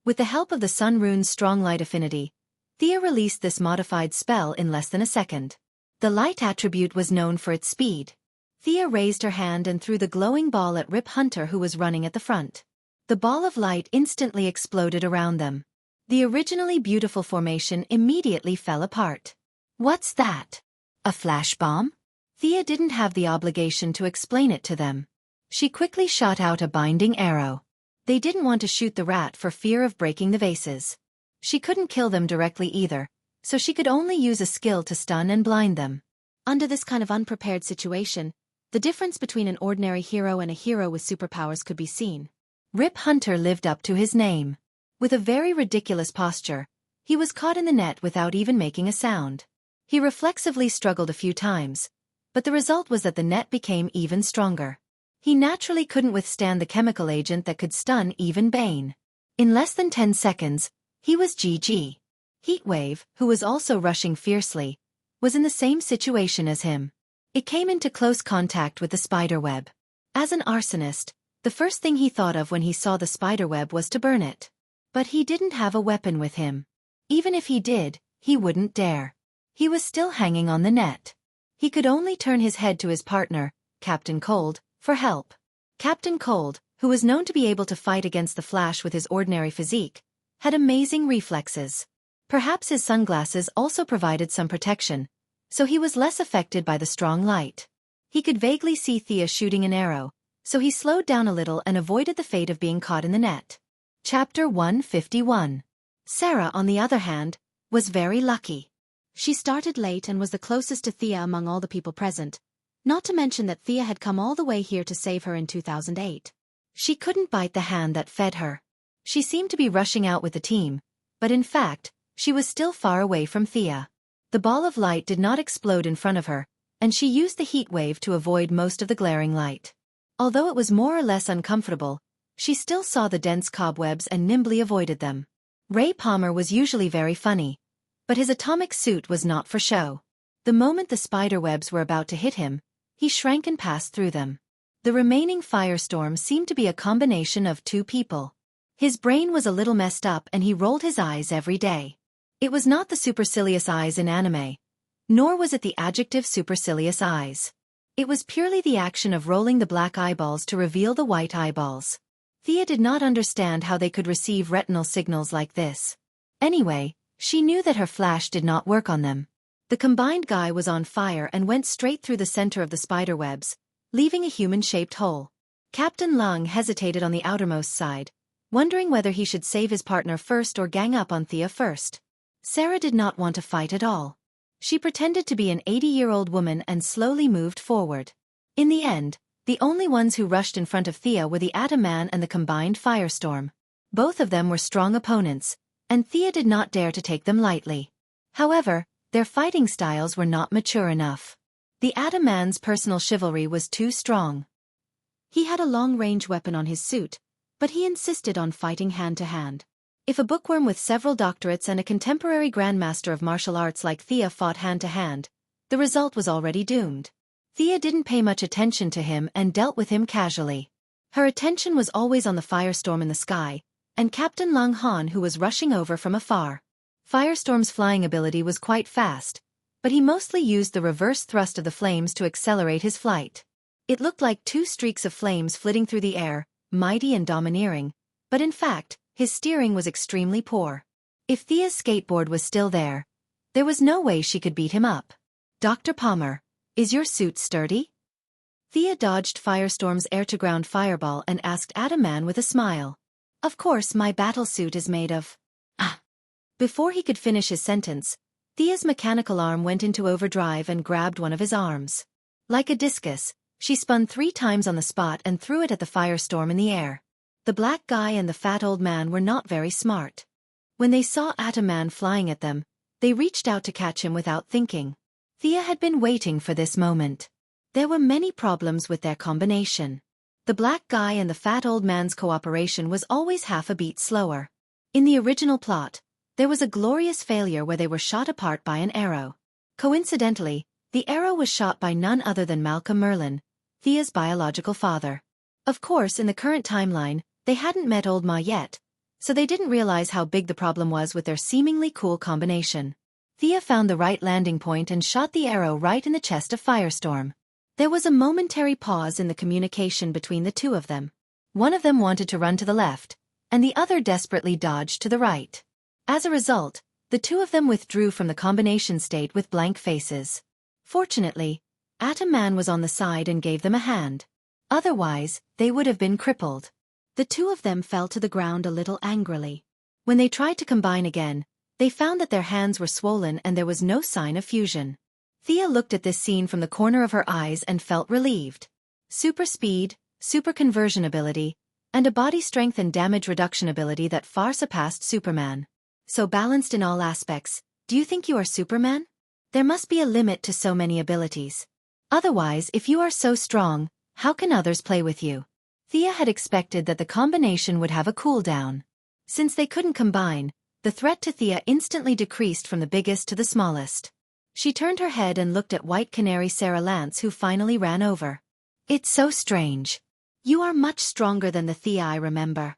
With the help of the Sun Rune's strong light affinity, Thea released this modified spell in less than a second. The light attribute was known for its speed. Thea raised her hand and threw the glowing ball at Rip Hunter, who was running at the front. The ball of light instantly exploded around them. The originally beautiful formation immediately fell apart. What's that? A flash bomb? Thea didn't have the obligation to explain it to them. She quickly shot out a binding arrow. They didn't want to shoot the rat for fear of breaking the vases. She couldn't kill them directly either, so she could only use a skill to stun and blind them. Under this kind of unprepared situation, the difference between an ordinary hero and a hero with superpowers could be seen. Rip Hunter lived up to his name. With a very ridiculous posture, he was caught in the net without even making a sound. He reflexively struggled a few times, but the result was that the net became even stronger. He naturally couldn't withstand the chemical agent that could stun even Bane. In less than 10 seconds, he was GG. Heatwave, who was also rushing fiercely, was in the same situation as him. It came into close contact with the spiderweb. As an arsonist, the first thing he thought of when he saw the spiderweb was to burn it. But he didn't have a weapon with him. Even if he did, he wouldn't dare. He was still hanging on the net. He could only turn his head to his partner, Captain Cold, for help. Captain Cold, who was known to be able to fight against the Flash with his ordinary physique, had amazing reflexes. Perhaps his sunglasses also provided some protection, so he was less affected by the strong light. He could vaguely see Thea shooting an arrow, so he slowed down a little and avoided the fate of being caught in the net. Chapter 151. Sarah, on the other hand, was very lucky. She started late and was the closest to Thea among all the people present, not to mention that Thea had come all the way here to save her in 2008. She couldn't bite the hand that fed her. She seemed to be rushing out with the team, but in fact, she was still far away from Thea. The ball of light did not explode in front of her, and she used the heat wave to avoid most of the glaring light. Although it was more or less uncomfortable, she still saw the dense cobwebs and nimbly avoided them. Ray Palmer was usually very funny, But his atomic suit was not for show. The moment the spiderwebs were about to hit him, he shrank and passed through them. The remaining firestorm seemed to be a combination of two people. His brain was a little messed up and he rolled his eyes every day. It was not the supercilious eyes in anime, nor was it the adjective supercilious eyes. It was purely the action of rolling the black eyeballs to reveal the white eyeballs. Thea did not understand how they could receive retinal signals like this. Anyway, she knew that her flash did not work on them. The combined guy was on fire and went straight through the center of the spiderwebs, leaving a human-shaped hole. Captain Lung hesitated on the outermost side, wondering whether he should save his partner first or gang up on Thea first. Sarah did not want to fight at all. She pretended to be an 80-year-old woman and slowly moved forward. In the end, the only ones who rushed in front of Thea were the Atom Man and the combined firestorm. Both of them were strong opponents, and Thea did not dare to take them lightly. However, their fighting styles were not mature enough. The Atom Man's personal chivalry was too strong. He had a long-range weapon on his suit, but he insisted on fighting hand-to-hand. If a bookworm with several doctorates and a contemporary grandmaster of martial arts like Thea fought hand-to-hand, the result was already doomed. Thea didn't pay much attention to him and dealt with him casually. Her attention was always on the firestorm in the sky, and Captain Lang Han who was rushing over from afar. Firestorm's flying ability was quite fast, but he mostly used the reverse thrust of the flames to accelerate his flight. It looked like two streaks of flames flitting through the air, mighty and domineering, but in fact, his steering was extremely poor. If Thea's skateboard was still there was no way she could beat him up. Dr. Palmer, is your suit sturdy? Thea dodged Firestorm's air-to-ground fireball and asked Atom Man with a smile. Of course my battle suit is made of... Before he could finish his sentence, Thea's mechanical arm went into overdrive and grabbed one of his arms. Like a discus, she spun 3 times on the spot and threw it at the firestorm in the air. The black guy and the fat old man were not very smart. When they saw Atom Man flying at them, they reached out to catch him without thinking. Thea had been waiting for this moment. There were many problems with their combination. The black guy and the fat old man's cooperation was always half a beat slower. In the original plot, there was a glorious failure where they were shot apart by an arrow. Coincidentally, the arrow was shot by none other than Malcolm Merlin, Thea's biological father. Of course, in the current timeline, they hadn't met Old Ma yet, so they didn't realize how big the problem was with their seemingly cool combination. Thea found the right landing point and shot the arrow right in the chest of Firestorm. There was a momentary pause in the communication between the two of them. One of them wanted to run to the left, and the other desperately dodged to the right. As a result, the two of them withdrew from the combination state with blank faces. Fortunately, Atom Man was on the side and gave them a hand. Otherwise, they would have been crippled. The two of them fell to the ground a little angrily. When they tried to combine again, they found that their hands were swollen and there was no sign of fusion. Thea looked at this scene from the corner of her eyes and felt relieved. Super speed, super conversion ability, and a body strength and damage reduction ability that far surpassed Superman. So balanced in all aspects, do you think you are Superman? There must be a limit to so many abilities. Otherwise, if you are so strong, how can others play with you? Thea had expected that the combination would have a cooldown. Since they couldn't combine, the threat to Thea instantly decreased from the biggest to the smallest. She turned her head and looked at White Canary Sarah Lance who finally ran over. It's so strange. You are much stronger than the Thea I remember.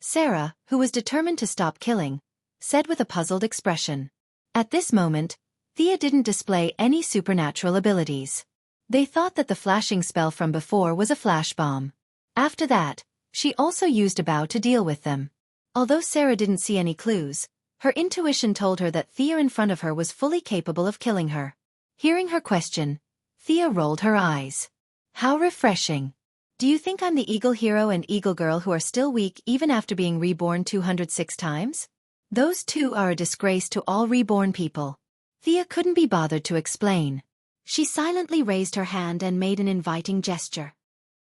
Sarah, who was determined to stop killing, said with a puzzled expression. At this moment, Thea didn't display any supernatural abilities. They thought that the flashing spell from before was a flash bomb. After that, she also used a bow to deal with them. Although Sarah didn't see any clues, her intuition told her that Thea in front of her was fully capable of killing her. Hearing her question, Thea rolled her eyes. How refreshing. Do you think I'm the Eagle Hero and Eagle Girl who are still weak even after being reborn 206 times? Those two are a disgrace to all reborn people. Thea couldn't be bothered to explain. She silently raised her hand and made an inviting gesture.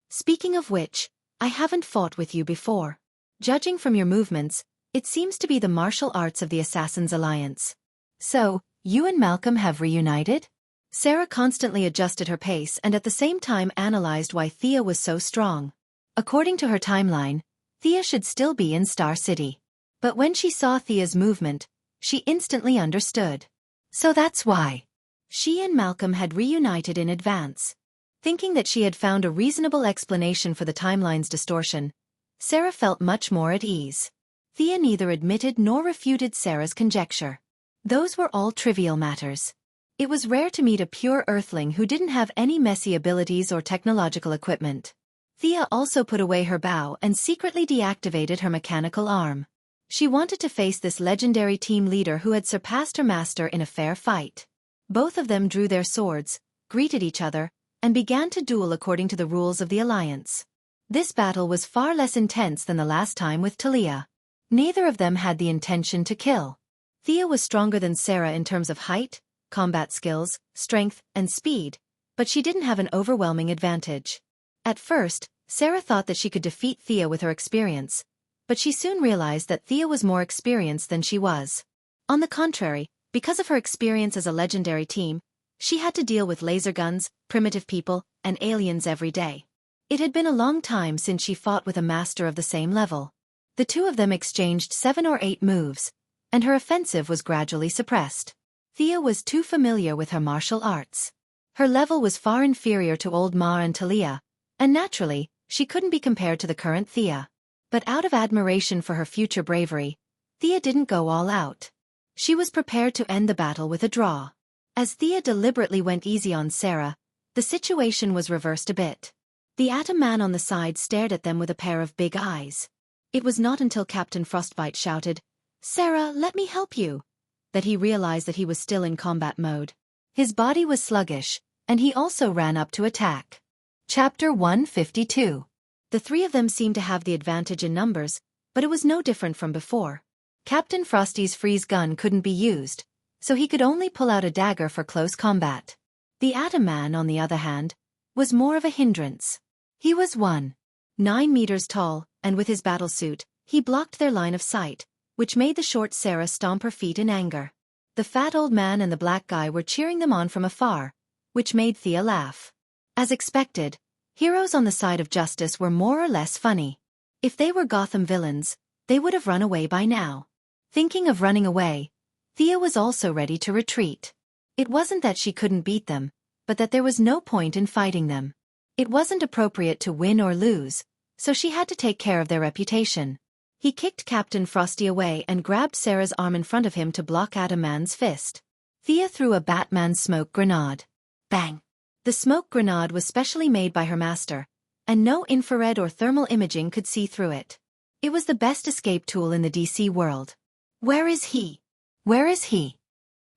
Speaking of which, I haven't fought with you before. Judging from your movements, it seems to be the martial arts of the Assassins' Alliance. So, you and Malcolm have reunited? Sarah constantly adjusted her pace and at the same time analyzed why Thea was so strong. According to her timeline, Thea should still be in Star City. But when she saw Thea's movement, She instantly understood. So that's why. She and Malcolm had reunited in advance. Thinking that she had found a reasonable explanation for the timeline's distortion, Sarah felt much more at ease. Thea neither admitted nor refuted Sarah's conjecture. Those were all trivial matters. It was rare to meet a pure earthling who didn't have any messy abilities or technological equipment. Thea also put away her bow and secretly deactivated her mechanical arm. She wanted to face this legendary team leader who had surpassed her master in a fair fight. Both of them drew their swords, greeted each other, and began to duel according to the rules of the alliance. This battle was far less intense than the last time with Talia. Neither of them had the intention to kill. Thea was stronger than Sarah in terms of height, combat skills, strength, and speed, but she didn't have an overwhelming advantage. At first, Sarah thought that she could defeat Thea with her experience, but she soon realized that Thea was more experienced than she was. On the contrary, because of her experience as a legendary team, she had to deal with laser guns, primitive people, and aliens every day. It had been a long time since she fought with a master of the same level. The two of them exchanged 7 or 8 moves, and her offensive was gradually suppressed. Thea was too familiar with her martial arts. Her level was far inferior to old Ma and Talia, and naturally, she couldn't be compared to the current Thea. But out of admiration for her future bravery, Thea didn't go all out. She was prepared to end the battle with a draw. As Thea deliberately went easy on Sarah, the situation was reversed a bit. The Atom Man on the side stared at them with a pair of big eyes. It was not until Captain Frostbite shouted, "Sarah, let me help you," that he realized that he was still in combat mode. His body was sluggish, and he also ran up to attack. Chapter 152. The three of them seemed to have the advantage in numbers, but it was no different from before. Captain Frosty's freeze gun couldn't be used, so he could only pull out a dagger for close combat. The Atom Man, on the other hand, was more of a hindrance. He was 1.9 meters tall, and with his battlesuit, he blocked their line of sight, which made the short Sarah stomp her feet in anger. The fat old man and the black guy were cheering them on from afar, which made Thea laugh. As expected, heroes on the side of justice were more or less funny. If they were Gotham villains, they would have run away by now. Thinking of running away, Thea was also ready to retreat. It wasn't that she couldn't beat them, but that there was no point in fighting them. It wasn't appropriate to win or lose, so she had to take care of their reputation. He kicked Captain Frosty away and grabbed Sarah's arm in front of him to block Atom Man's fist. Thea threw a Batman smoke grenade. Bang! The smoke grenade was specially made by her master, and no infrared or thermal imaging could see through it. It was the best escape tool in the DC world. Where is he? Where is he?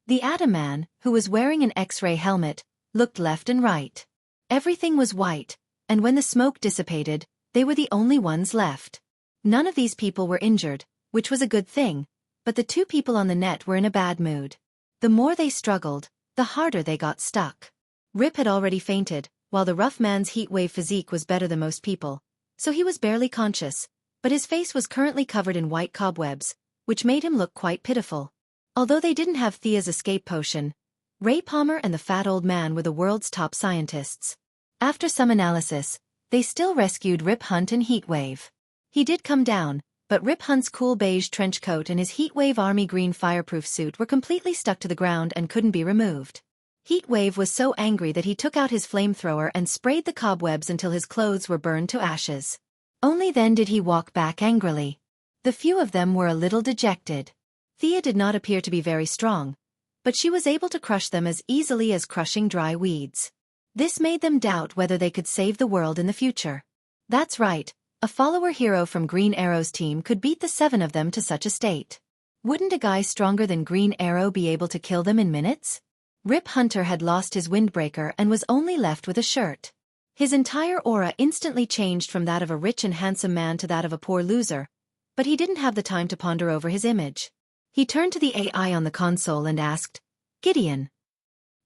The Atom Man, who was wearing an X-ray helmet, looked left and right. Everything was white, and when the smoke dissipated, they were the only ones left. None of these people were injured, which was a good thing, but the two people on the net were in a bad mood. The more they struggled, the harder they got stuck. Rip had already fainted, while the rough man's heatwave physique was better than most people, so he was barely conscious, but his face was currently covered in white cobwebs, which made him look quite pitiful. Although they didn't have Thea's escape potion, Ray Palmer and the fat old man were the world's top scientists. After some analysis, they still rescued Rip Hunt and Heatwave. He did come down, but Rip Hunt's cool beige trench coat and his Heatwave army green fireproof suit were completely stuck to the ground and couldn't be removed. Heatwave was so angry that he took out his flamethrower and sprayed the cobwebs until his clothes were burned to ashes. Only then did he walk back angrily. The few of them were a little dejected. Thea did not appear to be very strong, but she was able to crush them as easily as crushing dry weeds. This made them doubt whether they could save the world in the future. That's right, a follower hero from Green Arrow's team could beat the 7 of them to such a state. Wouldn't a guy stronger than Green Arrow be able to kill them in minutes? Rip Hunter had lost his windbreaker and was only left with a shirt. His entire aura instantly changed from that of a rich and handsome man to that of a poor loser, but he didn't have the time to ponder over his image. He turned to the AI on the console and asked, "Gideon."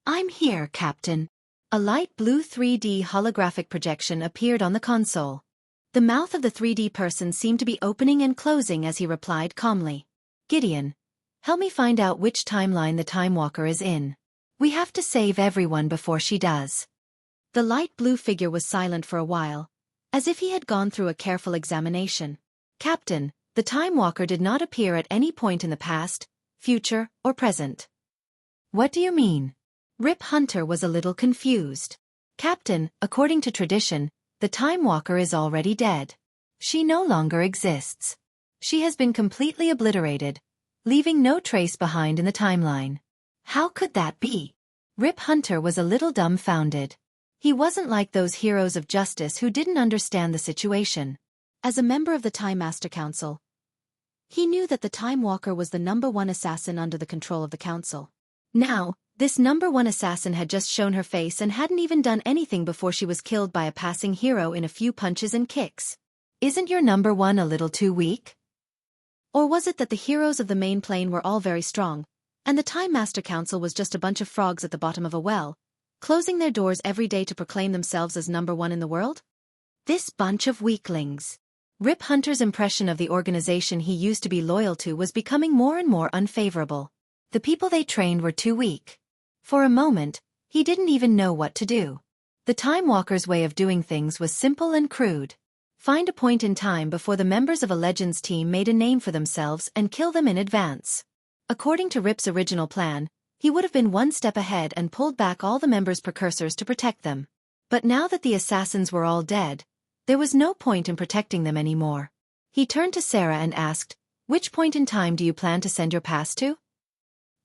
"I'm here, Captain." A light blue 3D holographic projection appeared on the console. The mouth of the 3D person seemed to be opening and closing as he replied calmly, "Gideon, help me find out which timeline the Time Walker is in. We have to save everyone before she does." The light blue figure was silent for a while, as if he had gone through a careful examination. "Captain, the Time Walker did not appear at any point in the past, future, or present. What do you mean? Rip Hunter was a little confused. Captain, according to tradition, the Time Walker is already dead. She no longer exists. She has been completely obliterated, leaving no trace behind in the timeline. How could that be? Rip Hunter was a little dumbfounded. He wasn't like those heroes of justice who didn't understand the situation. As a member of the Time Master Council, he knew that the Time Walker was the #1 assassin under the control of the Council. Now, this #1 assassin had just shown her face and hadn't even done anything before she was killed by a passing hero in a few punches and kicks. Isn't your #1 a little too weak? Or was it that the heroes of the main plane were all very strong, and the Time Master Council was just a bunch of frogs at the bottom of a well, closing their doors every day to proclaim themselves as #1 in the world? This bunch of weaklings. Rip Hunter's impression of the organization he used to be loyal to was becoming more and more unfavorable. The people they trained were too weak. For a moment, he didn't even know what to do. The Time Walker's way of doing things was simple and crude. Find a point in time before the members of a Legends team made a name for themselves and kill them in advance. According to Rip's original plan, he would have been one step ahead and pulled back all the members' precursors to protect them. But now that the assassins were all dead, there was no point in protecting them anymore. He turned to Sarah and asked, "Which point in time do you plan to send your past to?"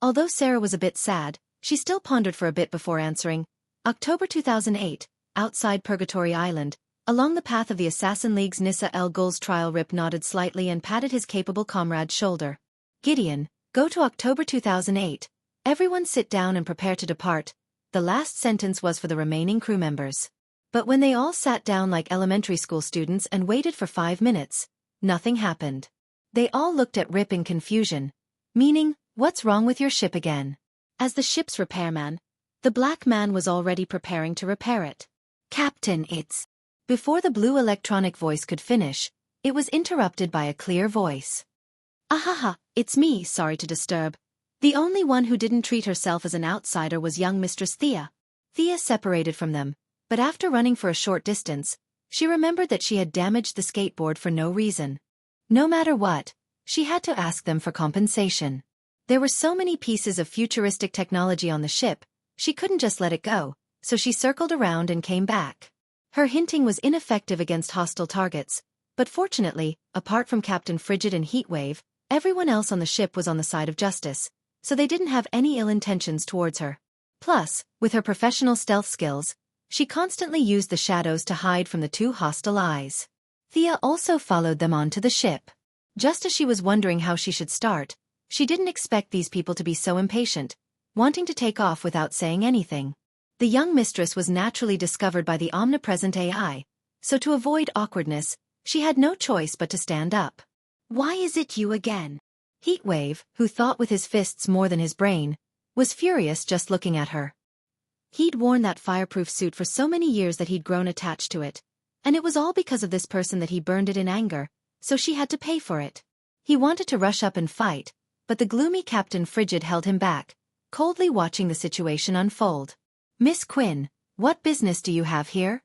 Although Sarah was a bit sad, she still pondered for a bit before answering. October 2008, outside Purgatory Island, along the path of the Assassin League's Nissa El Ghul's trial. Rip nodded slightly and patted his capable comrade's shoulder. "Gideon, go to October 2008. Everyone sit down and prepare to depart." The last sentence was for the remaining crew members. But when they all sat down like elementary school students and waited for 5 minutes, nothing happened. They all looked at Rip in confusion, meaning, "What's wrong with your ship again?" As the ship's repairman, the black man was already preparing to repair it. "Captain, it's..." Before the blue electronic voice could finish, it was interrupted by a clear voice. "Ahaha, it's me, sorry to disturb. The only one who didn't treat herself as an outsider was young Mistress Thea." Thea separated from them, but after running for a short distance, she remembered that she had damaged the skateboard for no reason. No matter what, she had to ask them for compensation. There were so many pieces of futuristic technology on the ship, she couldn't just let it go, so she circled around and came back. Her hinting was ineffective against hostile targets, but fortunately, apart from Captain Frigid and Heatwave, everyone else on the ship was on the side of justice, so they didn't have any ill intentions towards her. Plus, with her professional stealth skills, she constantly used the shadows to hide from the two hostile eyes. Thea also followed them onto the ship. Just as she was wondering how she should start, she didn't expect these people to be so impatient, wanting to take off without saying anything. The young mistress was naturally discovered by the omnipresent AI, so to avoid awkwardness, she had no choice but to stand up. "Why is it you again?" Heatwave, who thought with his fists more than his brain, was furious just looking at her. He'd worn that fireproof suit for so many years that he'd grown attached to it, and it was all because of this person that he burned it in anger, so she had to pay for it. He wanted to rush up and fight, but the gloomy Captain Frigid held him back, coldly watching the situation unfold. "Miss Quinn, what business do you have here?"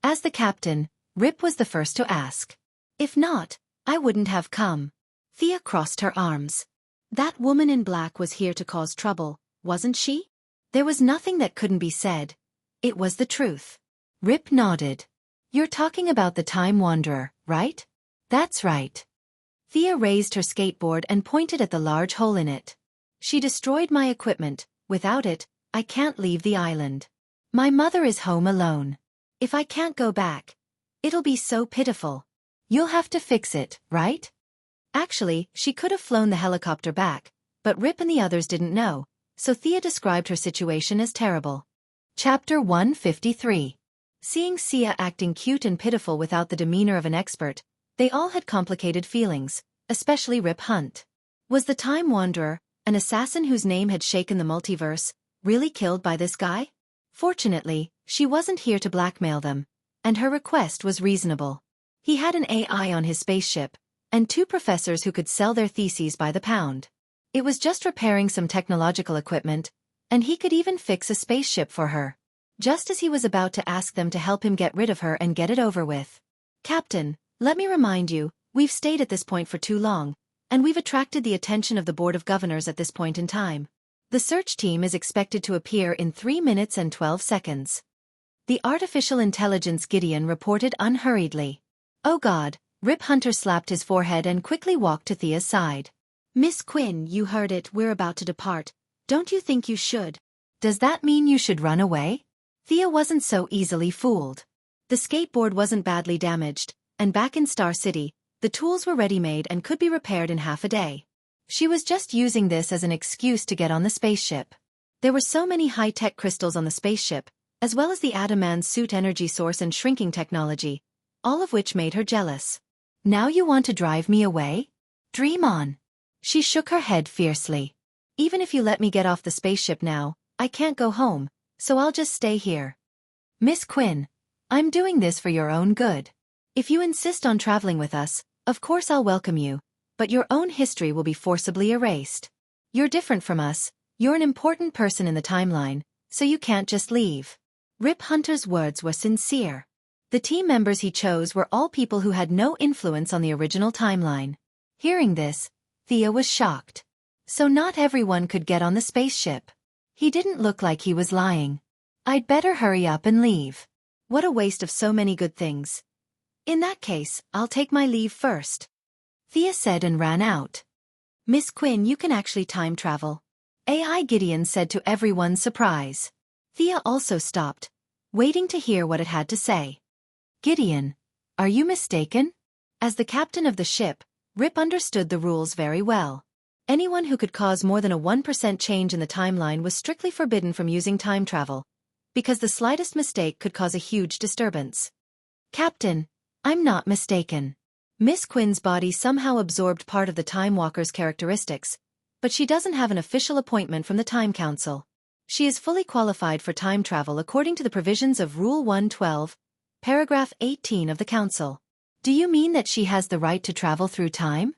As the captain, Rip was the first to ask. "If not, I wouldn't have come." Thea crossed her arms. "That woman in black was here to cause trouble, wasn't she?" There was nothing that couldn't be said. It was the truth. Rip nodded. "You're talking about the Time Wanderer, right?" "That's right." Thea raised her skateboard and pointed at the large hole in it. "She destroyed my equipment. Without it, I can't leave the island. My mother is home alone. If I can't go back, it'll be so pitiful. You'll have to fix it, right?" Actually, she could have flown the helicopter back, but Rip and the others didn't know, so Thea described her situation as terrible. Chapter 153. Seeing Sia acting cute and pitiful without the demeanor of an expert, they all had complicated feelings, especially Rip Hunt. Was the Time Wanderer, an assassin whose name had shaken the multiverse, really killed by this guy? Fortunately, she wasn't here to blackmail them, and her request was reasonable. He had an AI on his spaceship, and 2 professors who could sell their theses by the pound. It was just repairing some technological equipment, and he could even fix a spaceship for her. Just as he was about to ask them to help him get rid of her and get it over with. "Captain, let me remind you, we've stayed at this point for too long, and we've attracted the attention of the Board of Governors at this point in time. The search team is expected to appear in 3 minutes and 12 seconds. The artificial intelligence Gideon reported unhurriedly. Oh God, Rip Hunter slapped his forehead and quickly walked to Thea's side. Miss Quinn, you heard it, we're about to depart. Don't you think you should? Does that mean you should run away? Thea wasn't so easily fooled. The skateboard wasn't badly damaged, and back in Star City, the tools were ready-made and could be repaired in half a day. She was just using this as an excuse to get on the spaceship. There were so many high-tech crystals on the spaceship, as well as the Adaman's suit energy source and shrinking technology, all of which made her jealous. Now you want to drive me away? Dream on. She shook her head fiercely. Even if you let me get off the spaceship now, I can't go home, so I'll just stay here. Miss Quinn, I'm doing this for your own good. If you insist on traveling with us, of course I'll welcome you, but your own history will be forcibly erased. You're different from us, you're an important person in the timeline, so you can't just leave. Rip Hunter's words were sincere. The team members he chose were all people who had no influence on the original timeline. Hearing this, Thea was shocked. So not everyone could get on the spaceship. He didn't look like he was lying. I'd better hurry up and leave. What a waste of so many good things. In that case, I'll take my leave first. Thea said and ran out. Miss Quinn, you can actually time travel. AI Gideon said to everyone's surprise. Thea also stopped, waiting to hear what it had to say. Gideon, are you mistaken? As the captain of the ship, Rip understood the rules very well. Anyone who could cause more than a 1% change in the timeline was strictly forbidden from using time travel, because the slightest mistake could cause a huge disturbance. Captain, I'm not mistaken. Miss Quinn's body somehow absorbed part of the Time Walker's characteristics, but she doesn't have an official appointment from the Time Council. She is fully qualified for time travel according to the provisions of Rule 112, Paragraph 18 of the Council. Do you mean that she has the right to travel through time?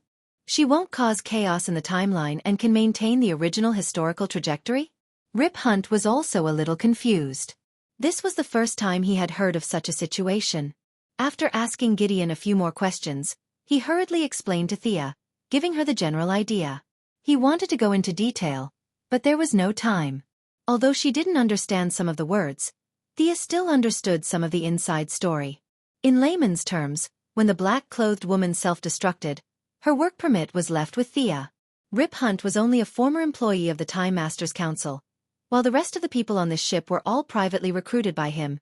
She won't cause chaos in the timeline and can maintain the original historical trajectory? Rip Hunt was also a little confused. This was the first time he had heard of such a situation. After asking Gideon a few more questions, he hurriedly explained to Thea, giving her the general idea. He wanted to go into detail, but there was no time. Although she didn't understand some of the words, Thea still understood some of the inside story. In layman's terms, when the black-clothed woman self-destructed, her work permit was left with Thea. Rip Hunt was only a former employee of the Time Masters Council, while the rest of the people on this ship were all privately recruited by him,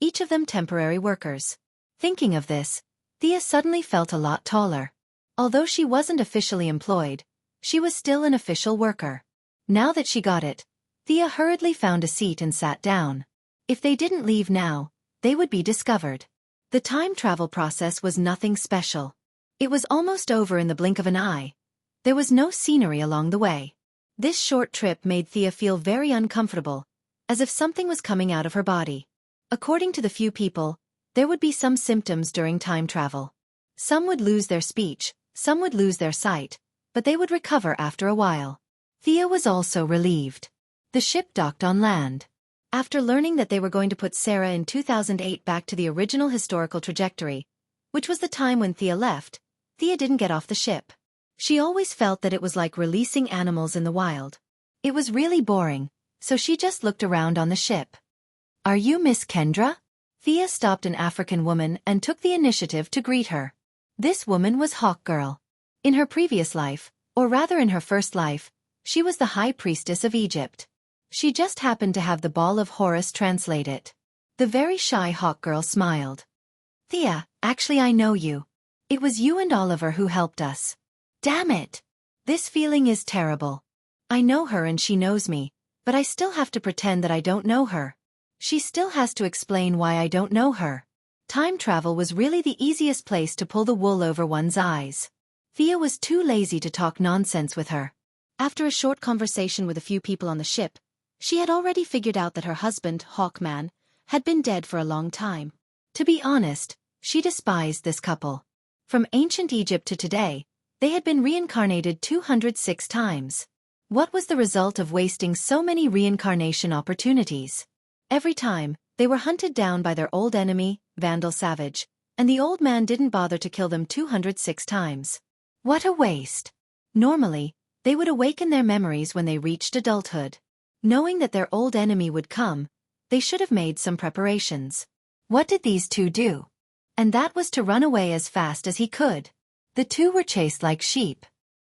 each of them temporary workers. Thinking of this, Thea suddenly felt a lot taller. Although she wasn't officially employed, she was still an official worker. Now that she got it, Thea hurriedly found a seat and sat down. If they didn't leave now, they would be discovered. The time travel process was nothing special. It was almost over in the blink of an eye. There was no scenery along the way. This short trip made Thea feel very uncomfortable, as if something was coming out of her body. According to the few people, there would be some symptoms during time travel. Some would lose their speech, some would lose their sight, but they would recover after a while. Thea was also relieved. The ship docked on land. After learning that they were going to put Sarah in 2008 back to the original historical trajectory, which was the time when Thea left, Thea didn't get off the ship. She always felt that it was like releasing animals in the wild. It was really boring, so she just looked around on the ship. Are you Miss Kendra? Thea stopped an African woman and took the initiative to greet her. This woman was Hawk Girl. In her previous life, or rather in her first life, she was the High Priestess of Egypt. She just happened to have the Ball of Horus translate it. The very shy Hawk Girl smiled. Thea, actually I know you. It was you and Oliver who helped us. Damn it! This feeling is terrible. I know her and she knows me, but I still have to pretend that I don't know her. She still has to explain why I don't know her. Time travel was really the easiest place to pull the wool over one's eyes. Thea was too lazy to talk nonsense with her. After a short conversation with a few people on the ship, she had already figured out that her husband, Hawkman, had been dead for a long time. To be honest, she despised this couple. From ancient Egypt to today, they had been reincarnated 206 times. What was the result of wasting so many reincarnation opportunities? Every time, they were hunted down by their old enemy, Vandal Savage, and the old man didn't bother to kill them 206 times. What a waste! Normally, they would awaken their memories when they reached adulthood. Knowing that their old enemy would come, they should have made some preparations. What did these two do? And that was to run away as fast as he could. The two were chased like sheep.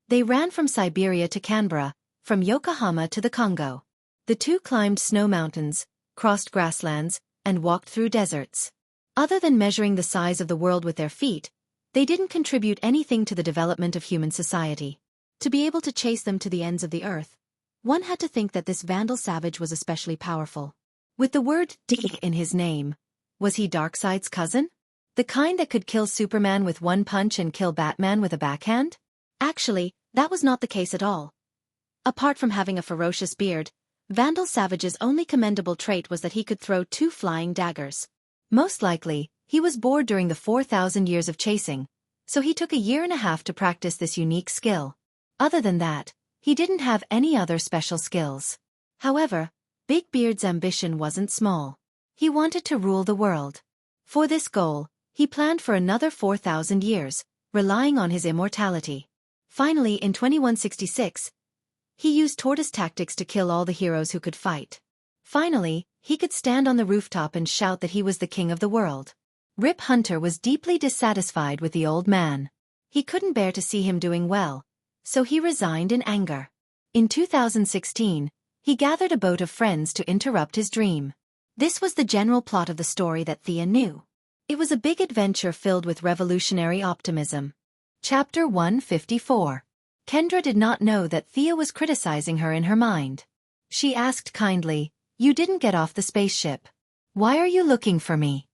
They ran from Siberia to Canberra, from Yokohama to the Congo. The two climbed snow mountains, crossed grasslands, and walked through deserts. Other than measuring the size of the world with their feet, they didn't contribute anything to the development of human society. To be able to chase them to the ends of the earth, one had to think that this Vandal savage was especially powerful. With the word D in his name, was he Darkseid's cousin? The kind that could kill Superman with one punch and kill Batman with a backhand? Actually, that was not the case at all. Apart from having a ferocious beard, Vandal Savage's only commendable trait was that he could throw 2 flying daggers. Most likely, he was bored during the 4,000 years of chasing, so he took a year and a half to practice this unique skill. Other than that, he didn't have any other special skills. However, Big Beard's ambition wasn't small. He wanted to rule the world. For this goal, he planned for another 4,000 years, relying on his immortality. Finally, in 2166, he used tortoise tactics to kill all the heroes who could fight. Finally, he could stand on the rooftop and shout that he was the king of the world. Rip Hunter was deeply dissatisfied with the old man. He couldn't bear to see him doing well, so he resigned in anger. In 2016, he gathered a boat of friends to interrupt his dream. This was the general plot of the story that Thea knew. It was a big adventure filled with revolutionary optimism. Chapter 154. Kendra did not know that Thea was criticizing her in her mind. She asked kindly, "You didn't get off the spaceship. Why are you looking for me?"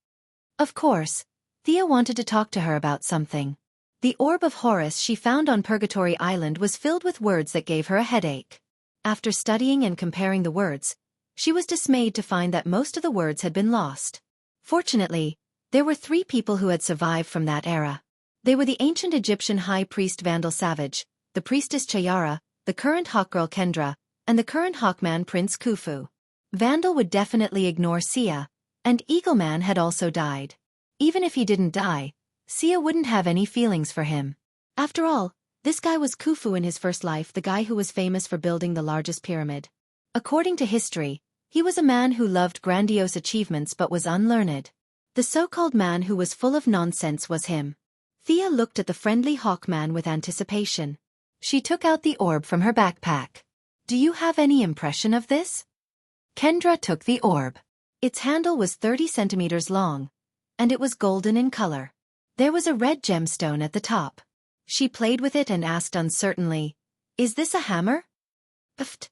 Of course, Thea wanted to talk to her about something. The orb of Horus she found on Purgatory Island was filled with words that gave her a headache. After studying and comparing the words, she was dismayed to find that most of the words had been lost. Fortunately, there were 3 people who had survived from that era. They were the ancient Egyptian high priest Vandal Savage, the priestess Chayara, the current Hawkgirl Kendra, and the current Hawkman Prince Khufu. Vandal would definitely ignore Sia, and Eagleman had also died. Even if he didn't die, Sia wouldn't have any feelings for him. After all, this guy was Khufu in his first life, the guy who was famous for building the largest pyramid. According to history, he was a man who loved grandiose achievements but was unlearned. The so-called man who was full of nonsense was him. Thea looked at the friendly Hawkman with anticipation. She took out the orb from her backpack. "Do you have any impression of this?" Kendra took the orb. Its handle was 30 centimeters long, and it was golden in color. There was a red gemstone at the top. She played with it and asked uncertainly, "Is this a hammer?" Pfft.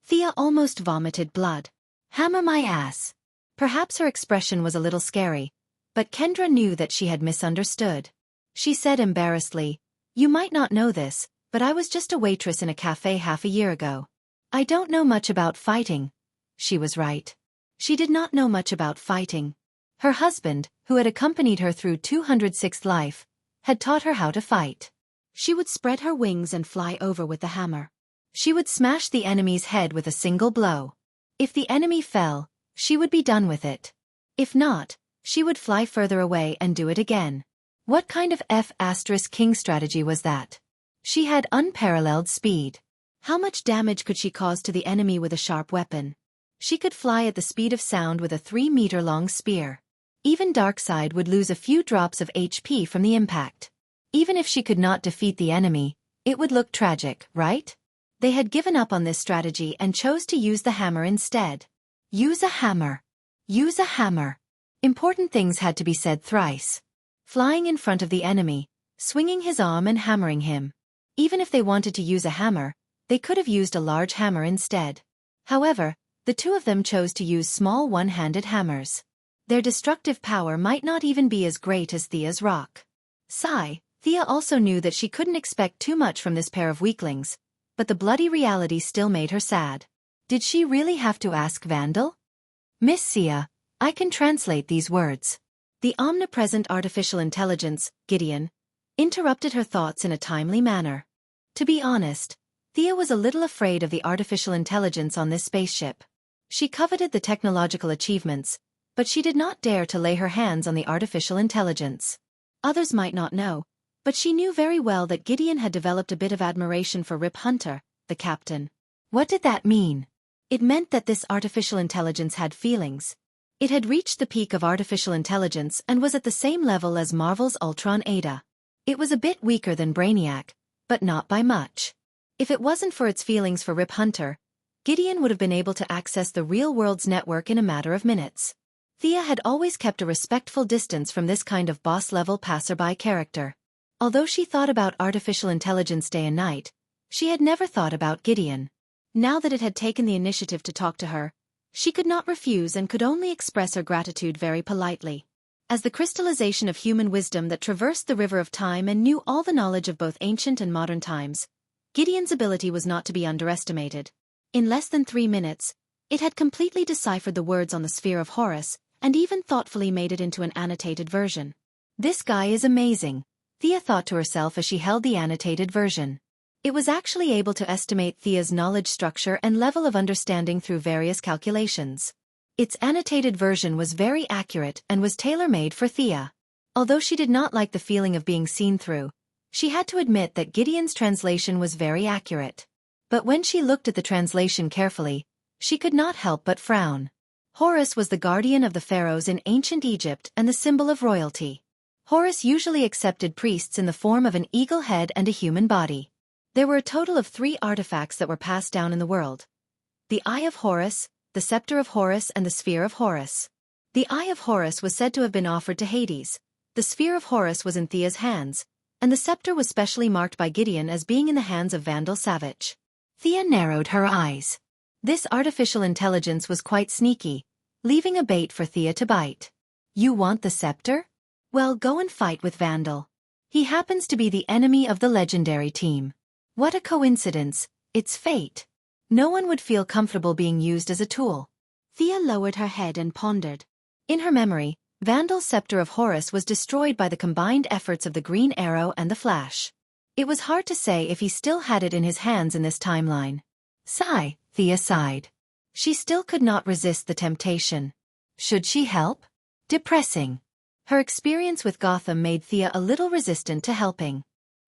Thea almost vomited blood. "Hammer my ass." Perhaps her expression was a little scary, but Kendra knew that she had misunderstood. She said embarrassedly, "You might not know this, but I was just a waitress in a cafe half a year ago. I don't know much about fighting." She was right. She did not know much about fighting. Her husband, who had accompanied her through 206th life, had taught her how to fight. She would spread her wings and fly over with the hammer. She would smash the enemy's head with a single blow. If the enemy fell, she would be done with it. If not, she would fly further away and do it again. What kind of F***king strategy was that? She had unparalleled speed. How much damage could she cause to the enemy with a sharp weapon? She could fly at the speed of sound with a 3-meter-long spear. Even Darkseid would lose a few drops of HP from the impact. Even if she could not defeat the enemy, it would look tragic, right? They had given up on this strategy and chose to use the hammer instead. Use a hammer. Use a hammer. Important things had to be said thrice. Flying in front of the enemy, swinging his arm and hammering him. Even if they wanted to use a hammer, they could have used a large hammer instead. However, the two of them chose to use small one-handed hammers. Their destructive power might not even be as great as Thea's rock. Sigh, Thea also knew that she couldn't expect too much from this pair of weaklings, but the bloody reality still made her sad. Did she really have to ask Vandal? "Miss Sia, I can translate these words." The omnipresent artificial intelligence, Gideon, interrupted her thoughts in a timely manner. To be honest, Thea was a little afraid of the artificial intelligence on this spaceship. She coveted the technological achievements, but she did not dare to lay her hands on the artificial intelligence. Others might not know, But she knew very well that Gideon had developed a bit of admiration for Rip Hunter, the captain. What did that mean? It meant that this artificial intelligence had feelings. It had reached the peak of artificial intelligence and was at the same level as Marvel's Ultron Ada. It was a bit weaker than Brainiac, but not by much. If it wasn't for its feelings for Rip Hunter, Gideon would have been able to access the real world's network in a matter of minutes. Thea had always kept a respectful distance from this kind of boss-level passerby character. Although she thought about artificial intelligence day and night, she had never thought about Gideon. Now that it had taken the initiative to talk to her, she could not refuse and could only express her gratitude very politely. As the crystallization of human wisdom that traversed the river of time and knew all the knowledge of both ancient and modern times, Gideon's ability was not to be underestimated. In less than 3 minutes, it had completely deciphered the words on the sphere of Horus, and even thoughtfully made it into an annotated version. This guy is amazing, Thea thought to herself as she held the annotated version. It was actually able to estimate Thea's knowledge structure and level of understanding through various calculations. Its annotated version was very accurate and was tailor-made for Thea. Although she did not like the feeling of being seen through, she had to admit that Gideon's translation was very accurate. But when she looked at the translation carefully, she could not help but frown. Horus was the guardian of the pharaohs in ancient Egypt and the symbol of royalty. Horus usually accepted priests in the form of an eagle head and a human body. There were a total of 3 artifacts that were passed down in the world: the Eye of Horus, the Scepter of Horus, and the Sphere of Horus. The Eye of Horus was said to have been offered to Hades, the Sphere of Horus was in Thea's hands, and the scepter was specially marked by Gideon as being in the hands of Vandal Savage. Thea narrowed her eyes. This artificial intelligence was quite sneaky, leaving a bait for Thea to bite. You want the scepter? Well, go and fight with Vandal. He happens to be the enemy of the legendary team. What a coincidence, it's fate. No one would feel comfortable being used as a tool. Thea lowered her head and pondered. In her memory, Vandal's Scepter of Horus was destroyed by the combined efforts of the Green Arrow and the Flash. It was hard to say if he still had it in his hands in this timeline. Sigh, Thea sighed. She still could not resist the temptation. Should she help? Depressing. Her experience with Gotham made Thea a little resistant to helping.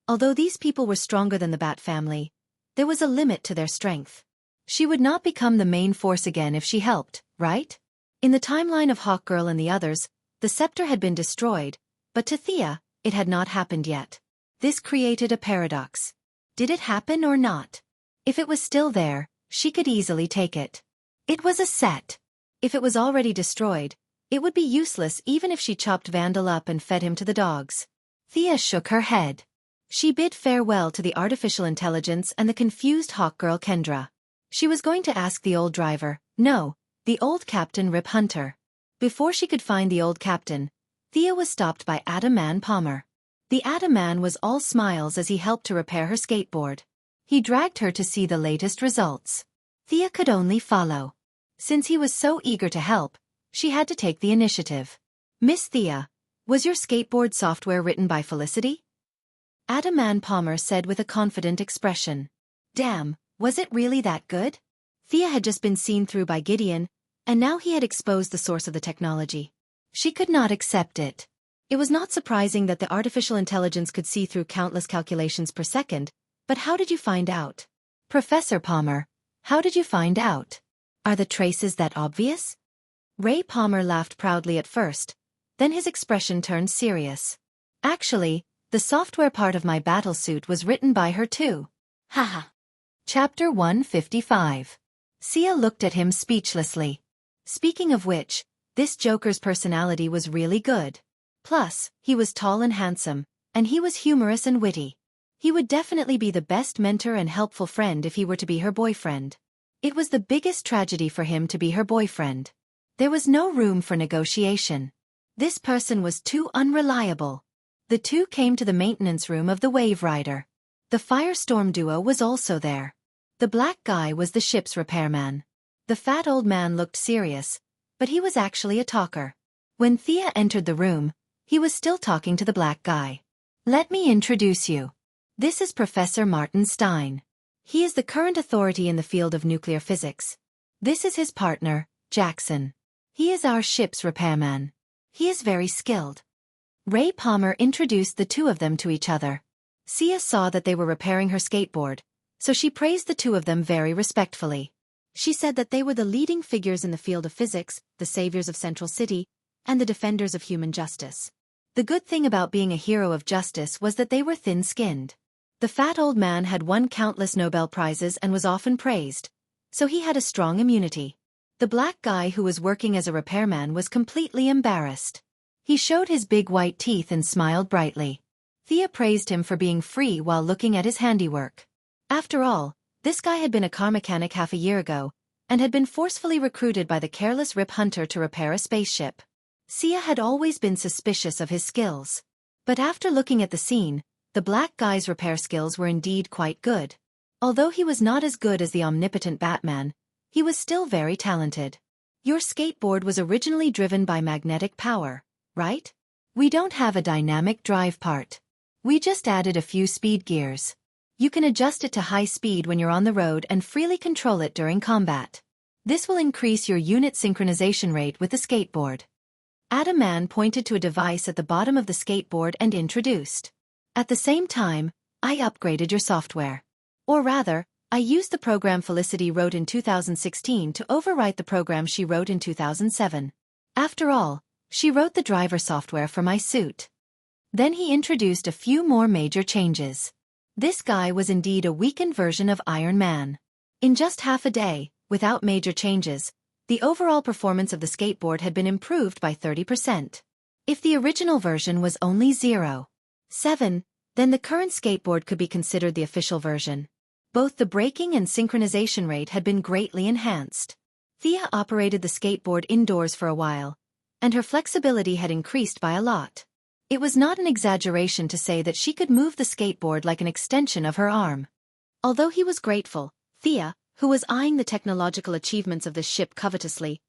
Although these people were stronger than the Bat family, there was a limit to their strength. She would not become the main force again if she helped, right? In the timeline of Hawkgirl and the others, the scepter had been destroyed, but to Thea, it had not happened yet. This created a paradox. Did it happen or not? If it was still there, she could easily take it. It was a set. If it was already destroyed, it would be useless even if she chopped Vandal up and fed him to the dogs. Thea shook her head. She bid farewell to the artificial intelligence and the confused Hawkgirl Kendra. She was going to ask the old driver, no, the old Captain Rip Hunter. Before she could find the old captain, Thea was stopped by Adam Man Palmer. The Adam Man was all smiles as he helped to repair her skateboard. He dragged her to see the latest results. Thea could only follow. Since he was so eager to help, she had to take the initiative. Miss Thea, was your skateboard software written by Felicity? Adam Man Palmer said with a confident expression. Damn, was it really that good? Thea had just been seen through by Gideon, and now he had exposed the source of the technology. She could not accept it. It was not surprising that the artificial intelligence could see through countless calculations per second, but how did you find out? Professor Palmer, how did you find out? Are the traces that obvious? Ray Palmer laughed proudly at first, then his expression turned serious. Actually, the software part of my battlesuit was written by her too. Haha. Chapter 155. Sia looked at him speechlessly. Speaking of which, this Joker's personality was really good. Plus, he was tall and handsome, and he was humorous and witty. He would definitely be the best mentor and helpful friend if he were to be her boyfriend. It was the biggest tragedy for him to be her boyfriend. There was no room for negotiation. This person was too unreliable. The two came to the maintenance room of the Wave Rider. The Firestorm duo was also there. The black guy was the ship's repairman. The fat old man looked serious, but he was actually a talker. When Thea entered the room, he was still talking to the black guy. Let me introduce you. This is Professor Martin Stein. He is the current authority in the field of nuclear physics. This is his partner, Jackson. He is our ship's repairman. He is very skilled. Ray Palmer introduced the two of them to each other. Sia saw that they were repairing her skateboard, so she praised the two of them very respectfully. She said that they were the leading figures in the field of physics, the saviors of Central City, and the defenders of human justice. The good thing about being a hero of justice was that they were thin-skinned. The fat old man had won countless Nobel Prizes and was often praised, so he had a strong immunity. The black guy who was working as a repairman was completely embarrassed. He showed his big white teeth and smiled brightly. Thea praised him for being free while looking at his handiwork. After all, this guy had been a car mechanic half a year ago, and had been forcefully recruited by the careless Rip Hunter to repair a spaceship. Sia had always been suspicious of his skills. But after looking at the scene, the black guy's repair skills were indeed quite good. Although he was not as good as the omnipotent Batman, he was still very talented. Your skateboard was originally driven by magnetic power, right? We don't have a dynamic drive part. We just added a few speed gears. You can adjust it to high speed when you're on the road and freely control it during combat. This will increase your unit synchronization rate with the skateboard. Adam Man pointed to a device at the bottom of the skateboard and introduced. At the same time, I upgraded your software. Or rather, I used the program Felicity wrote in 2016 to overwrite the program she wrote in 2007. After all, she wrote the driver software for my suit. Then he introduced a few more major changes. This guy was indeed a weakened version of Iron Man. In just half a day, without major changes, the overall performance of the skateboard had been improved by 30%. If the original version was only 0.7, then the current skateboard could be considered the official version. Both the braking and synchronization rate had been greatly enhanced. Thea operated the skateboard indoors for a while, and her flexibility had increased by a lot. It was not an exaggeration to say that she could move the skateboard like an extension of her arm. Although he was grateful, Thea, who was eyeing the technological achievements of this ship covetously,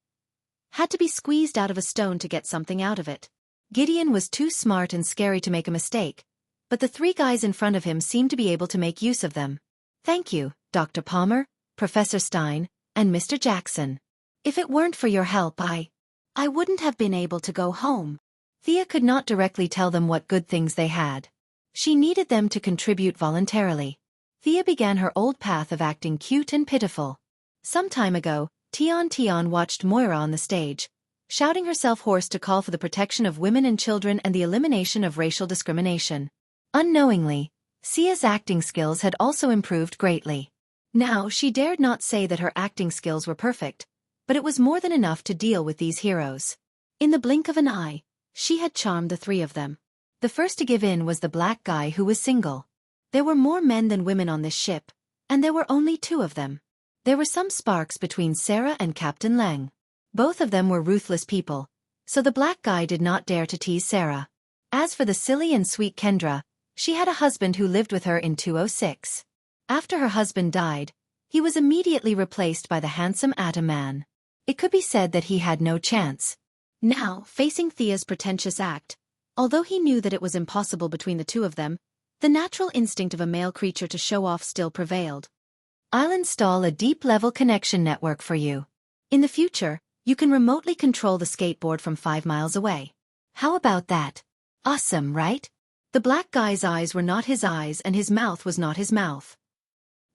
had to be squeezed out of a stone to get something out of it. Gideon was too smart and scary to make a mistake, but the three guys in front of him seemed to be able to make use of them. Thank you, Dr. Palmer, Professor Stein, and Mr. Jackson. If it weren't for your help, I wouldn't have been able to go home. Thea could not directly tell them what good things they had. She needed them to contribute voluntarily. Thea began her old path of acting cute and pitiful. Some time ago, Tion watched Moira on the stage, shouting herself hoarse to call for the protection of women and children and the elimination of racial discrimination. Unknowingly, Sia's acting skills had also improved greatly. Now she dared not say that her acting skills were perfect, but it was more than enough to deal with these heroes. In the blink of an eye, she had charmed the three of them. The first to give in was the black guy who was single. There were more men than women on this ship, and there were only two of them. There were some sparks between Sarah and Captain Lang. Both of them were ruthless people, so the black guy did not dare to tease Sarah. As for the silly and sweet Kendra, she had a husband who lived with her in 206. After her husband died, he was immediately replaced by the handsome Atom Man. It could be said that he had no chance. Now, facing Thea's pretentious act, although he knew that it was impossible between the two of them, the natural instinct of a male creature to show off still prevailed. I'll install a deep-level connection network for you. In the future, you can remotely control the skateboard from 5 miles away. How about that? Awesome, right? The black guy's eyes were not his eyes and his mouth was not his mouth.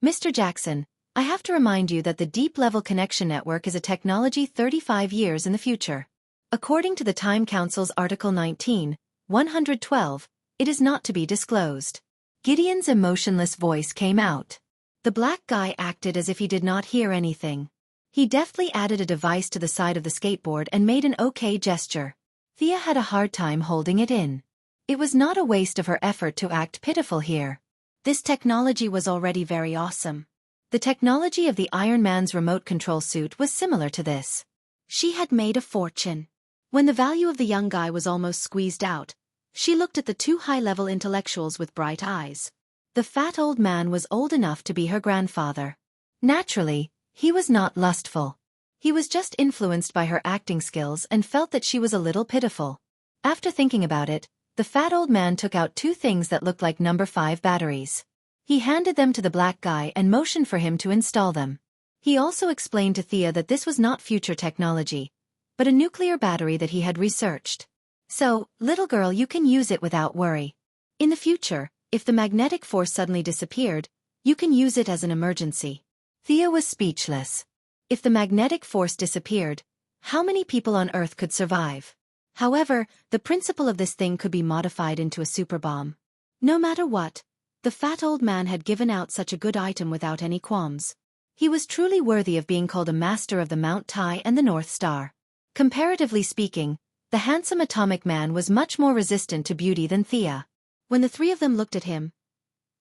Mr. Jackson, I have to remind you that the deep-level connection network is a technology 35 years in the future. According to the Time Council's Article 19, 112, it is not to be disclosed. Gideon's emotionless voice came out. The black guy acted as if he did not hear anything. He deftly added a device to the side of the skateboard and made an okay gesture. Thea had a hard time holding it in. It was not a waste of her effort to act pitiful here. This technology was already very awesome. The technology of the Iron Man's remote control suit was similar to this. She had made a fortune. When the value of the young guy was almost squeezed out, she looked at the two high-level intellectuals with bright eyes. The fat old man was old enough to be her grandfather. Naturally, he was not lustful. He was just influenced by her acting skills and felt that she was a little pitiful. After thinking about it, the fat old man took out 2 things that looked like number 5 batteries. He handed them to the black guy and motioned for him to install them. He also explained to Thea that this was not future technology, but a nuclear battery that he had researched. So, little girl, you can use it without worry. In the future, if the magnetic force suddenly disappeared, you can use it as an emergency. Thea was speechless. If the magnetic force disappeared, how many people on Earth could survive? However, the principle of this thing could be modified into a super bomb. No matter what, the fat old man had given out such a good item without any qualms. He was truly worthy of being called a master of the Mount Tai and the North Star. Comparatively speaking, the handsome atomic man was much more resistant to beauty than Thea. When the three of them looked at him,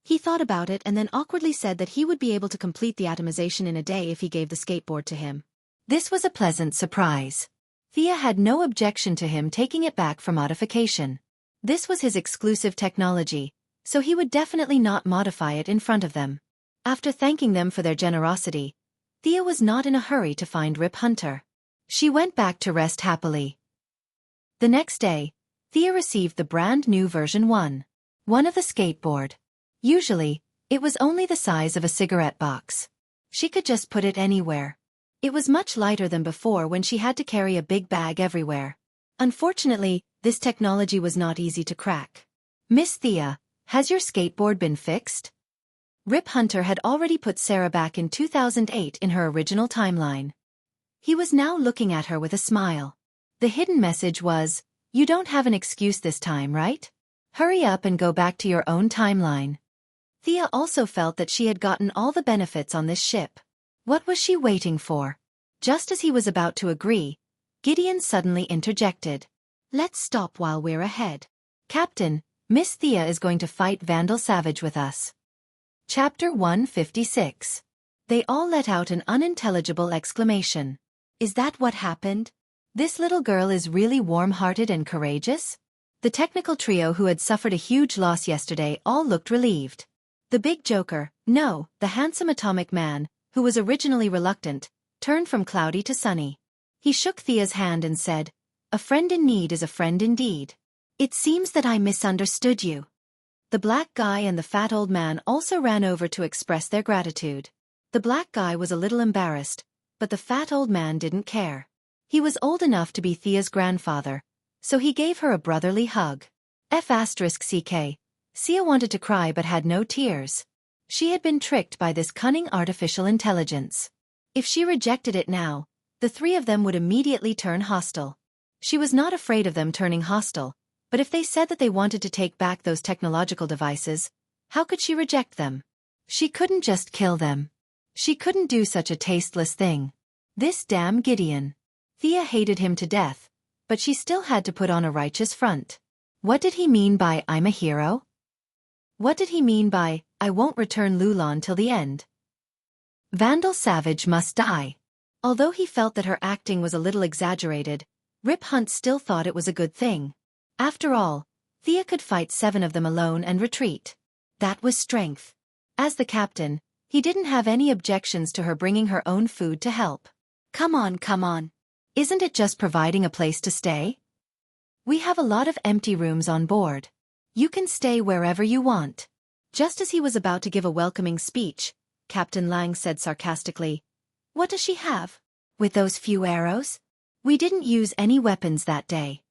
he thought about it and then awkwardly said that he would be able to complete the atomization in a day if he gave the skateboard to him. This was a pleasant surprise. Thea had no objection to him taking it back for modification. This was his exclusive technology, so he would definitely not modify it in front of them. After thanking them for their generosity, Thea was not in a hurry to find Rip Hunter. She went back to rest happily. The next day, Thea received the brand new version 1 of the skateboard. Usually, it was only the size of a cigarette box. She could just put it anywhere. It was much lighter than before when she had to carry a big bag everywhere. Unfortunately, this technology was not easy to crack. Miss Thea, has your skateboard been fixed? Rip Hunter had already put Sarah back in 2008 in her original timeline. He was now looking at her with a smile. The hidden message was, "You don't have an excuse this time, right? Hurry up and go back to your own timeline." Thea also felt that she had gotten all the benefits on this ship. What was she waiting for? Just as he was about to agree, Gideon suddenly interjected. "Let's stop while we're ahead. Captain, Miss Thea is going to fight Vandal Savage with us." Chapter 156. They all let out an unintelligible exclamation. Is that what happened? This little girl is really warm-hearted and courageous? The technical trio who had suffered a huge loss yesterday all looked relieved. The big joker, no, the handsome atomic man, who was originally reluctant, turned from cloudy to sunny. He shook Thea's hand and said, "A friend in need is a friend indeed. It seems that I misunderstood you." The black guy and the fat old man also ran over to express their gratitude. The black guy was a little embarrassed, but the fat old man didn't care. He was old enough to be Thea's grandfather, so he gave her a brotherly hug. Cia wanted to cry but had no tears. She had been tricked by this cunning artificial intelligence. If she rejected it now, the three of them would immediately turn hostile. She was not afraid of them turning hostile, but if they said that they wanted to take back those technological devices, how could she reject them? She couldn't just kill them. She couldn't do such a tasteless thing. This damn Gideon. Thea hated him to death, but she still had to put on a righteous front. What did he mean by "I'm a hero"? What did he mean by "I won't return Lulan till the end"? Vandal Savage must die. Although he felt that her acting was a little exaggerated, Rip Hunt still thought it was a good thing. After all, Thea could fight 7 of them alone and retreat. That was strength. As the captain, he didn't have any objections to her bringing her own food to help. Come on. Isn't it just providing a place to stay? We have a lot of empty rooms on board. You can stay wherever you want. Just as he was about to give a welcoming speech, Captain Lang said sarcastically, "What does she have? With those few arrows? We didn't use any weapons that day."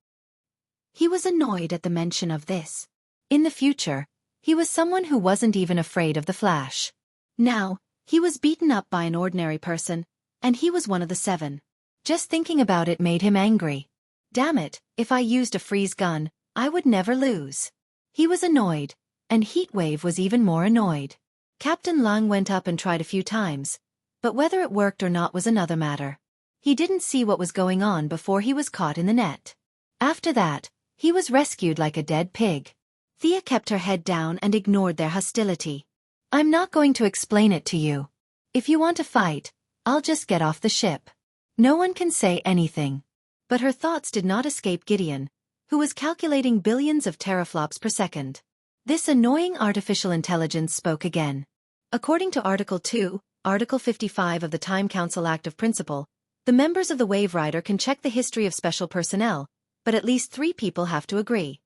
He was annoyed at the mention of this. In the future, he was someone who wasn't even afraid of the Flash. Now, he was beaten up by an ordinary person, and he was one of the 7. Just thinking about it made him angry. Damn it, if I used a freeze gun, I would never lose. He was annoyed, and Heatwave was even more annoyed. Captain Lang went up and tried a few times, but whether it worked or not was another matter. He didn't see what was going on before he was caught in the net. After that, he was rescued like a dead pig. Thea kept her head down and ignored their hostility. "I'm not going to explain it to you. If you want to fight, I'll just get off the ship. No one can say anything." But her thoughts did not escape Gideon, who was calculating billions of teraflops per second. This annoying artificial intelligence spoke again. According to Article 2, Article 55 of the Time Council Act of Principle, the members of the Wave Rider can check the history of special personnel, but at least 3 people have to agree.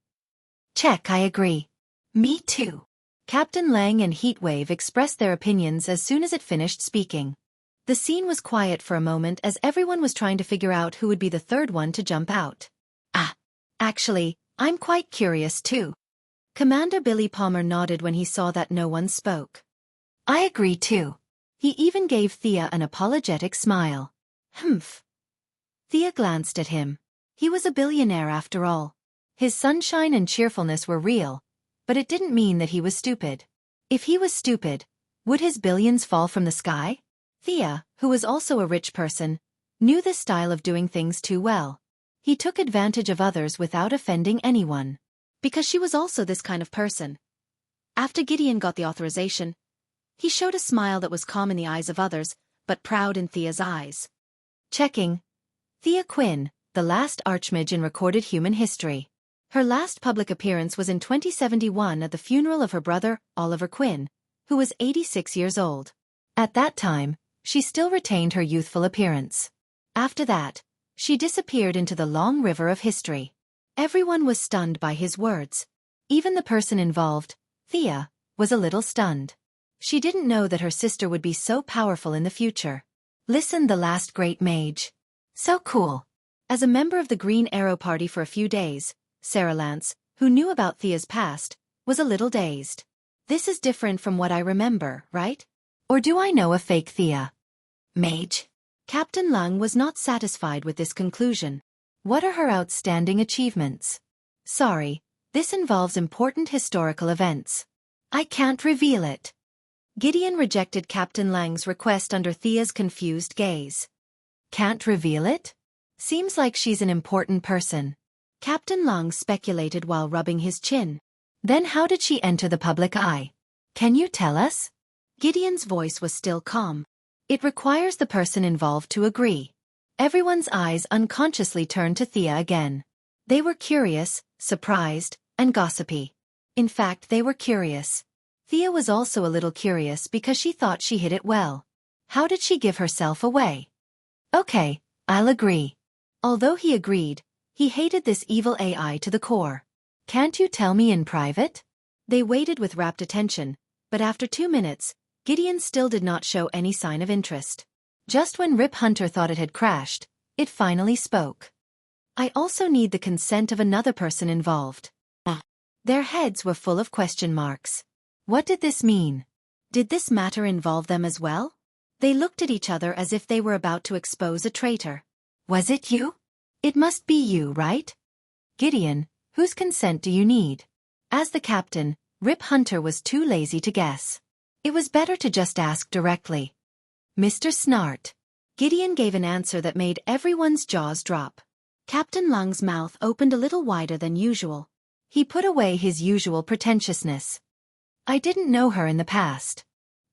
Check, I agree. Me too. Captain Lang and Heatwave expressed their opinions as soon as it finished speaking. The scene was quiet for a moment as everyone was trying to figure out who would be the third one to jump out. Actually, I'm quite curious too. Commander Billy Palmer nodded when he saw that no one spoke. I agree too. He even gave Thea an apologetic smile. Humph. Thea glanced at him. He was a billionaire after all. His sunshine and cheerfulness were real, but it didn't mean that he was stupid. If he was stupid, would his billions fall from the sky? Thea, who was also a rich person, knew this style of doing things too well. He took advantage of others without offending anyone. Because she was also this kind of person. After Gideon got the authorization, he showed a smile that was calm in the eyes of others, but proud in Thea's eyes. Checking. Thea Quinn, the last archmage in recorded human history. Her last public appearance was in 2071 at the funeral of her brother, Oliver Quinn, who was 86 years old. At that time, she still retained her youthful appearance. After that, she disappeared into the long river of history. Everyone was stunned by his words. Even the person involved, Thea, was a little stunned. She didn't know that her sister would be so powerful in the future. Listen, the last great mage. So cool. As a member of the Green Arrow Party for a few days, Sarah Lance, who knew about Thea's past, was a little dazed. This is different from what I remember, right? Or do I know a fake Thea? Mage? Captain Lung was not satisfied with this conclusion. What are her outstanding achievements? Sorry, this involves important historical events. I can't reveal it. Gideon rejected Captain Lang's request under Thea's confused gaze. Can't reveal it? Seems like she's an important person. Captain Lang speculated while rubbing his chin. Then how did she enter the public eye? Can you tell us? Gideon's voice was still calm. It requires the person involved to agree. Everyone's eyes unconsciously turned to Thea again. They were curious, surprised, and gossipy. In fact, they were curious. Thea was also a little curious because she thought she hid it well. How did she give herself away? Okay, I'll agree. Although he agreed, he hated this evil AI to the core. Can't you tell me in private? They waited with rapt attention, but after 2 minutes, Gideon still did not show any sign of interest. Just when Rip Hunter thought it had crashed, it finally spoke. I also need the consent of another person involved. Their heads were full of question marks. What did this mean? Did this matter involve them as well? They looked at each other as if they were about to expose a traitor. Was it you? It must be you, right? Gideon, whose consent do you need? As the captain, Rip Hunter was too lazy to guess. It was better to just ask directly. Mr. Snart. Gideon gave an answer that made everyone's jaws drop. Captain Lung's mouth opened a little wider than usual. He put away his usual pretentiousness. I didn't know her in the past.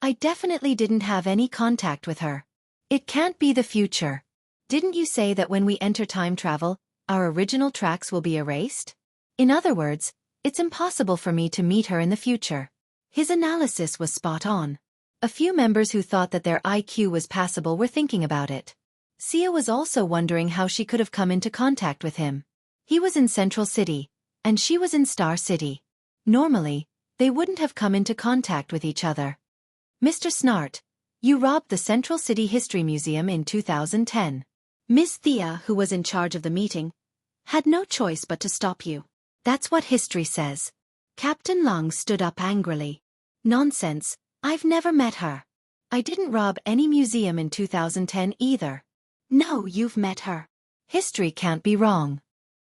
I definitely didn't have any contact with her. It can't be the future. Didn't you say that when we enter time travel, our original tracks will be erased? In other words, it's impossible for me to meet her in the future. His analysis was spot on. A few members who thought that their IQ was passable were thinking about it. Sia was also wondering how she could have come into contact with him. He was in Central City, and she was in Star City. Normally, they wouldn't have come into contact with each other. Mr. Snart, you robbed the Central City History Museum in 2010. Miss Thea, who was in charge of the meeting, had no choice but to stop you. That's what history says. Captain Lung stood up angrily. Nonsense, I've never met her. I didn't rob any museum in 2010 either. No, you've met her. History can't be wrong.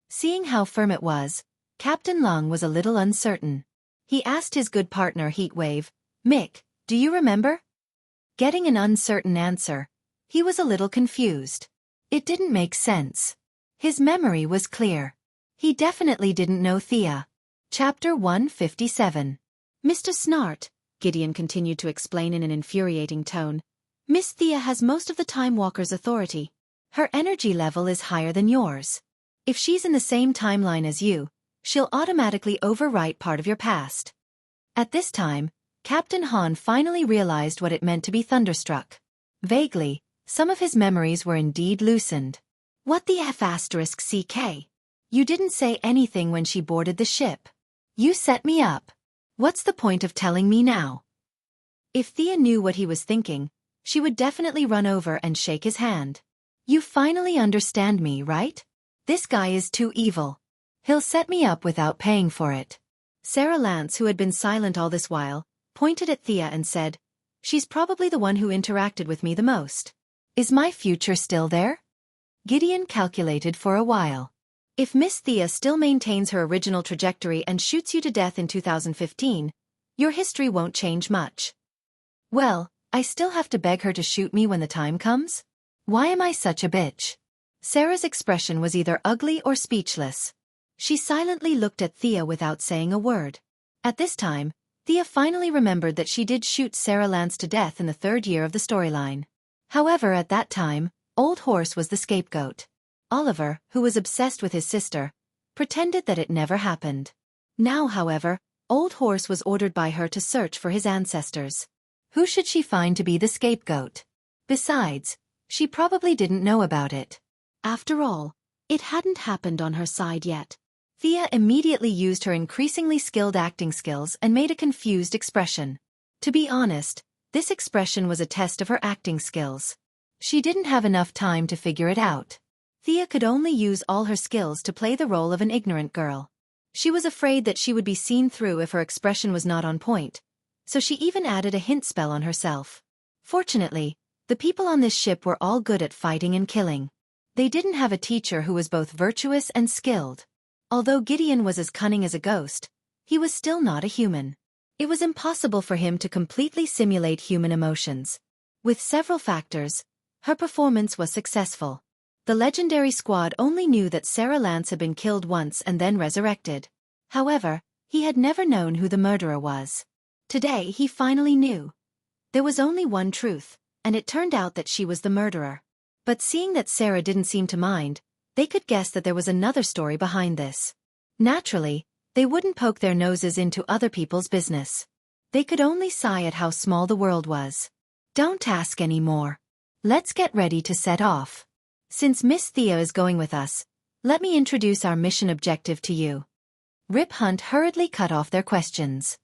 Seeing how firm it was, Captain Lung was a little uncertain. He asked his good partner Heatwave, Mick, do you remember? Getting an uncertain answer, he was a little confused. It didn't make sense. His memory was clear. He definitely didn't know Thea. Chapter 157. Mr. Snart, Gideon continued to explain in an infuriating tone, Miss Thea has most of the Time Walker's authority. Her energy level is higher than yours. If she's in the same timeline as you, she'll automatically overwrite part of your past. At this time, Captain Han finally realized what it meant to be thunderstruck. Vaguely, some of his memories were indeed loosened. What the F***CK? You didn't say anything when she boarded the ship. You set me up. What's the point of telling me now? If Thea knew what he was thinking, she would definitely run over and shake his hand. You finally understand me, right? This guy is too evil. He'll set me up without paying for it. Sarah Lance, who had been silent all this while, pointed at Thea and said, "She's probably the one who interacted with me the most. Is my future still there?" Gideon calculated for a while. If Miss Thea still maintains her original trajectory and shoots you to death in 2015, your history won't change much. Well, I still have to beg her to shoot me when the time comes? Why am I such a bitch? Sarah's expression was either ugly or speechless. She silently looked at Thea without saying a word. At this time, Thea finally remembered that she did shoot Sarah Lance to death in the 3rd year of the storyline. However, at that time, Old Horse was the scapegoat. Oliver, who was obsessed with his sister, pretended that it never happened. Now, however, Old Horse was ordered by her to search for his ancestors. Who should she find to be the scapegoat? Besides, she probably didn't know about it. After all, it hadn't happened on her side yet. Thea immediately used her increasingly skilled acting skills and made a confused expression. To be honest, this expression was a test of her acting skills. She didn't have enough time to figure it out. Thea could only use all her skills to play the role of an ignorant girl. She was afraid that she would be seen through if her expression was not on point, so she even added a hint spell on herself. Fortunately, the people on this ship were all good at fighting and killing. They didn't have a teacher who was both virtuous and skilled. Although Gideon was as cunning as a ghost, he was still not a human. It was impossible for him to completely simulate human emotions. With several factors, her performance was successful. The legendary squad only knew that Sarah Lance had been killed once and then resurrected. However, he had never known who the murderer was. Today he finally knew. There was only one truth, and it turned out that she was the murderer. But seeing that Sarah didn't seem to mind, they could guess that there was another story behind this. Naturally, they wouldn't poke their noses into other people's business. They could only sigh at how small the world was. Don't ask any more. Let's get ready to set off. Since Miss Thea is going with us, let me introduce our mission objective to you. Rip Hunt hurriedly cut off their questions.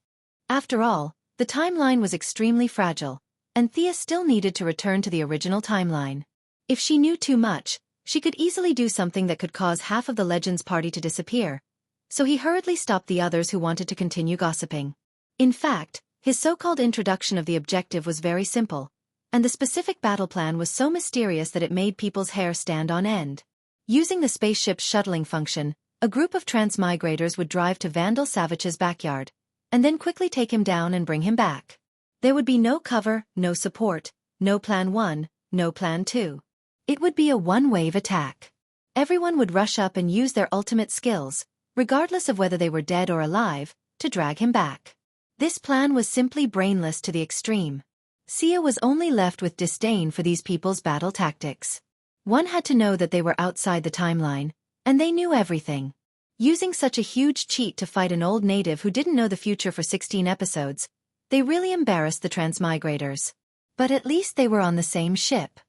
After all, the timeline was extremely fragile, and Thea still needed to return to the original timeline. If she knew too much, she could easily do something that could cause half of the Legends party to disappear. So he hurriedly stopped the others who wanted to continue gossiping. In fact, his so-called introduction of the objective was very simple, and the specific battle plan was so mysterious that it made people's hair stand on end. Using the spaceship's shuttling function, a group of transmigrators would drive to Vandal Savage's backyard, and then quickly take him down and bring him back. There would be no cover, no support, no Plan 1, no Plan 2. It would be a one-wave attack. Everyone would rush up and use their ultimate skills, regardless of whether they were dead or alive, to drag him back. This plan was simply brainless to the extreme. Sia was only left with disdain for these people's battle tactics. One had to know that they were outside the timeline, and they knew everything. Using such a huge cheat to fight an old native who didn't know the future for 16 episodes, they really embarrassed the transmigrators. But at least they were on the same ship.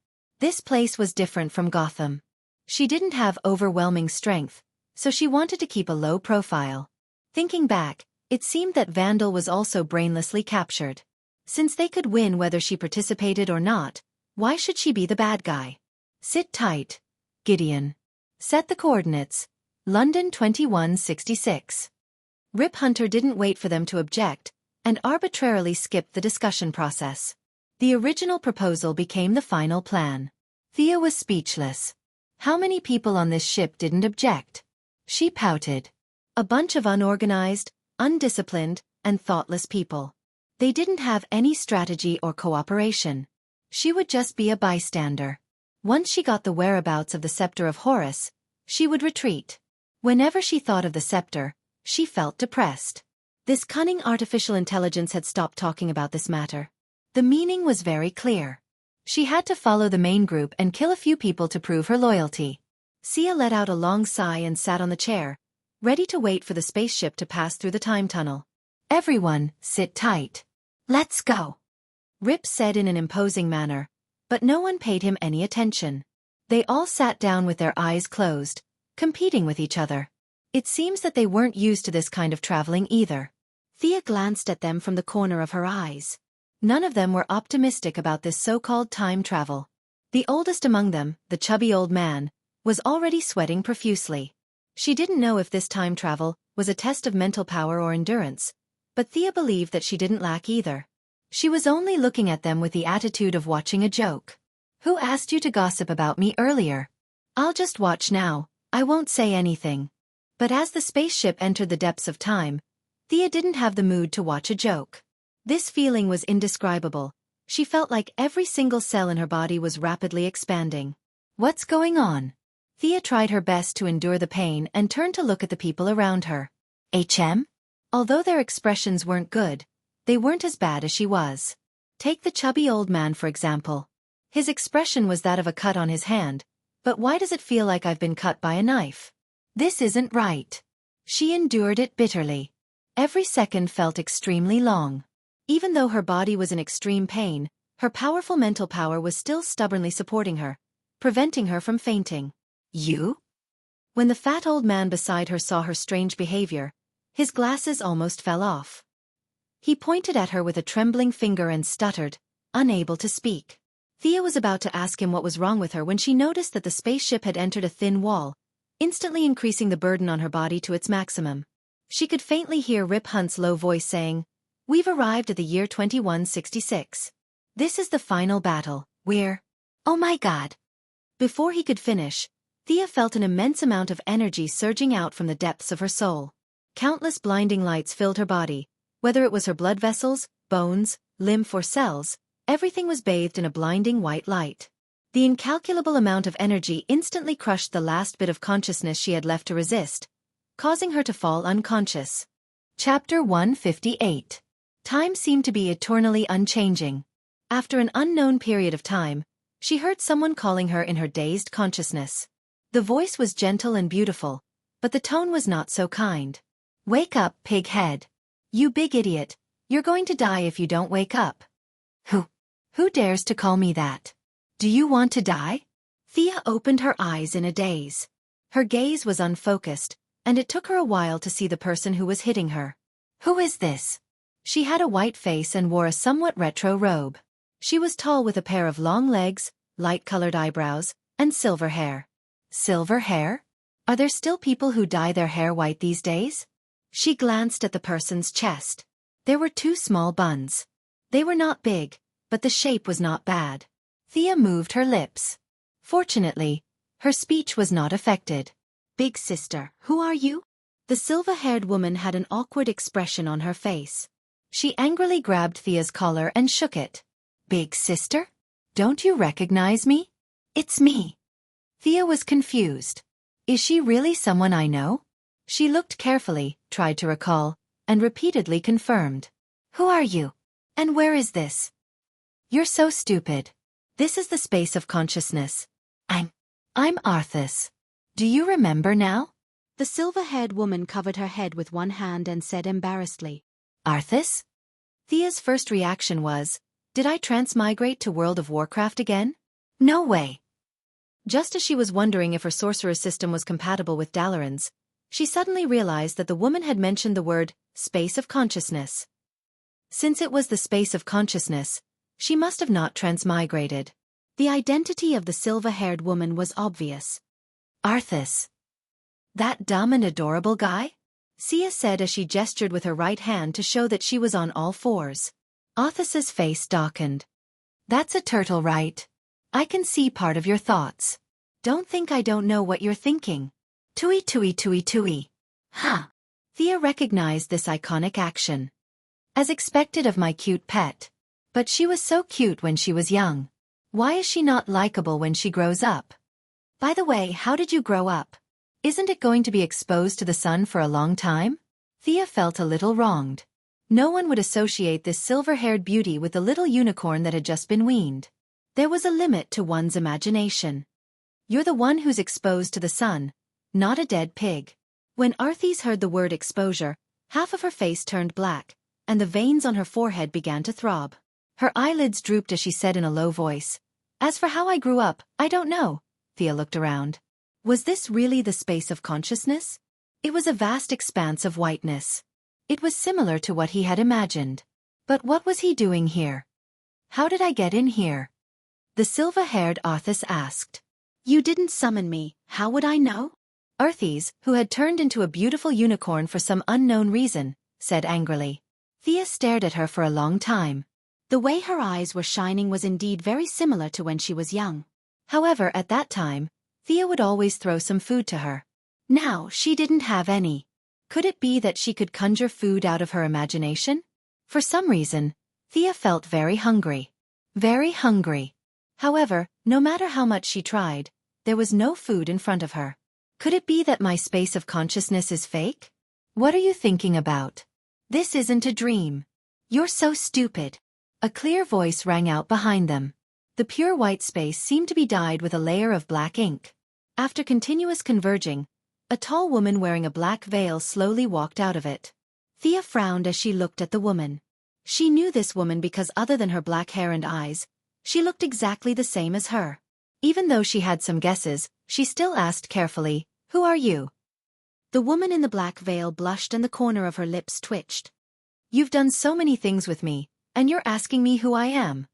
This place was different from Gotham. She didn't have overwhelming strength, so she wanted to keep a low profile. Thinking back, it seemed that Vandal was also brainlessly captured. Since they could win whether she participated or not, why should she be the bad guy? Sit tight, Gideon. Set the coordinates. London 2166. Rip Hunter didn't wait for them to object, and arbitrarily skipped the discussion process. The original proposal became the final plan. Thea was speechless. How many people on this ship didn't object? She pouted. A bunch of unorganized, undisciplined, and thoughtless people. They didn't have any strategy or cooperation. She would just be a bystander. Once she got the whereabouts of the Scepter of Horus, she would retreat. Whenever she thought of the scepter, she felt depressed. This cunning artificial intelligence had stopped talking about this matter. The meaning was very clear. She had to follow the main group and kill a few people to prove her loyalty. Sia let out a long sigh and sat on the chair, ready to wait for the spaceship to pass through the time tunnel. Everyone, sit tight. Let's go, Rip said in an imposing manner, but no one paid him any attention. They all sat down with their eyes closed, competing with each other. It seems that they weren't used to this kind of traveling either. Thea glanced at them from the corner of her eyes. None of them were optimistic about this so-called time travel. The oldest among them, the chubby old man, was already sweating profusely. She didn't know if this time travel was a test of mental power or endurance, but Thea believed that she didn't lack either. She was only looking at them with the attitude of watching a joke. Who asked you to gossip about me earlier? I'll just watch now, I won't say anything. But as the spaceship entered the depths of time, Thea didn't have the mood to watch a joke. This feeling was indescribable. She felt like every single cell in her body was rapidly expanding. What's going on? Thea tried her best to endure the pain and turned to look at the people around her. Although their expressions weren't good, they weren't as bad as she was. Take the chubby old man for example. His expression was that of a cut on his hand, but why does it feel like I've been cut by a knife? This isn't right. She endured it bitterly. Every second felt extremely long. Even though her body was in extreme pain, her powerful mental power was still stubbornly supporting her, preventing her from fainting. You? When the fat old man beside her saw her strange behavior, his glasses almost fell off. He pointed at her with a trembling finger and stuttered, unable to speak. Thea was about to ask him what was wrong with her when she noticed that the spaceship had entered a thin wall, instantly increasing the burden on her body to its maximum. She could faintly hear Rip Hunt's low voice saying, "We've arrived at the year 2166. This is the final battle. Oh my God." Before he could finish, Thea felt an immense amount of energy surging out from the depths of her soul. Countless blinding lights filled her body, whether it was her blood vessels, bones, lymph or cells, everything was bathed in a blinding white light. The incalculable amount of energy instantly crushed the last bit of consciousness she had left to resist, causing her to fall unconscious. Chapter 158. Time seemed to be eternally unchanging. After an unknown period of time, she heard someone calling her in her dazed consciousness. The voice was gentle and beautiful, but the tone was not so kind. "Wake up, pig head. You big idiot, you're going to die if you don't wake up." Who dares to call me that? Do you want to die? Thea opened her eyes in a daze. Her gaze was unfocused, and it took her a while to see the person who was hitting her. Who is this? She had a white face and wore a somewhat retro robe. She was tall with a pair of long legs, light-colored eyebrows, and silver hair. Silver hair? Are there still people who dye their hair white these days? She glanced at the person's chest. There were two small buns. They were not big, but the shape was not bad. Thea moved her lips. Fortunately, her speech was not affected. "Big sister, who are you?" The silver-haired woman had an awkward expression on her face. She angrily grabbed Thea's collar and shook it. "Big sister? Don't you recognize me?" "It's me." Thea was confused. Is she really someone I know? She looked carefully, tried to recall, and repeatedly confirmed. "Who are you? And where is this?" "You're so stupid. This is the space of consciousness. I'm Arthas. Do you remember now?" The silver-haired woman covered her head with one hand and said embarrassedly, "Arthas?" Thea's first reaction was, did I transmigrate to World of Warcraft again? No way. Just as she was wondering if her sorcerer's system was compatible with Dalaran's, she suddenly realized that the woman had mentioned the word, space of consciousness. Since it was the space of consciousness, she must have not transmigrated. The identity of the silver-haired woman was obvious. "Arthas. That dumb and adorable guy?" Sia said as she gestured with her right hand to show that she was on all fours. Arthas's face darkened. "That's a turtle, right? I can see part of your thoughts. Don't think I don't know what you're thinking. Tui tui tui tui." Huh. Thea recognized this iconic action. As expected of my cute pet. But she was so cute when she was young. Why is she not likable when she grows up? By the way, how did you grow up? Isn't it going to be exposed to the sun for a long time? Thea felt a little wronged. No one would associate this silver-haired beauty with the little unicorn that had just been weaned. There was a limit to one's imagination. You're the one who's exposed to the sun, not a dead pig. When Arthas heard the word exposure, half of her face turned black, and the veins on her forehead began to throb. Her eyelids drooped as she said in a low voice, "As for how I grew up, I don't know." Thea looked around. Was this really the space of consciousness? It was a vast expanse of whiteness. It was similar to what he had imagined. But what was he doing here? How did I get in here? The silver-haired Arthas asked. "You didn't summon me, how would I know?" Arthes, who had turned into a beautiful unicorn for some unknown reason, said angrily. Thea stared at her for a long time. The way her eyes were shining was indeed very similar to when she was young. However, at that time, Thea would always throw some food to her. Now, she didn't have any. Could it be that she could conjure food out of her imagination? For some reason, Thea felt very hungry. Very hungry. However, no matter how much she tried, there was no food in front of her. Could it be that my space of consciousness is fake? What are you thinking about? This isn't a dream. You're so stupid. A clear voice rang out behind them. The pure white space seemed to be dyed with a layer of black ink. After continuous converging, a tall woman wearing a black veil slowly walked out of it. Thea frowned as she looked at the woman. She knew this woman because other than her black hair and eyes, she looked exactly the same as her. Even though she had some guesses, she still asked carefully, "Who are you?" The woman in the black veil blushed and the corner of her lips twitched. "You've done so many things with me, and you're asking me who I am."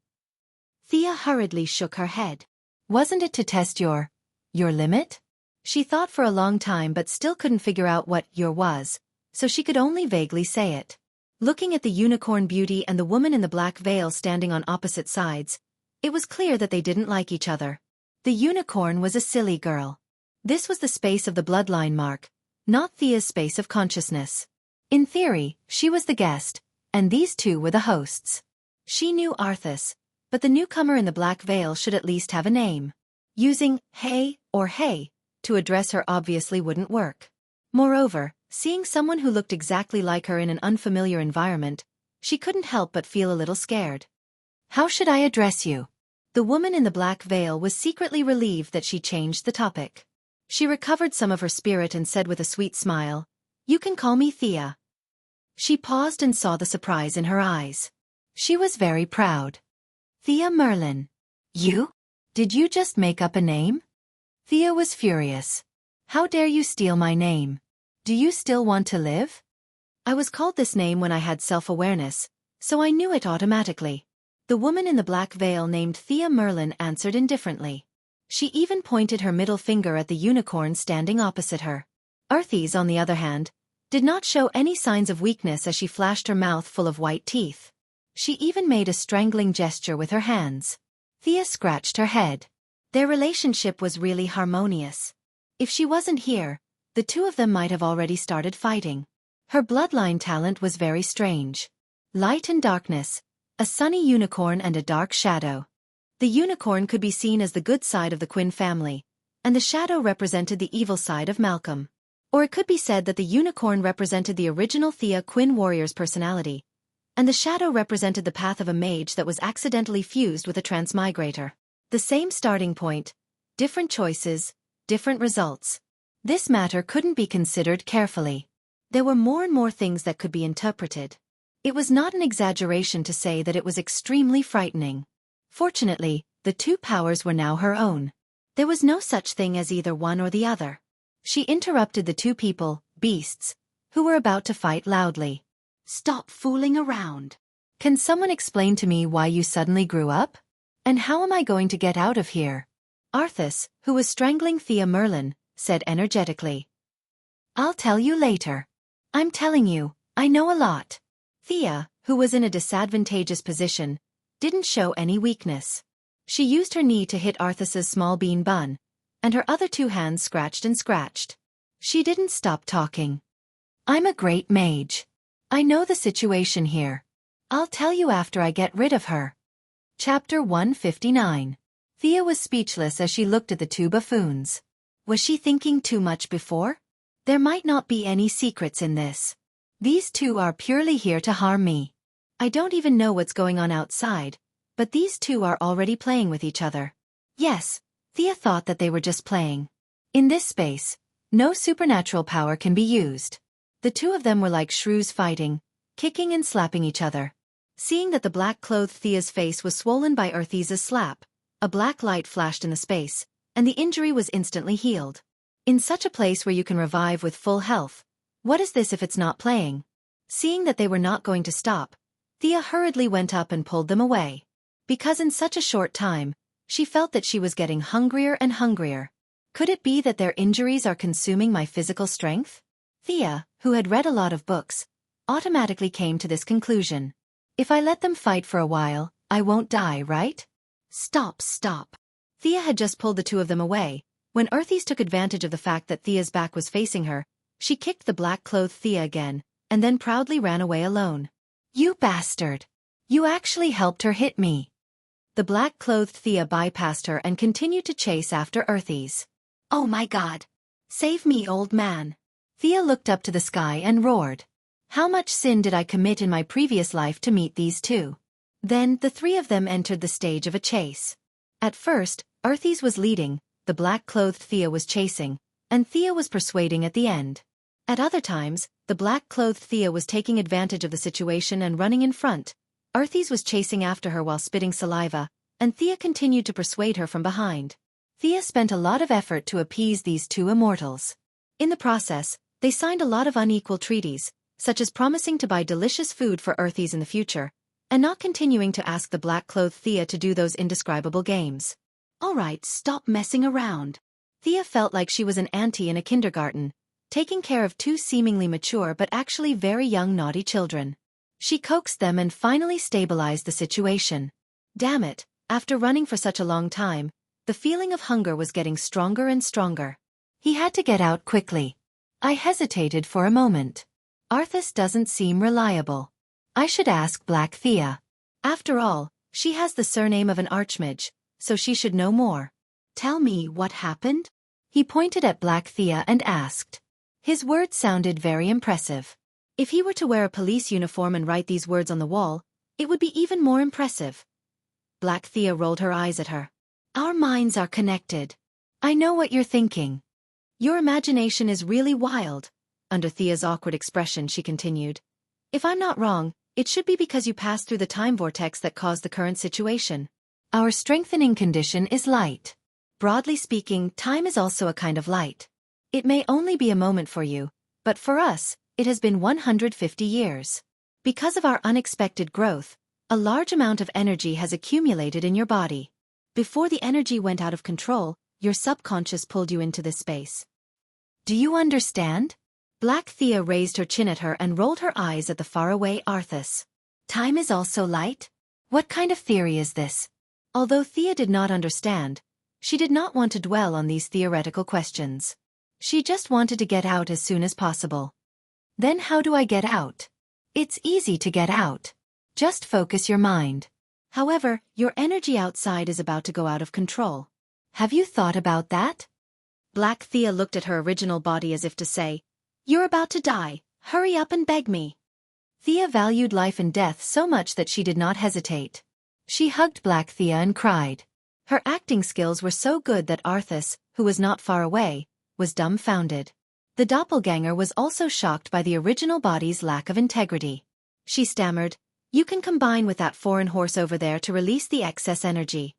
Thea hurriedly shook her head. "Wasn't it to test your limit?" She thought for a long time but still couldn't figure out what your was, so she could only vaguely say it. Looking at the unicorn beauty and the woman in the black veil standing on opposite sides, it was clear that they didn't like each other. The unicorn was a silly girl. This was the space of the bloodline mark, not Thea's space of consciousness. In theory, she was the guest, and these two were the hosts. She knew Arthas, but the newcomer in the black veil should at least have a name. Using hey or hey to address her obviously wouldn't work. Moreover, seeing someone who looked exactly like her in an unfamiliar environment, she couldn't help but feel a little scared. "How should I address you?" The woman in the black veil was secretly relieved that she changed the topic. She recovered some of her spirit and said with a sweet smile, "You can call me Thea." She paused and saw the surprise in her eyes. She was very proud. "Thea Merlin. You? Did you just make up a name?" Thea was furious. "How dare you steal my name? Do you still want to live?" "I was called this name when I had self-awareness, so I knew it automatically." The woman in the black veil named Thea Merlin answered indifferently. She even pointed her middle finger at the unicorn standing opposite her. Arthes, on the other hand, did not show any signs of weakness as she flashed her mouth full of white teeth. She even made a strangling gesture with her hands. Thea scratched her head. Their relationship was really harmonious. If she wasn't here, the two of them might have already started fighting. Her bloodline talent was very strange. Light and darkness, a sunny unicorn and a dark shadow. The unicorn could be seen as the good side of the Quinn family, and the shadow represented the evil side of Malcolm. Or it could be said that the unicorn represented the original Thea Quinn warrior's personality, and the shadow represented the path of a mage that was accidentally fused with a transmigrator. The same starting point, different choices, different results. This matter couldn't be considered carefully. There were more and more things that could be interpreted. It was not an exaggeration to say that it was extremely frightening. Fortunately, the two powers were now her own. There was no such thing as either one or the other. She interrupted the two people, beasts, who were about to fight loudly. "Stop fooling around. Can someone explain to me why you suddenly grew up? And how am I going to get out of here?" Arthas, who was strangling Thea Merlin, said energetically. "I'll tell you later. I'm telling you, I know a lot." Thea, who was in a disadvantageous position, didn't show any weakness. She used her knee to hit Arthas's small bean bun, and her other two hands scratched and scratched. She didn't stop talking. "I'm a great mage. I know the situation here. I'll tell you after I get rid of her." Chapter 159. Thea was speechless as she looked at the two buffoons. Was she thinking too much before? There might not be any secrets in this. These two are purely here to harm me. I don't even know what's going on outside, but these two are already playing with each other. Yes, Thea thought that they were just playing. In this space, no supernatural power can be used. The two of them were like shrews fighting, kicking and slapping each other. Seeing that the black-clothed Thea's face was swollen by Arthes's slap, a black light flashed in the space, and the injury was instantly healed. In such a place where you can revive with full health, what is this if it's not playing? Seeing that they were not going to stop, Thea hurriedly went up and pulled them away. Because in such a short time, she felt that she was getting hungrier and hungrier. Could it be that their injuries are consuming my physical strength? Thea, who had read a lot of books, automatically came to this conclusion. If I let them fight for a while, I won't die, right? Stop. Thea had just pulled the two of them away. When Earthies took advantage of the fact that Thea's back was facing her, she kicked the black-clothed Thea again, and then proudly ran away alone. You bastard! You actually helped her hit me. The black-clothed Thea bypassed her and continued to chase after Earthies. Oh my god! Save me, old man! Thea looked up to the sky and roared. How much sin did I commit in my previous life to meet these two? Then the three of them entered the stage of a chase. At first, Earthies was leading, the black-clothed Thea was chasing, and Thea was persuading at the end. At other times, the black-clothed Thea was taking advantage of the situation and running in front. Earthies was chasing after her while spitting saliva, and Thea continued to persuade her from behind. Thea spent a lot of effort to appease these two immortals. In the process, they signed a lot of unequal treaties, such as promising to buy delicious food for Earthies in the future, and not continuing to ask the black-clothed Thea to do those indescribable games. Alright, stop messing around. Thea felt like she was an auntie in a kindergarten, taking care of two seemingly mature but actually very young naughty children. She coaxed them and finally stabilized the situation. Damn it, after running for such a long time, the feeling of hunger was getting stronger and stronger. He had to get out quickly. I hesitated for a moment. Arthas doesn't seem reliable. I should ask Black Thea. After all, she has the surname of an archmage, so she should know more. Tell me what happened? He pointed at Black Thea and asked. His words sounded very impressive. If he were to wear a police uniform and write these words on the wall, it would be even more impressive. Black Thea rolled her eyes at her. Our minds are connected. I know what you're thinking. Your imagination is really wild. Under Thea's awkward expression, she continued. If I'm not wrong, it should be because you passed through the time vortex that caused the current situation. Our strengthening condition is light. Broadly speaking, time is also a kind of light. It may only be a moment for you, but for us, it has been 150 years. Because of our unexpected growth, a large amount of energy has accumulated in your body. Before the energy went out of control, your subconscious pulled you into this space. Do you understand? Black Thea raised her chin at her and rolled her eyes at the faraway Arthas. Time is also light? What kind of theory is this? Although Thea did not understand, she did not want to dwell on these theoretical questions. She just wanted to get out as soon as possible. Then how do I get out? It's easy to get out. Just focus your mind. However, your energy outside is about to go out of control. Have you thought about that? Black Thea looked at her original body as if to say, You're about to die, hurry up and beg me. Thea valued life and death so much that she did not hesitate. She hugged Black Thea and cried. Her acting skills were so good that Arthas, who was not far away, was dumbfounded. The doppelganger was also shocked by the original body's lack of integrity. She stammered, You can combine with that foreign horse over there to release the excess energy.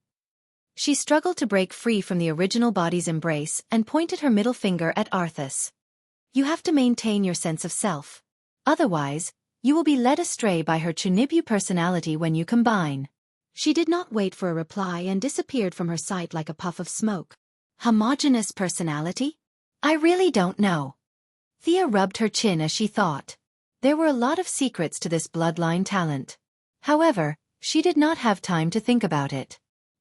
She struggled to break free from the original body's embrace and pointed her middle finger at Arthas. You have to maintain your sense of self. Otherwise, you will be led astray by her Chunibu personality when you combine. She did not wait for a reply and disappeared from her sight like a puff of smoke. Homogeneous personality? I really don't know. Thea rubbed her chin as she thought. There were a lot of secrets to this bloodline talent. However, she did not have time to think about it.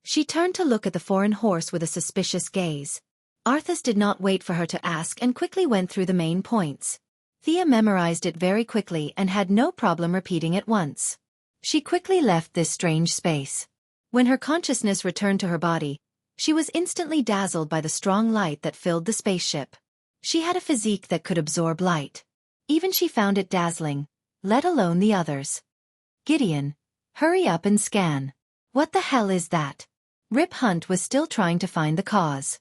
She turned to look at the foreign horse with a suspicious gaze. Arthas did not wait for her to ask and quickly went through the main points. Thea memorized it very quickly and had no problem repeating it once. She quickly left this strange space. When her consciousness returned to her body, she was instantly dazzled by the strong light that filled the spaceship. She had a physique that could absorb light. Even she found it dazzling, let alone the others. Gideon, hurry up and scan. What the hell is that? Rip Hunt was still trying to find the cause.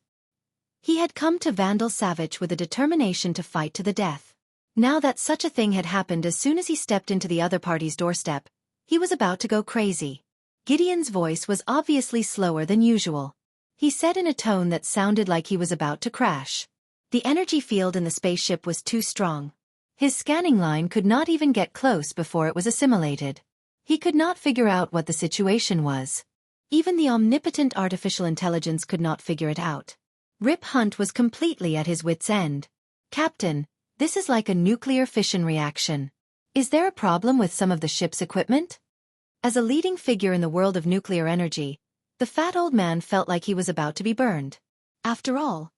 He had come to Vandal Savage with a determination to fight to the death. Now that such a thing had happened as soon as he stepped into the other party's doorstep, he was about to go crazy. Gideon's voice was obviously slower than usual. He said in a tone that sounded like he was about to crash. The energy field in the spaceship was too strong. His scanning line could not even get close before it was assimilated. He could not figure out what the situation was. Even the omnipotent artificial intelligence could not figure it out. Rip Hunt was completely at his wit's end. Captain, this is like a nuclear fission reaction. Is there a problem with some of the ship's equipment? As a leading figure in the world of nuclear energy, the fat old man felt like he was about to be burned. After all,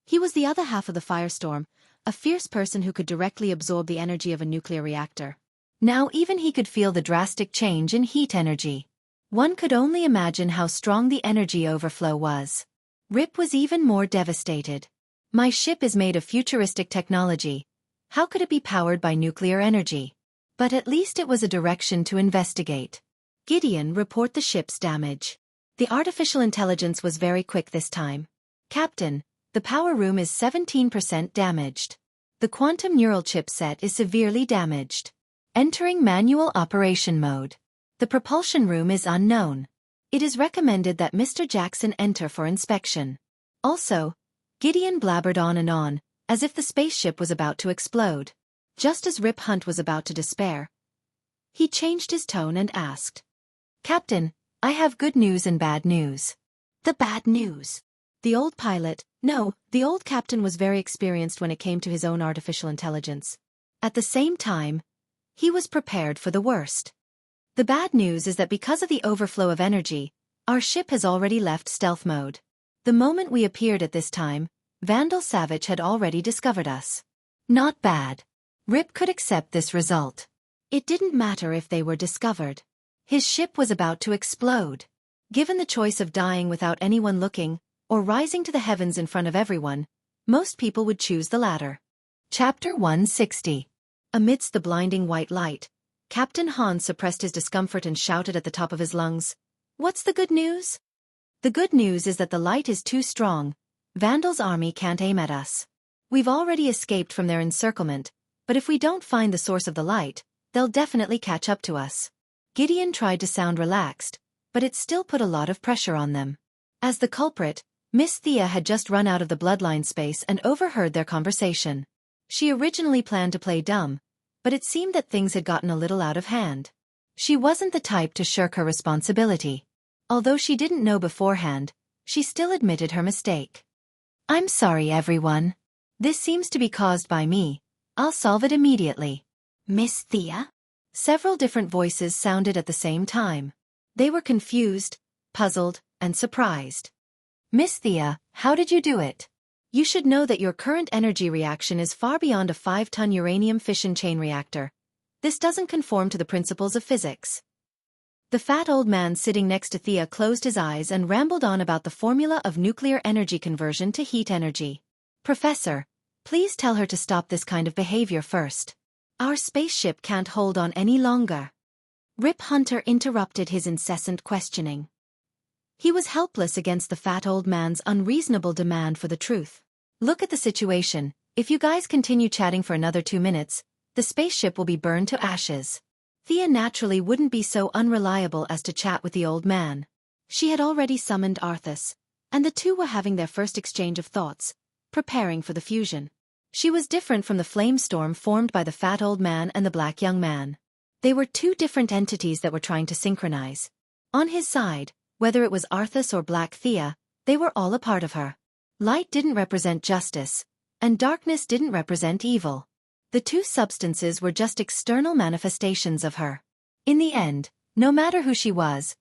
he was the other half of the firestorm, a fierce person who could directly absorb the energy of a nuclear reactor. Now even he could feel the drastic change in heat energy. One could only imagine how strong the energy overflow was. Rip was even more devastated. My ship is made of futuristic technology. How could it be powered by nuclear energy? But at least it was a direction to investigate. Gideon, report the ship's damage. The artificial intelligence was very quick this time. Captain, the power room is 17% damaged. The quantum neural chipset is severely damaged. Entering manual operation mode. The propulsion room is unknown. It is recommended that Mr. Jackson enter for inspection. Also, Gideon blabbered on, as if the spaceship was about to explode. Just as Rip Hunt was about to despair, he changed his tone and asked, Captain, I have good news and bad news. The bad news. The old captain was very experienced when it came to his own artificial intelligence. At the same time, he was prepared for the worst. The bad news is that because of the overflow of energy, our ship has already left stealth mode. The moment we appeared at this time, Vandal Savage had already discovered us. Not bad. Rip could accept this result. It didn't matter if they were discovered. His ship was about to explode. Given the choice of dying without anyone looking, or rising to the heavens in front of everyone, most people would choose the latter. Chapter 160. Amidst the blinding white light, Captain Hans suppressed his discomfort and shouted at the top of his lungs, What's the good news? The good news is that the light is too strong. Vandal's army can't aim at us. We've already escaped from their encirclement, but if we don't find the source of the light, they'll definitely catch up to us. Gideon tried to sound relaxed, but it still put a lot of pressure on them. As the culprit, Miss Thea had just run out of the bloodline space and overheard their conversation. She originally planned to play dumb, but it seemed that things had gotten a little out of hand. She wasn't the type to shirk her responsibility. Although she didn't know beforehand, she still admitted her mistake. I'm sorry, everyone. This seems to be caused by me. I'll solve it immediately. Miss Thea? Several different voices sounded at the same time. They were confused, puzzled, and surprised. Miss Thea, how did you do it? You should know that your current energy reaction is far beyond a 5-ton uranium fission chain reactor. This doesn't conform to the principles of physics. The fat old man sitting next to Thea closed his eyes and rambled on about the formula of nuclear energy conversion to heat energy. Professor, please tell her to stop this kind of behavior first. Our spaceship can't hold on any longer. Rip Hunter interrupted his incessant questioning. He was helpless against the fat old man's unreasonable demand for the truth. Look at the situation. If you guys continue chatting for another 2 minutes, the spaceship will be burned to ashes. Thea naturally wouldn't be so unreliable as to chat with the old man. She had already summoned Arthas, and the two were having their first exchange of thoughts, preparing for the fusion. She was different from the flame storm formed by the fat old man and the black young man. They were two different entities that were trying to synchronize. On his side, whether it was Arthas or Black Thea, they were all a part of her. Light didn't represent justice, and darkness didn't represent evil. The two substances were just external manifestations of her. In the end, no matter who she was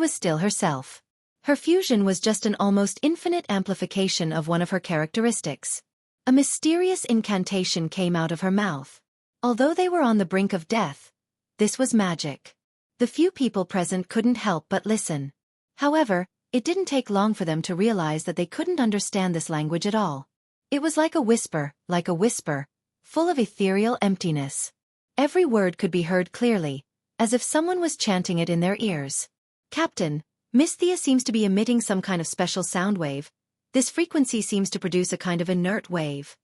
still herself. Her fusion was just an almost infinite amplification of one of her characteristics. A mysterious incantation came out of her mouth. Although they were on the brink of death, this was magic. The few people present couldn't help but listen. However, it didn't take long for them to realize that they couldn't understand this language at all. It was like a whisper, full of ethereal emptiness. Every word could be heard clearly, as if someone was chanting it in their ears. Captain, Miss Thea seems to be emitting some kind of special sound wave. This frequency seems to produce a kind of inert wave.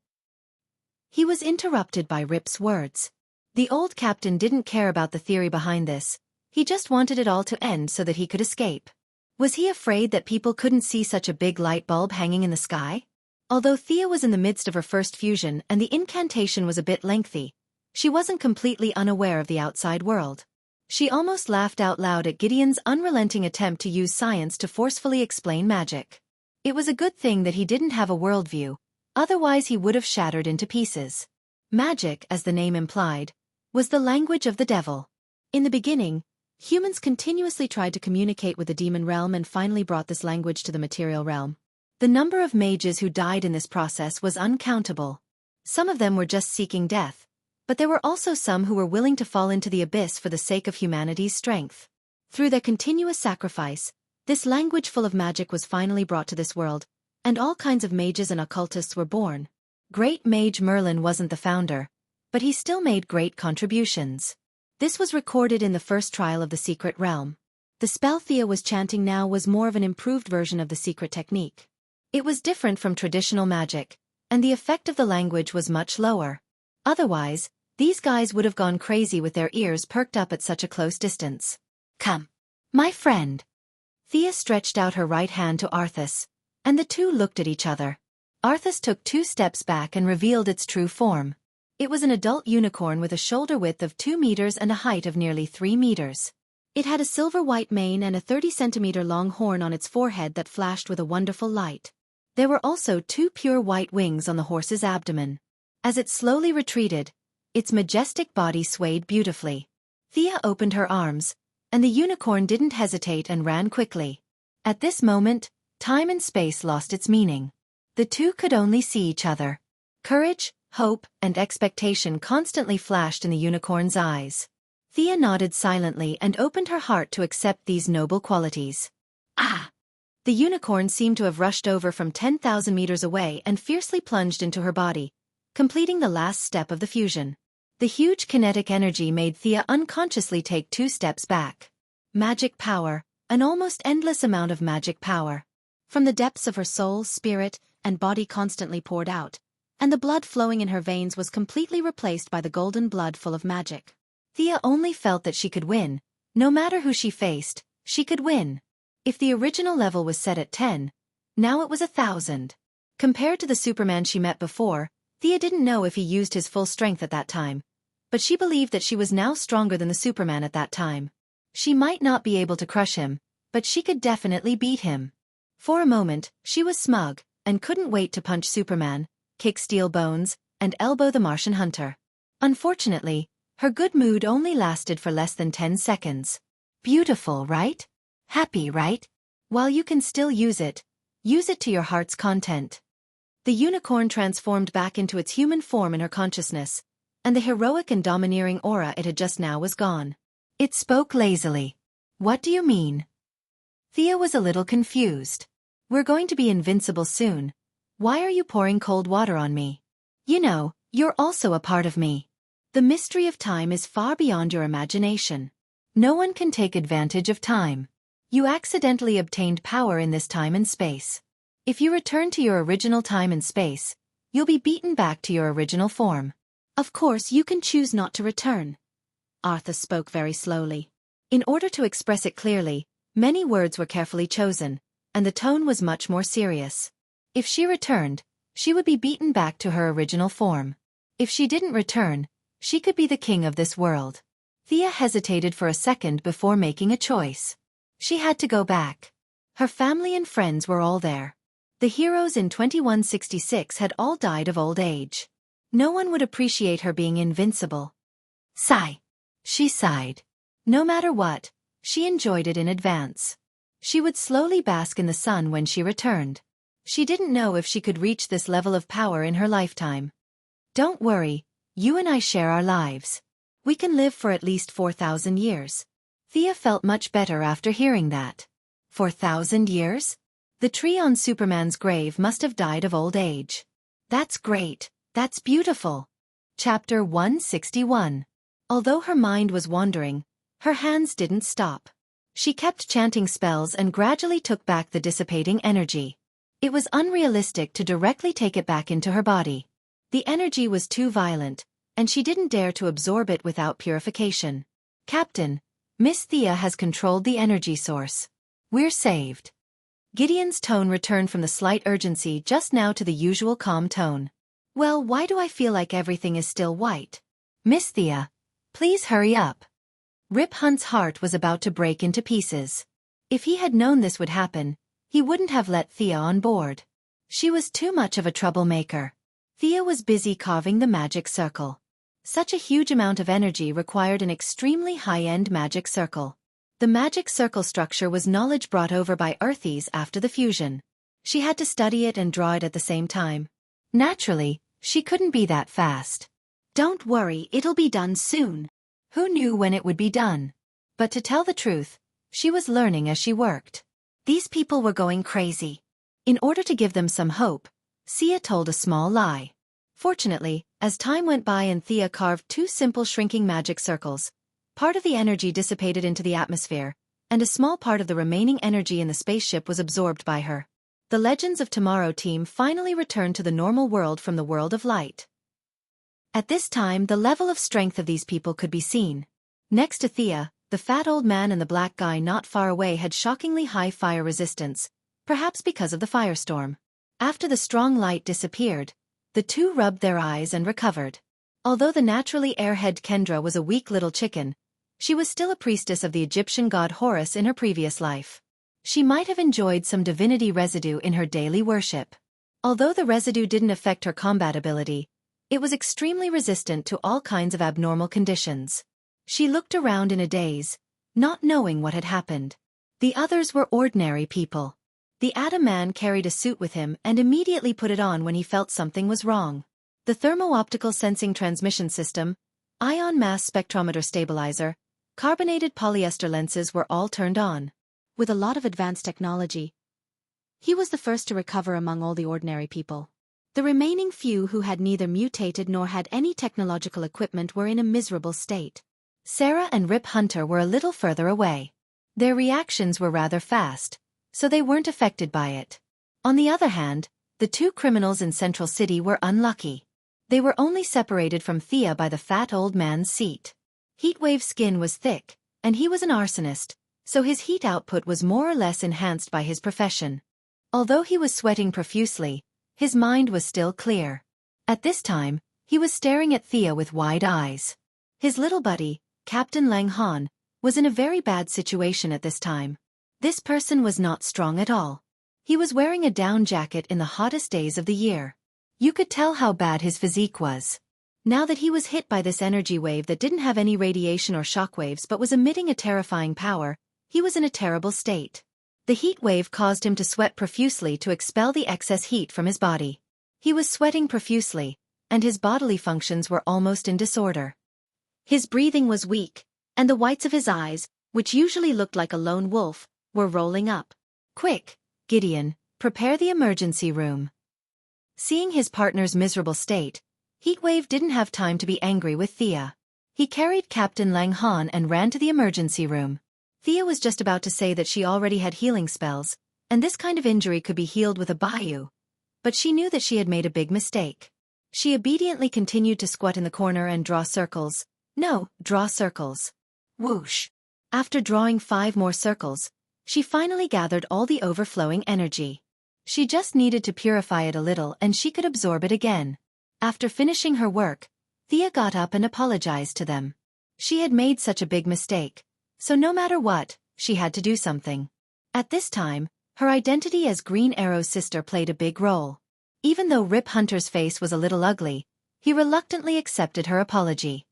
He was interrupted by Rip's words. The old captain didn't care about the theory behind this. He just wanted it all to end so that he could escape. Was he afraid that people couldn't see such a big light bulb hanging in the sky? Although Thea was in the midst of her first fusion and the incantation was a bit lengthy, she wasn't completely unaware of the outside world. She almost laughed out loud at Gideon's unrelenting attempt to use science to forcefully explain magic. It was a good thing that he didn't have a worldview, otherwise he would have shattered into pieces. Magic, as the name implied, was the language of the devil. In the beginning, humans continuously tried to communicate with the demon realm and finally brought this language to the material realm. The number of mages who died in this process was uncountable. Some of them were just seeking death, but there were also some who were willing to fall into the abyss for the sake of humanity's strength. Through their continuous sacrifice, this language full of magic was finally brought to this world, and all kinds of mages and occultists were born. Great Mage Merlin wasn't the founder, but he still made great contributions. This was recorded in the first trial of the secret realm. The spell Thea was chanting now was more of an improved version of the secret technique. It was different from traditional magic, and the effect of the language was much lower. Otherwise, these guys would have gone crazy with their ears perked up at such a close distance. Come, my friend. Thea stretched out her right hand to Arthas, and the two looked at each other. Arthas took 2 steps back and revealed its true form. It was an adult unicorn with a shoulder width of 2 meters and a height of nearly 3 meters. It had a silver-white mane and a 30-centimeter-long horn on its forehead that flashed with a wonderful light. There were also 2 pure white wings on the horse's abdomen. As it slowly retreated, its majestic body swayed beautifully. Thea opened her arms, and the unicorn didn't hesitate and ran quickly. At this moment, time and space lost its meaning. The two could only see each other. Courage, hope, and expectation constantly flashed in the unicorn's eyes. Thea nodded silently and opened her heart to accept these noble qualities. Ah! The unicorn seemed to have rushed over from 10,000 meters away and fiercely plunged into her body, completing the last step of the fusion. The huge kinetic energy made Thea unconsciously take 2 steps back. Magic power, an almost endless amount of magic power. From the depths of her soul, spirit, and body constantly poured out, and the blood flowing in her veins was completely replaced by the golden blood full of magic. Thea only felt that she could win. No matter who she faced, she could win. If the original level was set at 10, now it was 1,000. Compared to the Superman she met before, Thea didn't know if he used his full strength at that time, but she believed that she was now stronger than the Superman at that time. She might not be able to crush him, but she could definitely beat him. For a moment, she was smug, and couldn't wait to punch Superman, kick steel bones, and elbow the Martian hunter. Unfortunately, her good mood only lasted for less than 10 seconds. Beautiful, right? Happy, right? While you can still use it to your heart's content. The unicorn transformed back into its human form in her consciousness, and the heroic and domineering aura it had just now was gone. It spoke lazily. What do you mean? Thea was a little confused. We're going to be invincible soon. Why are you pouring cold water on me? You know, you're also a part of me. The mystery of time is far beyond your imagination. No one can take advantage of time. You accidentally obtained power in this time and space. If you return to your original time and space, you'll be beaten back to your original form. Of course, you can choose not to return. Arthas spoke very slowly. In order to express it clearly, many words were carefully chosen, and the tone was much more serious. If she returned, she would be beaten back to her original form. If she didn't return, she could be the king of this world. Thea hesitated for a second before making a choice. She had to go back. Her family and friends were all there. The heroes in 2166 had all died of old age. No one would appreciate her being invincible. Sigh. She sighed. No matter what, she enjoyed it in advance. She would slowly bask in the sun when she returned. She didn't know if she could reach this level of power in her lifetime. Don't worry, you and I share our lives. We can live for at least 4,000 years. Thea felt much better after hearing that. 4,000 years? The tree on Superman's grave must have died of old age. That's great. That's beautiful. Chapter 161. Although her mind was wandering, her hands didn't stop. She kept chanting spells and gradually took back the dissipating energy. It was unrealistic to directly take it back into her body. The energy was too violent, and she didn't dare to absorb it without purification. Captain, Miss Thea has controlled the energy source. We're saved. Gideon's tone returned from the slight urgency just now to the usual calm tone. Well, why do I feel like everything is still white? Miss Thea, please hurry up. Rip Hunt's heart was about to break into pieces. If he had known this would happen, he wouldn't have let Thea on board. She was too much of a troublemaker. Thea was busy carving the magic circle. Such a huge amount of energy required an extremely high-end magic circle. The magic circle structure was knowledge brought over by Earthies after the fusion. She had to study it and draw it at the same time. Naturally, she couldn't be that fast. Don't worry, it'll be done soon. Who knew when it would be done? But to tell the truth, she was learning as she worked. These people were going crazy. In order to give them some hope, Sia told a small lie. Fortunately, as time went by and Thea carved 2 simple shrinking magic circles, part of the energy dissipated into the atmosphere, and a small part of the remaining energy in the spaceship was absorbed by her. The Legends of Tomorrow team finally returned to the normal world from the world of light. At this time, the level of strength of these people could be seen. Next to Thea, the fat old man and the black guy not far away had shockingly high fire resistance, perhaps because of the firestorm. After the strong light disappeared, the two rubbed their eyes and recovered. Although the naturally airhead Kendra was a weak little chicken, she was still a priestess of the Egyptian god Horus in her previous life. She might have enjoyed some divinity residue in her daily worship. Although the residue didn't affect her combat ability, it was extremely resistant to all kinds of abnormal conditions. She looked around in a daze, not knowing what had happened. The others were ordinary people. The Atom Man carried a suit with him and immediately put it on when he felt something was wrong. The thermo-optical sensing transmission system, ion mass spectrometer stabilizer, carbonated polyester lenses were all turned on. With a lot of advanced technology, he was the first to recover among all the ordinary people. The remaining few who had neither mutated nor had any technological equipment were in a miserable state. Sarah and Rip Hunter were a little further away. Their reactions were rather fast, so they weren't affected by it. On the other hand, the two criminals in Central City were unlucky. They were only separated from Thea by the fat old man's seat. Heatwave's skin was thick, and he was an arsonist, so his heat output was more or less enhanced by his profession. Although he was sweating profusely, his mind was still clear. At this time, he was staring at Thea with wide eyes. His little buddy, Captain Lang Han, was in a very bad situation at this time. This person was not strong at all. He was wearing a down jacket in the hottest days of the year. You could tell how bad his physique was. Now that he was hit by this energy wave that didn't have any radiation or shockwaves but was emitting a terrifying power, he was in a terrible state. The heat wave caused him to sweat profusely to expel the excess heat from his body. He was sweating profusely, and his bodily functions were almost in disorder. His breathing was weak, and the whites of his eyes, which usually looked like a lone wolf, were rolling up. "Quick, Gideon, prepare the emergency room." Seeing his partner's miserable state, Heatwave didn't have time to be angry with Thea. He carried Captain Lang Han and ran to the emergency room. Thea was just about to say that she already had healing spells, and this kind of injury could be healed with a bayou. But she knew that she had made a big mistake. She obediently continued to squat in the corner and draw circles. Draw circles. Whoosh. After drawing 5 more circles, she finally gathered all the overflowing energy. She just needed to purify it a little and she could absorb it again. After finishing her work, Thea got up and apologized to them. She had made such a big mistake, so no matter what, she had to do something. At this time, her identity as Green Arrow's sister played a big role. Even though Rip Hunter's face was a little ugly, he reluctantly accepted her apology.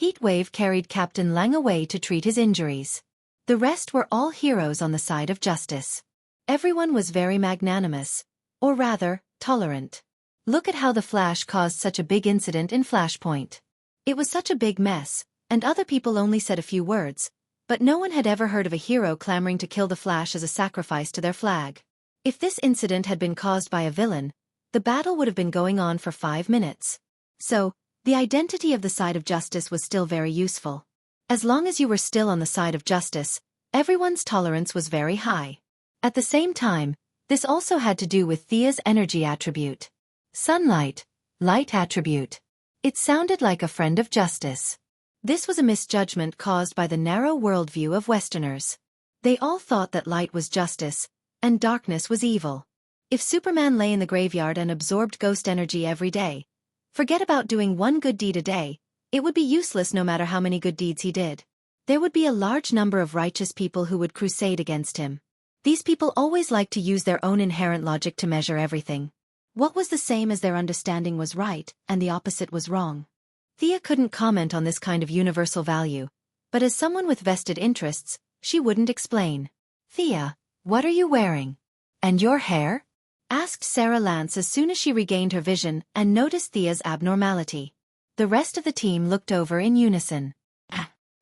Heatwave carried Captain Lang away to treat his injuries. The rest were all heroes on the side of justice. Everyone was very magnanimous, or rather, tolerant. Look at how the Flash caused such a big incident in Flashpoint. It was such a big mess, and other people only said a few words, but no one had ever heard of a hero clamoring to kill the Flash as a sacrifice to their flag. If this incident had been caused by a villain, the battle would have been going on for 5 minutes. So, the identity of the side of justice was still very useful. As long as you were still on the side of justice, everyone's tolerance was very high. At the same time, this also had to do with Thea's energy attribute. Sunlight, light attribute. It sounded like a friend of justice. This was a misjudgment caused by the narrow worldview of Westerners. They all thought that light was justice, and darkness was evil. If Superman lay in the graveyard and absorbed ghost energy every day, forget about doing one good deed a day, it would be useless no matter how many good deeds he did. There would be a large number of righteous people who would crusade against him. These people always like to use their own inherent logic to measure everything. What was the same as their understanding was right, and the opposite was wrong? Thea couldn't comment on this kind of universal value, but as someone with vested interests, she wouldn't explain. Thea, what are you wearing? And your hair? Asked Sarah Lance as soon as she regained her vision and noticed Thea's abnormality. The rest of the team looked over in unison.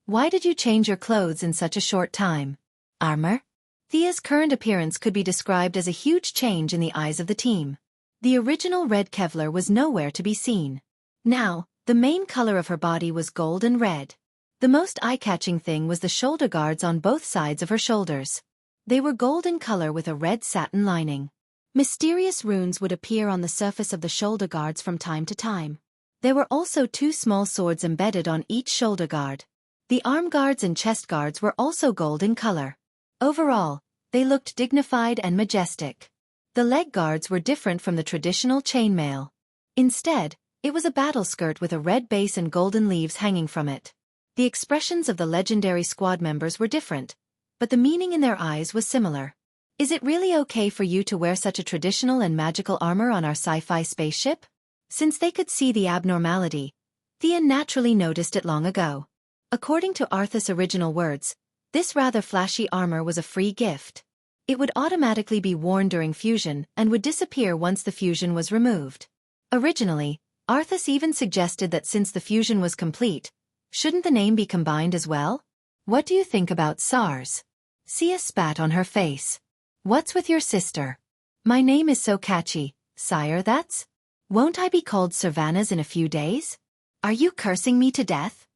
Why did you change your clothes in such a short time? Armor? Thea's current appearance could be described as a huge change in the eyes of the team. The original red Kevlar was nowhere to be seen. Now, the main color of her body was gold and red. The most eye-catching thing was the shoulder guards on both sides of her shoulders. They were gold in color with a red satin lining. Mysterious runes would appear on the surface of the shoulder guards from time to time. There were also 2 small swords embedded on each shoulder guard. The arm guards and chest guards were also gold in color. Overall, they looked dignified and majestic. The leg guards were different from the traditional chainmail. Instead, it was a battle skirt with a red base and golden leaves hanging from it. The expressions of the legendary squad members were different, but the meaning in their eyes was similar. Is it really okay for you to wear such a traditional and magical armor on our sci-fi spaceship? Since they could see the abnormality, Thea naturally noticed it long ago. According to Arthur's original words, this rather flashy armor was a free gift. It would automatically be worn during fusion and would disappear once the fusion was removed. Originally, Arthas even suggested that since the fusion was complete, shouldn't the name be combined as well? What do you think about SARS? Sia spat on her face. What's with your sister? My name is so catchy, sire, that's? Won't I be called Savannah's in a few days? Are you cursing me to death?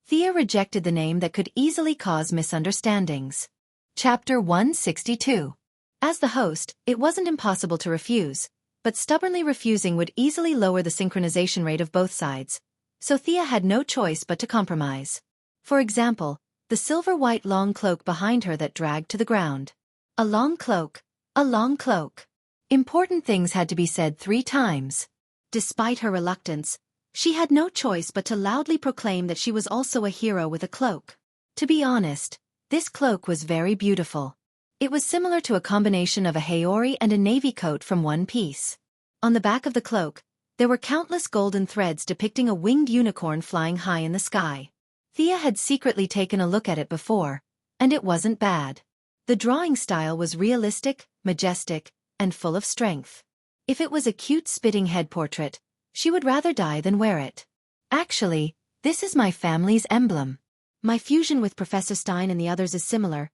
Thea rejected the name that could easily cause misunderstandings. Chapter 162. As the host, it wasn't impossible to refuse, but stubbornly refusing would easily lower the synchronization rate of both sides, so Thea had no choice but to compromise. For example, the silver-white long cloak behind her that dragged to the ground. A long cloak, a long cloak. Important things had to be said 3 times. Despite her reluctance, she had no choice but to loudly proclaim that she was also a hero with a cloak. To be honest, this cloak was very beautiful. It was similar to a combination of a Haori and a navy coat from One Piece. On the back of the cloak, there were countless golden threads depicting a winged unicorn flying high in the sky. Thea had secretly taken a look at it before, and it wasn't bad. The drawing style was realistic, majestic, and full of strength. If it was a cute spitting head portrait, she would rather die than wear it. Actually, this is my family's emblem. My fusion with Professor Stein and the others is similar.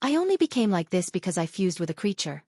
I only became like this because I fused with a creature.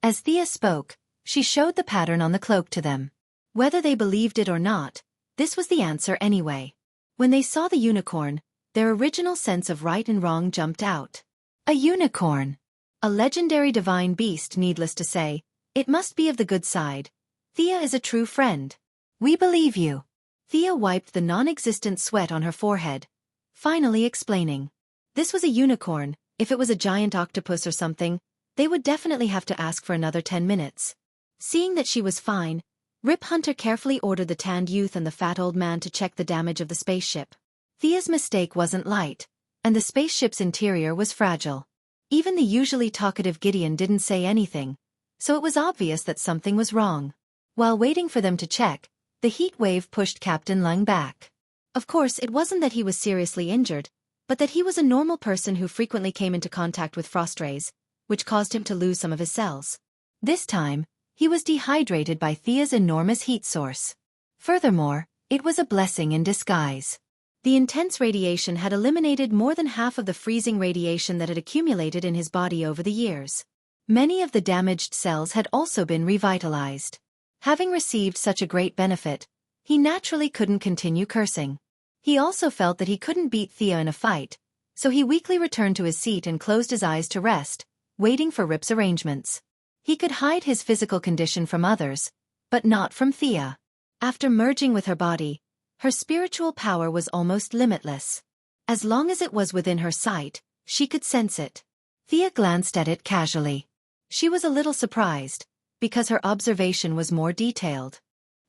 As Thea spoke, she showed the pattern on the cloak to them. Whether they believed it or not, this was the answer anyway. When they saw the unicorn, their original sense of right and wrong jumped out. A unicorn. A legendary divine beast, needless to say. It must be of the good side. Thea is a true friend. We believe you. Thea wiped the non-existent sweat on her forehead, finally explaining. This was a unicorn. If it was a giant octopus or something, they would definitely have to ask for another 10 minutes. Seeing that she was fine, Rip Hunter carefully ordered the tanned youth and the fat old man to check the damage of the spaceship. Thea's mistake wasn't light, and the spaceship's interior was fragile. Even the usually talkative Gideon didn't say anything, so it was obvious that something was wrong. While waiting for them to check, the heat wave pushed Captain Lung back. Of course, it wasn't that he was seriously injured, but that he was a normal person who frequently came into contact with frost rays, which caused him to lose some of his cells. This time, he was dehydrated by Thea's enormous heat source. Furthermore, it was a blessing in disguise. The intense radiation had eliminated more than half of the freezing radiation that had accumulated in his body over the years. Many of the damaged cells had also been revitalized. Having received such a great benefit, he naturally couldn't continue cursing. He also felt that he couldn't beat Thea in a fight, so he weakly returned to his seat and closed his eyes to rest, waiting for Rip's arrangements. He could hide his physical condition from others, but not from Thea. After merging with her body, her spiritual power was almost limitless. As long as it was within her sight, she could sense it. Thea glanced at it casually. She was a little surprised, because her observation was more detailed.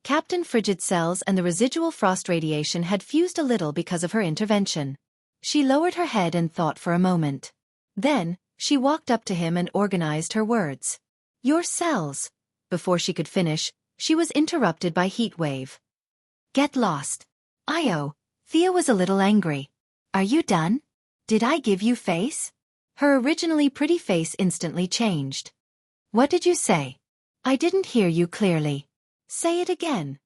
Captain Frigid's cells and the residual frost radiation had fused a little because of her intervention. She lowered her head and thought for a moment. Then, She walked up to him and organized her words. Your cells. Before she could finish, she was interrupted by Heatwave. Get lost. Io. Thea was a little angry. Are you done? Did I give you face? Her originally pretty face instantly changed. What did you say? I didn't hear you clearly. Say it again.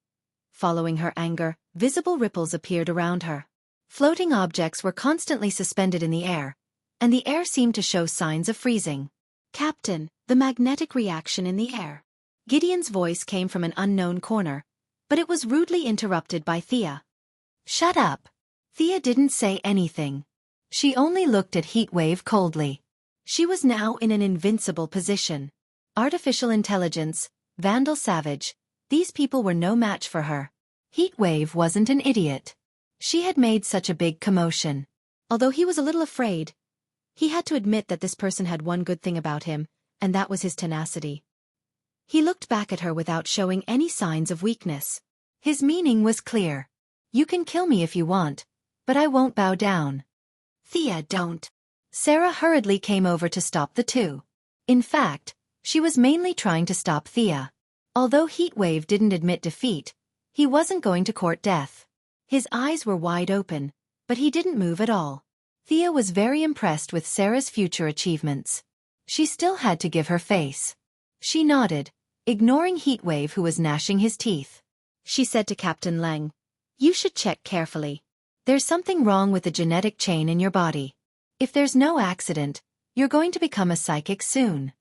Following her anger, visible ripples appeared around her. Floating objects were constantly suspended in the air, and the air seemed to show signs of freezing. Captain, the magnetic reaction in the air. Gideon's voice came from an unknown corner, but it was rudely interrupted by Thea. Shut up. Thea didn't say anything. She only looked at Heatwave coldly. She was now in an invincible position. Artificial intelligence, Vandal Savage, these people were no match for her. Heatwave wasn't an idiot. She had made such a big commotion. Although he was a little afraid, he had to admit that this person had one good thing about him, and that was his tenacity. He looked back at her without showing any signs of weakness. His meaning was clear. You can kill me if you want, but I won't bow down. Thea, don't. Sarah hurriedly came over to stop the two. In fact, she was mainly trying to stop Thea. Although Heatwave didn't admit defeat, he wasn't going to court death. His eyes were wide open, but he didn't move at all. Thea was very impressed with Sarah's future achievements. She still had to give her face. She nodded, ignoring Heatwave who was gnashing his teeth. She said to Captain Lang, you should check carefully. There's something wrong with the genetic chain in your body. If there's no accident, you're going to become a psychic soon.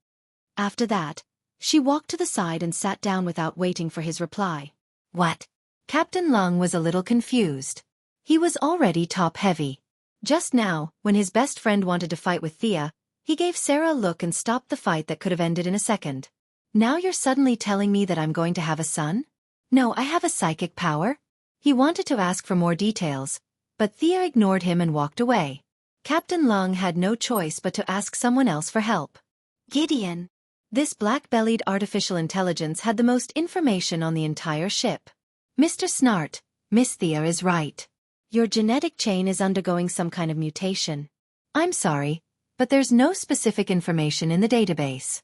After that, she walked to the side and sat down without waiting for his reply. What? Captain Lang was a little confused. He was already top-heavy. Just now, when his best friend wanted to fight with Thea, he gave Sarah a look and stopped the fight that could have ended in a second. Now you're suddenly telling me that I'm going to have a son? No, I have a psychic power. He wanted to ask for more details, but Thea ignored him and walked away. Captain Lang had no choice but to ask someone else for help. Gideon. This black-bellied artificial intelligence had the most information on the entire ship. Mr. Snart, Miss Thea is right. Your genetic chain is undergoing some kind of mutation. I'm sorry, but there's no specific information in the database.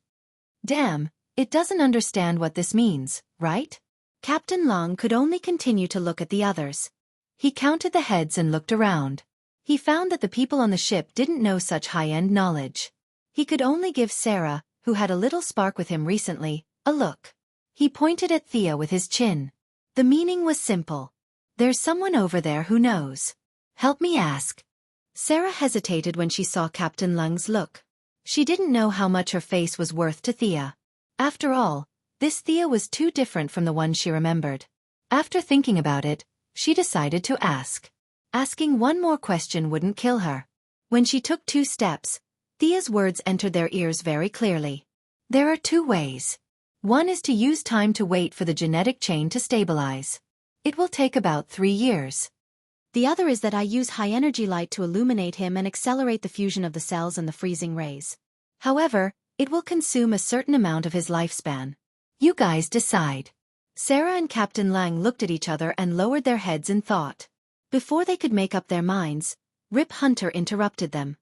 Damn, it doesn't understand what this means, right? Captain Lang could only continue to look at the others. He counted the heads and looked around. He found that the people on the ship didn't know such high-end knowledge. He could only give Sarah, who had a little spark with him recently, a look. He pointed at Thea with his chin. The meaning was simple. There's someone over there who knows. Help me ask. Sarah hesitated when she saw Captain Lang's look. She didn't know how much her face was worth to Thea. After all, this Thea was too different from the one she remembered. After thinking about it, she decided to ask. Asking one more question wouldn't kill her. When she took 2 steps, Thea's words entered their ears very clearly. There are 2 ways. One is to use time to wait for the genetic chain to stabilize. It will take about 3 years. The other is that I use high-energy light to illuminate him and accelerate the fusion of the cells and the freezing rays. However, it will consume a certain amount of his lifespan. You guys decide. Sarah and Captain Lang looked at each other and lowered their heads in thought. Before they could make up their minds, Rip Hunter interrupted them.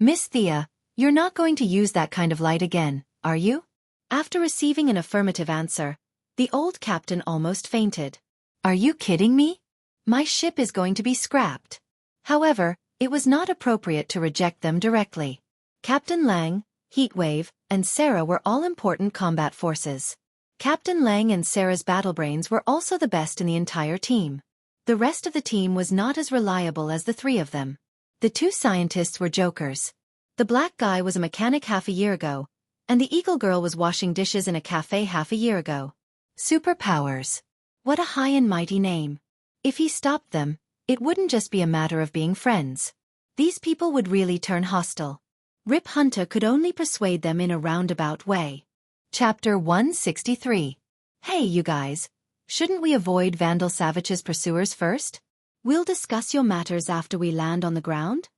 Miss Thea, you're not going to use that kind of light again, are you? After receiving an affirmative answer, the old captain almost fainted. Are you kidding me? My ship is going to be scrapped. However, it was not appropriate to reject them directly. Captain Lang, Heatwave, and Sarah were all important combat forces. Captain Lang and Sarah's battle brains were also the best in the entire team. The rest of the team was not as reliable as the 3 of them. The 2 scientists were jokers. The black guy was a mechanic half a year ago, and the eagle girl was washing dishes in a cafe half a year ago. Superpowers. What a high and mighty name. If he stopped them, it wouldn't just be a matter of being friends. These people would really turn hostile. Rip Hunter could only persuade them in a roundabout way. Chapter 163. Hey you guys, shouldn't we avoid Vandal Savage's pursuers first? We'll discuss your matters after we land on the ground?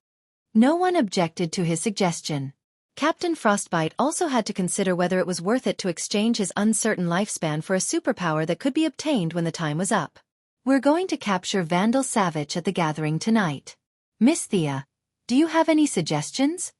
No one objected to his suggestion. Captain Frostbite also had to consider whether it was worth it to exchange his uncertain lifespan for a superpower that could be obtained when the time was up. We're going to capture Vandal Savage at the gathering tonight. Miss Thea, do you have any suggestions?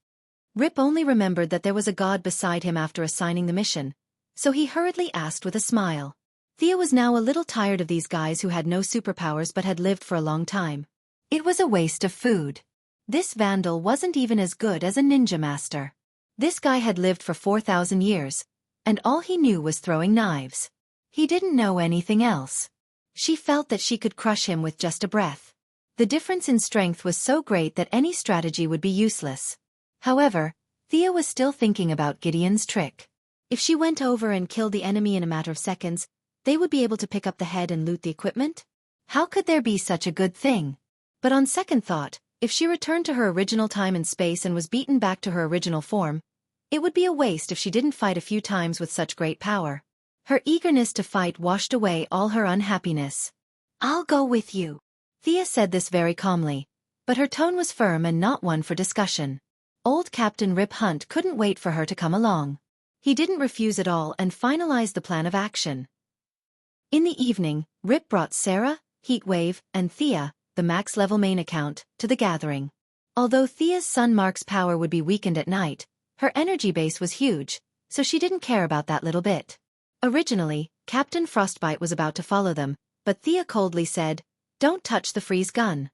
Rip only remembered that there was a god beside him after assigning the mission, so he hurriedly asked with a smile. Thea was now a little tired of these guys who had no superpowers but had lived for a long time. It was a waste of food. This vandal wasn't even as good as a ninja master. This guy had lived for 4,000 years, and all he knew was throwing knives. He didn't know anything else. She felt that she could crush him with just a breath. The difference in strength was so great that any strategy would be useless. However, Thea was still thinking about Gideon's trick. If she went over and killed the enemy in a matter of seconds, they would be able to pick up the head and loot the equipment? How could there be such a good thing? But on second thought, if she returned to her original time and space and was beaten back to her original form, it would be a waste if she didn't fight a few times with such great power. Her eagerness to fight washed away all her unhappiness. "I'll go with you." Thea said this very calmly, but her tone was firm and not one for discussion. Old Captain Rip Hunt couldn't wait for her to come along. He didn't refuse at all and finalized the plan of action. In the evening, Rip brought Sarah, Heatwave, and Thea, the max-level main account, to the gathering. Although Thea's son Mark's power would be weakened at night, her energy base was huge, so she didn't care about that little bit. Originally, Captain Frostbite was about to follow them, but Thea coldly said, "Don't touch the freeze gun."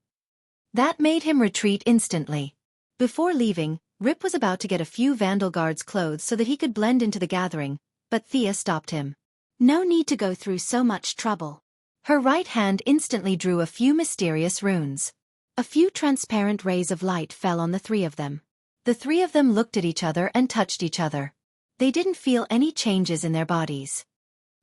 That made him retreat instantly. Before leaving, Rip was about to get a few Vandal guards' clothes so that he could blend into the gathering, but Thea stopped him. "No need to go through so much trouble." Her right hand instantly drew a few mysterious runes. A few transparent rays of light fell on the three of them. The three of them looked at each other and touched each other. They didn't feel any changes in their bodies.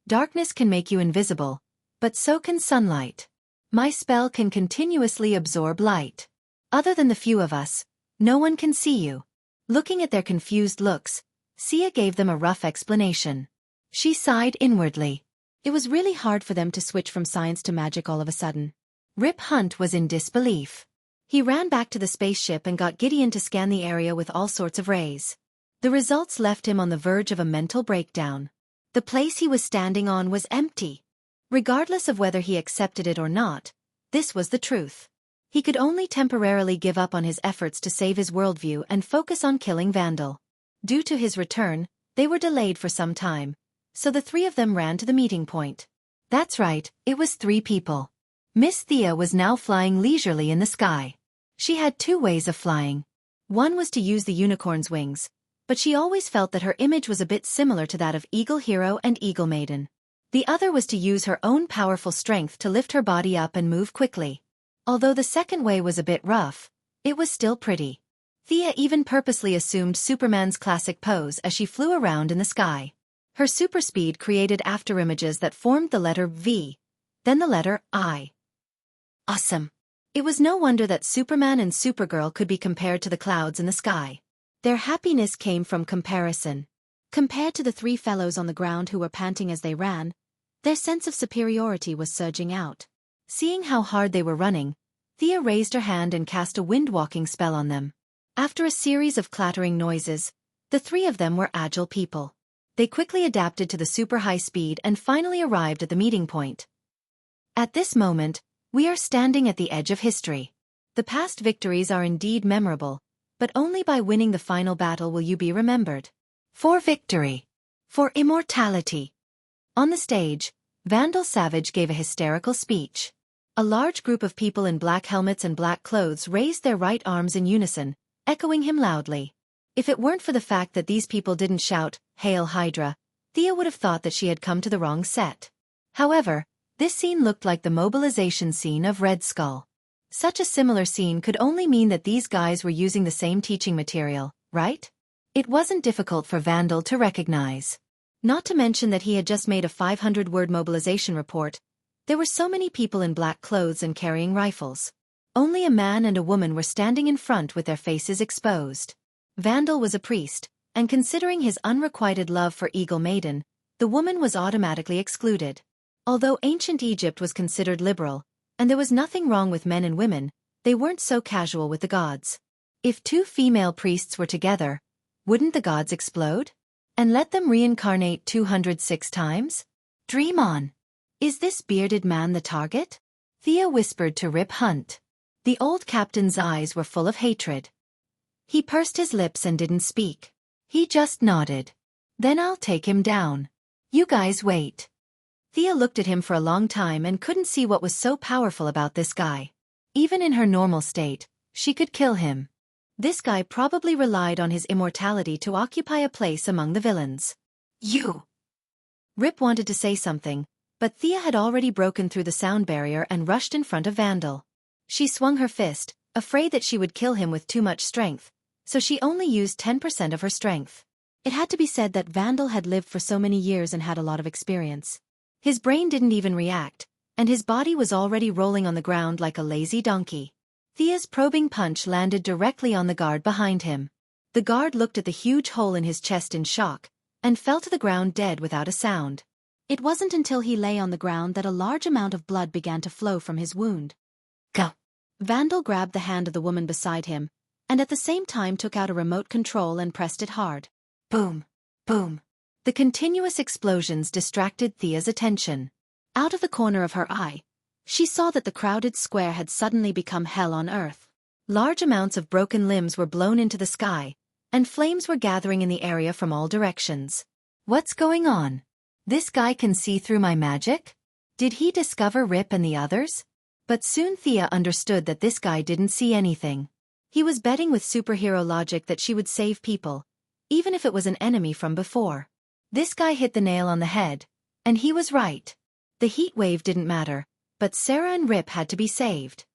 Darkness can make you invisible, but so can sunlight. My spell can continuously absorb light. Other than the few of us, no one can see you. Looking at their confused looks, Sia gave them a rough explanation. She sighed inwardly. It was really hard for them to switch from science to magic all of a sudden. Rip Hunt was in disbelief. He ran back to the spaceship and got Gideon to scan the area with all sorts of rays. The results left him on the verge of a mental breakdown. The place he was standing on was empty. Regardless of whether he accepted it or not, this was the truth. He could only temporarily give up on his efforts to save his worldview and focus on killing Vandal. Due to his return, they were delayed for some time, so the three of them ran to the meeting point. That's right, it was 3 people. Miss Thea was now flying leisurely in the sky. She had 2 ways of flying. One was to use the unicorn's wings, but she always felt that her image was a bit similar to that of Eagle Hero and Eagle Maiden. The other was to use her own powerful strength to lift her body up and move quickly. Although the second way was a bit rough, it was still pretty. Thea even purposely assumed Superman's classic pose as she flew around in the sky. Her super speed created afterimages that formed the letter V, then the letter I. Awesome. It was no wonder that Superman and Supergirl could be compared to the clouds in the sky. Their happiness came from comparison. Compared to the 3 fellows on the ground who were panting as they ran, their sense of superiority was surging out. Seeing how hard they were running, Thea raised her hand and cast a wind-walking spell on them. After a series of clattering noises, the 3 of them were agile people. They quickly adapted to the super high speed and finally arrived at the meeting point. At this moment, we are standing at the edge of history. The past victories are indeed memorable, but only by winning the final battle will you be remembered. For victory. For immortality. On the stage, Vandal Savage gave a hysterical speech. A large group of people in black helmets and black clothes raised their right arms in unison, echoing him loudly. If it weren't for the fact that these people didn't shout, "Hail Hydra," Thea would have thought that she had come to the wrong set. However, this scene looked like the mobilization scene of Red Skull. Such a similar scene could only mean that these guys were using the same teaching material, right? It wasn't difficult for Vandal to recognize. Not to mention that he had just made a 500-word mobilization report. There were so many people in black clothes and carrying rifles. Only a man and a woman were standing in front with their faces exposed. Vandal was a priest, and considering his unrequited love for Eagle Maiden, the woman was automatically excluded. Although ancient Egypt was considered liberal, and there was nothing wrong with men and women, they weren't so casual with the gods. If 2 female priests were together, wouldn't the gods explode? And let them reincarnate 206 times? Dream on. Is this bearded man the target? Thea whispered to Rip Hunt. The old captain's eyes were full of hatred. He pursed his lips and didn't speak. He just nodded. Then I'll take him down. You guys wait. Thea looked at him for a long time and couldn't see what was so powerful about this guy. Even in her normal state, she could kill him. This guy probably relied on his immortality to occupy a place among the villains. You! Rip wanted to say something, but Thea had already broken through the sound barrier and rushed in front of Vandal. She swung her fist, afraid that she would kill him with too much strength, so she only used 10% of her strength. It had to be said that Vandal had lived for so many years and had a lot of experience. His brain didn't even react, and his body was already rolling on the ground like a lazy donkey. Thea's probing punch landed directly on the guard behind him. The guard looked at the huge hole in his chest in shock, and fell to the ground dead without a sound. It wasn't until he lay on the ground that a large amount of blood began to flow from his wound. Go! Vandal grabbed the hand of the woman beside him, and at the same time took out a remote control and pressed it hard. Boom! Boom! The continuous explosions distracted Thea's attention. Out of the corner of her eye, she saw that the crowded square had suddenly become hell on earth. Large amounts of broken limbs were blown into the sky, and flames were gathering in the area from all directions. What's going on? This guy can see through my magic? Did he discover Rip and the others? But soon Thea understood that this guy didn't see anything. He was betting with superhero logic that she would save people, even if it was an enemy from before. This guy hit the nail on the head, and he was right. The heat wave didn't matter, but Sarah and Rip had to be saved.